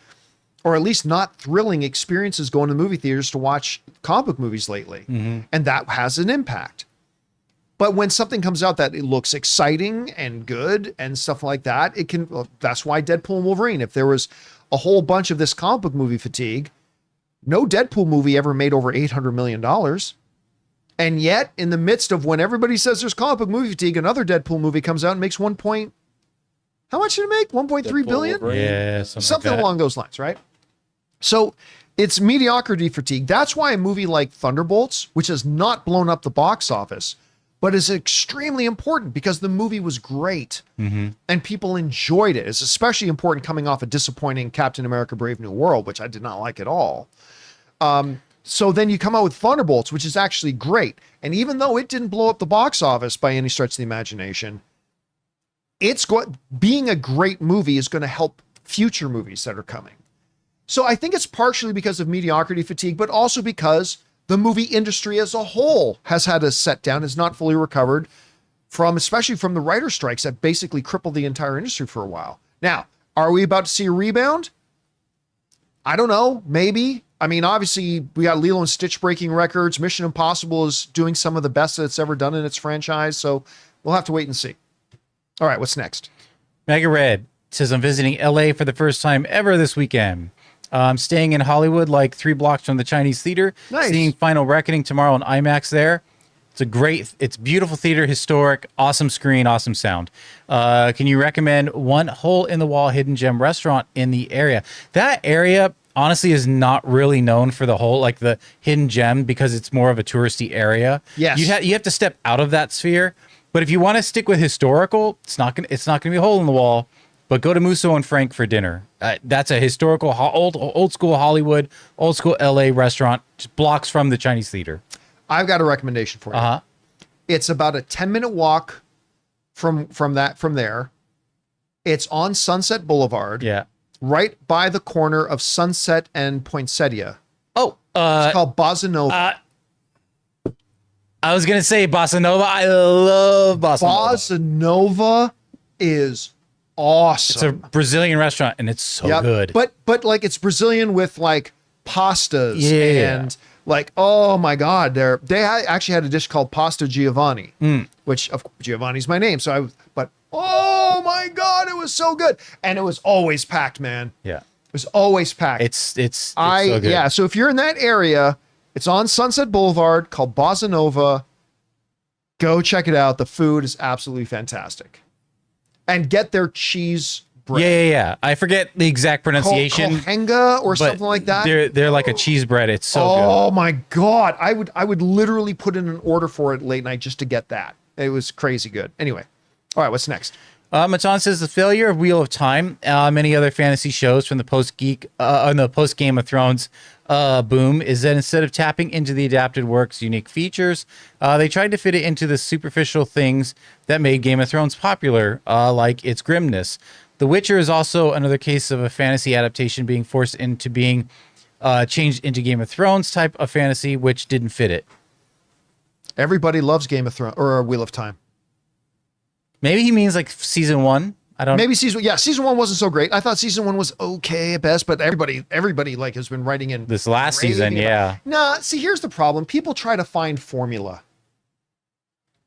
or at least not thrilling experiences going to movie theaters to watch comic book movies lately. Mm-hmm. And that has an impact. But when something comes out that it looks exciting and good and stuff like that, that's why Deadpool and Wolverine, if there was a whole bunch of this comic book movie fatigue, no Deadpool movie ever made over $800 million. And yet, in the midst of when everybody says there's comic book movie fatigue, another Deadpool movie comes out and makes how much did it make? 1.3 billion? Yeah, something along those lines, right? So it's mediocrity fatigue. That's why a movie like Thunderbolts, which has not blown up the box office, but is extremely important because the movie was great and people enjoyed it. It's especially important coming off a disappointing Captain America Brave New World, which I did not like at all. So then you come out with Thunderbolts, which is actually great. And even though it didn't blow up the box office by any stretch of the imagination, being a great movie is going to help future movies that are coming. So I think it's partially because of mediocrity fatigue, but also because the movie industry as a whole has had a set down, has not fully recovered especially from the writer strikes that basically crippled the entire industry for a while. Now, are we about to see a rebound? I don't know. Maybe. I mean, obviously, we got Lilo and Stitch breaking records. Mission Impossible is doing some of the best that it's ever done in its franchise. So we'll have to wait and see. All right, what's next? Mega Red says, I'm visiting LA for the first time ever this weekend. I'm staying in Hollywood, like 3 blocks from the Chinese theater. Nice. Seeing Final Reckoning tomorrow on IMAX there. It's beautiful theater, historic, awesome screen, awesome sound. Can you recommend one hole in the wall hidden gem restaurant in the area? That area honestly is not really known for the hidden gem because it's more of a touristy area. Yes. You have to step out of that sphere. But if you want to stick with historical, it's not gonna be a hole in the wall. But go to Musso and Frank for dinner. That's a historical, old school Hollywood, old school LA restaurant, just blocks from the Chinese theater. I've got a recommendation for you. It's about a 10-minute walk from there. It's on Sunset Boulevard. Yeah. Right by the corner of Sunset and Poinsettia. Oh, it's called Bossa Nova. I was gonna say Bossa Nova. I love Bossa Nova. Bossa Nova is awesome. It's a Brazilian restaurant and it's so good. But like it's Brazilian with like pastas and like, oh my God, they actually had a dish called Pasta Giovanni, which of course Giovanni's my name. So oh my God, it was so good. And it was always packed, man. Yeah. It was always packed. It's so good. Yeah. So if you're in that area, it's on Sunset Boulevard called Bossa Nova. Go check it out. The food is absolutely fantastic. And get their cheese bread. Yeah. I forget the exact pronunciation. Kohenga or something like that. They're like a cheese bread. It's so good. Oh my God. I would literally put in an order for it late night just to get that. It was crazy good. Anyway. All right, what's next? Matan says the failure of Wheel of Time, many other fantasy shows from the post Game of Thrones boom, is that instead of tapping into the adapted work's unique features, they tried to fit it into the superficial things that made Game of Thrones popular, like its grimness. The Witcher is also another case of a fantasy adaptation being forced into being changed into Game of Thrones type of fantasy, which didn't fit it. Everybody loves Game of Thrones or Wheel of Time. Maybe he means like season 1. I don't. Maybe season 1 wasn't so great. I thought season 1 was okay at best, but everybody like has been writing in this last season. Yeah. Nah. See, here's the problem. People try to find formula.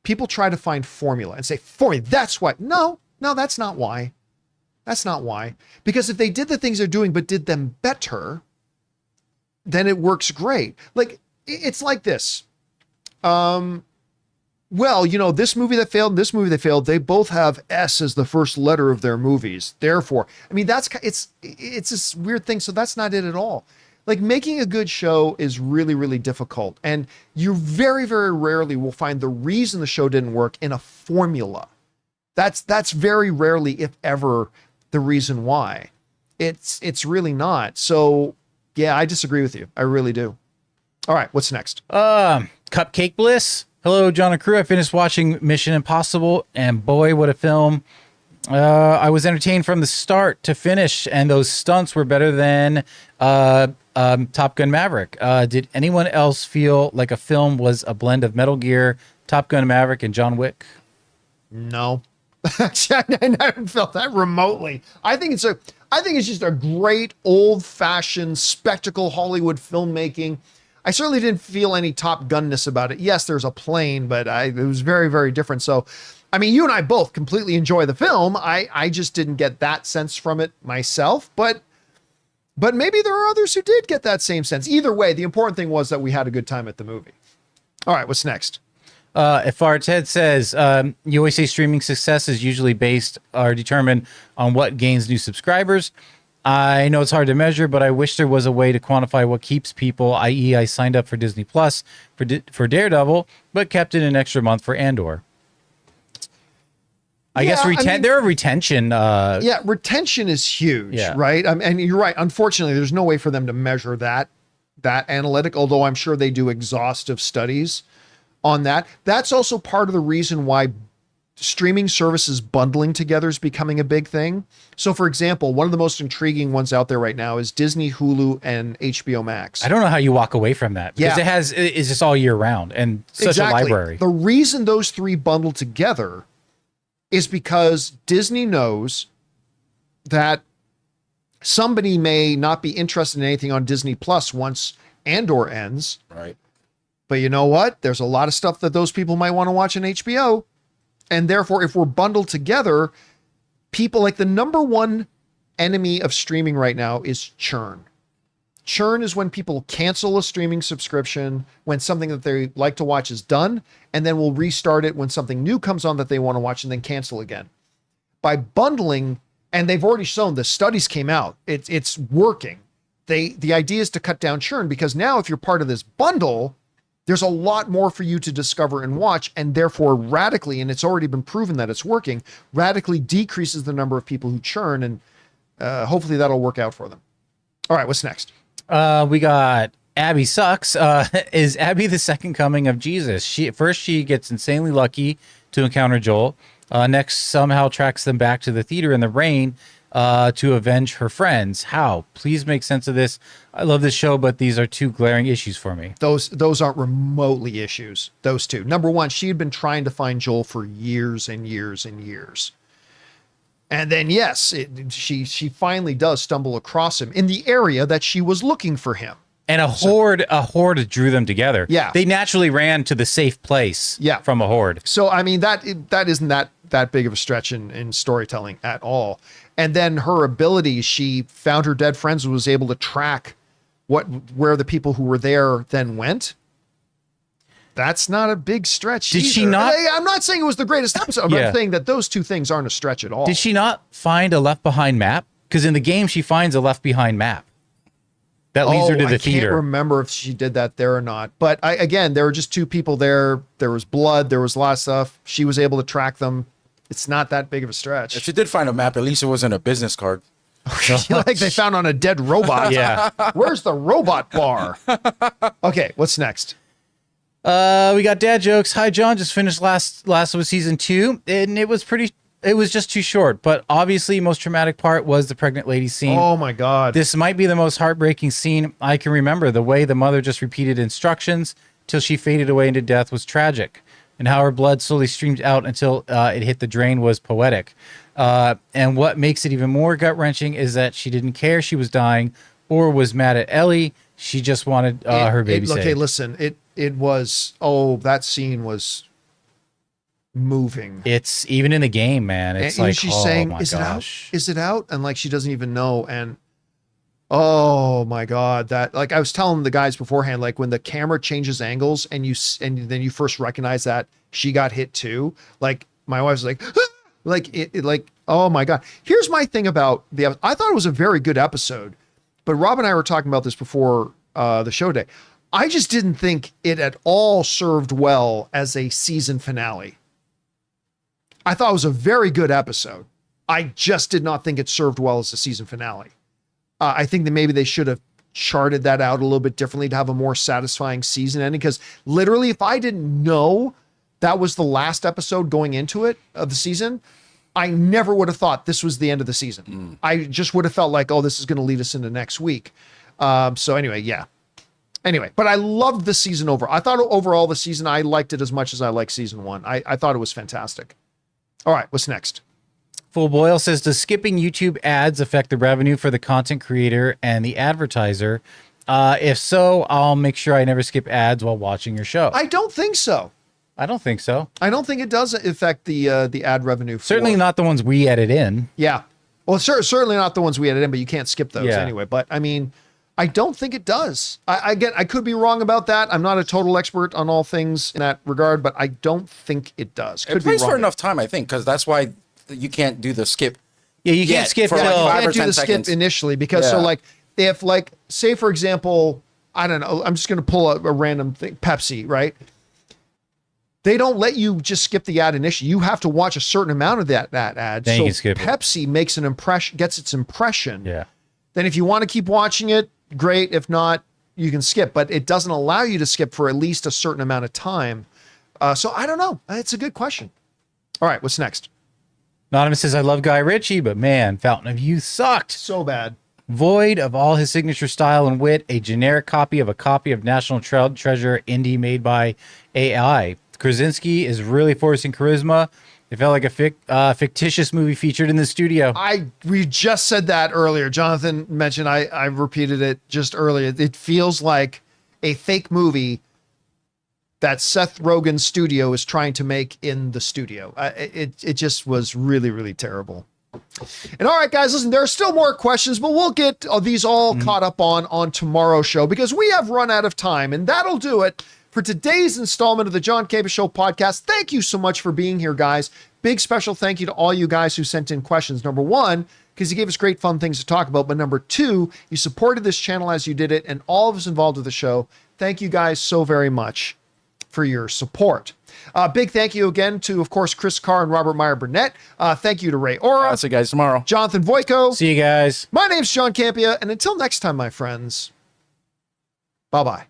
And say formula. That's why. No, that's not why. That's not why. Because if they did the things they're doing but did them better, then it works great. Like it's like this. Well, this movie that failed and this movie that failed, they both have S as the first letter of their movies. Therefore, I mean, it's this weird thing. So that's not it at all. Like making a good show is really, really difficult. And you very, very rarely will find the reason the show didn't work in a formula. That's very rarely, if ever, the reason why. It's really not. So yeah, I disagree with you. I really do. All right, what's next? Cupcake Bliss. Hello, John and crew. I finished watching Mission Impossible, and boy, what a film. I was entertained from the start to finish, and those stunts were better than Top Gun Maverick. Did anyone else feel like a film was a blend of Metal Gear, Top Gun Maverick, and John Wick? No. I haven't felt that remotely. I think it's just a great old-fashioned spectacle Hollywood filmmaking. I certainly didn't feel any Top Gunness about it. Yes, there's a plane, but it was very, very different. So, I mean, you and I both completely enjoy the film. I just didn't get that sense from it myself, but maybe there are others who did get that same sense. Either way, the important thing was that we had a good time at the movie. All right, what's next? If our Ted says, you always say streaming success is usually based or determined on what gains new subscribers. I know it's hard to measure, but I wish there was a way to quantify what keeps people, i.e. I signed up for Disney Plus for Daredevil, but kept it an extra month for Andor. I guess there are retention. Retention is huge, Yeah. right? And you're right. Unfortunately, there's no way for them to measure that analytic, although I'm sure they do exhaustive studies on that. That's also part of the reason why streaming services bundling together is becoming a big thing. So, for example, one of the most intriguing ones out there right now is Disney, Hulu, and HBO Max. I don't know how you walk away from that because it's just all year round and such a library. The reason those three bundle together is because Disney knows that somebody may not be interested in anything on Disney Plus once Andor ends. Right. But you know what? There's a lot of stuff that those people might want to watch on HBO. And therefore, if we're bundled together, people like the number one enemy of streaming right now is churn. Churn is when people cancel a streaming subscription, when something that they like to watch is done, and then will restart it when something new comes on that they want to watch and then cancel again. By bundling, and they've already shown, the studies came out, it's working. The idea is to cut down churn because now if you're part of this bundle, there's a lot more for you to discover and watch, and therefore radically, and it's already been proven that it's working, radically decreases the number of people who churn, and hopefully that'll work out for them. All right, what's next? We got Abby Sucks. Is Abby the second coming of Jesus? She gets insanely lucky to encounter Joel. Next, somehow tracks them back to the theater in the rain to avenge her friends. How? Please make sense of this. I love this show, but these are two glaring issues for me. Those aren't remotely issues. Those two. Number one, she had been trying to find Joel for years and years and years. And then, yes, she finally does stumble across him in the area that she was looking for him. And a horde drew them together. Yeah. They naturally ran to the safe place from a horde. So, I mean, that isn't that big of a stretch in storytelling at all. And then her ability, she found her dead friends and was able to track where the people who were there then went. That's not a big stretch. Did she not? I'm not saying it was the greatest episode. I'm saying that those two things aren't a stretch at all. Did she not find a Left Behind map? Because in the game, she finds a Left Behind map that leads her to the theater. I can't remember if she did that there or not. But again, there were just two people there. There was blood. There was a lot of stuff. She was able to track them. It's not that big of a stretch. If she did find a map, at least it wasn't a business card. Like they found on a dead robot. Yeah. Where's the robot bar? Okay, what's next? We got dad jokes. Hi, John. Just finished last of season 2, and it was just too short. But obviously, most traumatic part was the pregnant lady scene. Oh my God! This might be the most heartbreaking scene I can remember. The way the mother just repeated instructions till she faded away into death was tragic, and how her blood slowly streamed out until it hit the drain was poetic. And what makes it even more gut wrenching is that she didn't care she was dying or was mad at Ellie. She just wanted her baby saved. Okay, listen. It was, that scene was moving. It's even in the game, man. It's and like, she's oh saying, my is gosh. it out? Is it out? And like, she doesn't even know. And oh my God, that, like I was telling the guys beforehand, like when the camera changes angles and then you first recognize that she got hit too. Like my wife's like, like, oh my God. Here's my thing about I thought it was a very good episode, but Rob and I were talking about this before the show day. I just didn't think it at all served well as a season finale. I thought it was a very good episode. I just did not think it served well as a season finale. I think that maybe they should have charted that out a little bit differently to have a more satisfying season ending. Because literally, if I didn't know that was the last episode going into it of the season, I never would have thought this was the end of the season. I just would have felt like, oh, this is going to lead us into next week. So anyway, yeah. Anyway, but I loved the season over. I thought overall the season, I liked it as much as I liked season 1. I thought it was fantastic. All right, what's next? Full Boil says, does skipping YouTube ads affect the revenue for the content creator and the advertiser? If so, I'll make sure I never skip ads while watching your show. I don't think so. I don't think so. I don't think it does affect the ad revenue. Certainly not the ones we edit in. Yeah. Well, certainly not the ones we edit in, but you can't skip those anyway. But I mean, I don't think it does. I could be wrong about that. I'm not a total expert on all things in that regard, but I don't think it does. Could It plays be wrong. for enough time, I think, because that's why you can't do the skip. Yeah, you can't Yet, skip for till like 5 can't or do 10 the seconds. skip initially because so Yeah. like if like say for example, I don't know, I'm just going to pull a random thing, Pepsi, right? They don't let you just skip the ad initially. You have to watch a certain amount of that ad. Then so you can skip it. Pepsi makes an impression, gets its impression. Yeah. Then if you want to keep watching it, great. If not, you can skip, but it doesn't allow you to skip for at least a certain amount of time. So I don't know. It's a good question. All right, what's next? Anonymous says, I love Guy Ritchie, but man, Fountain of Youth sucked. So bad. Void of all his signature style and wit, a generic copy of National Treasure indie made by AI. Krasinski is really forcing charisma. It felt like a fictitious movie featured in the studio. We just said that earlier. Jonathan mentioned, I repeated it just earlier. It feels like a fake movie that Seth Rogen's studio is trying to make in the studio. It just was really, really terrible. And all right, guys, listen, there are still more questions, but we'll get these all caught up on tomorrow's show because we have run out of time, and that'll do it for today's installment of the John Campea Show podcast. Thank you so much for being here, guys. Big special thank you to all you guys who sent in questions. Number one, because you gave us great fun things to talk about. But number two, you supported this channel as you did it, and all of us involved with the show. Thank you guys so very much for your support. Big thank you again to, of course, Chris Carr and Robert Meyer Burnett. Thank you to Ray Ora. I'll see you guys tomorrow. Jonathan Voico. See you guys. My name's John Campea, and until next time, my friends, bye-bye.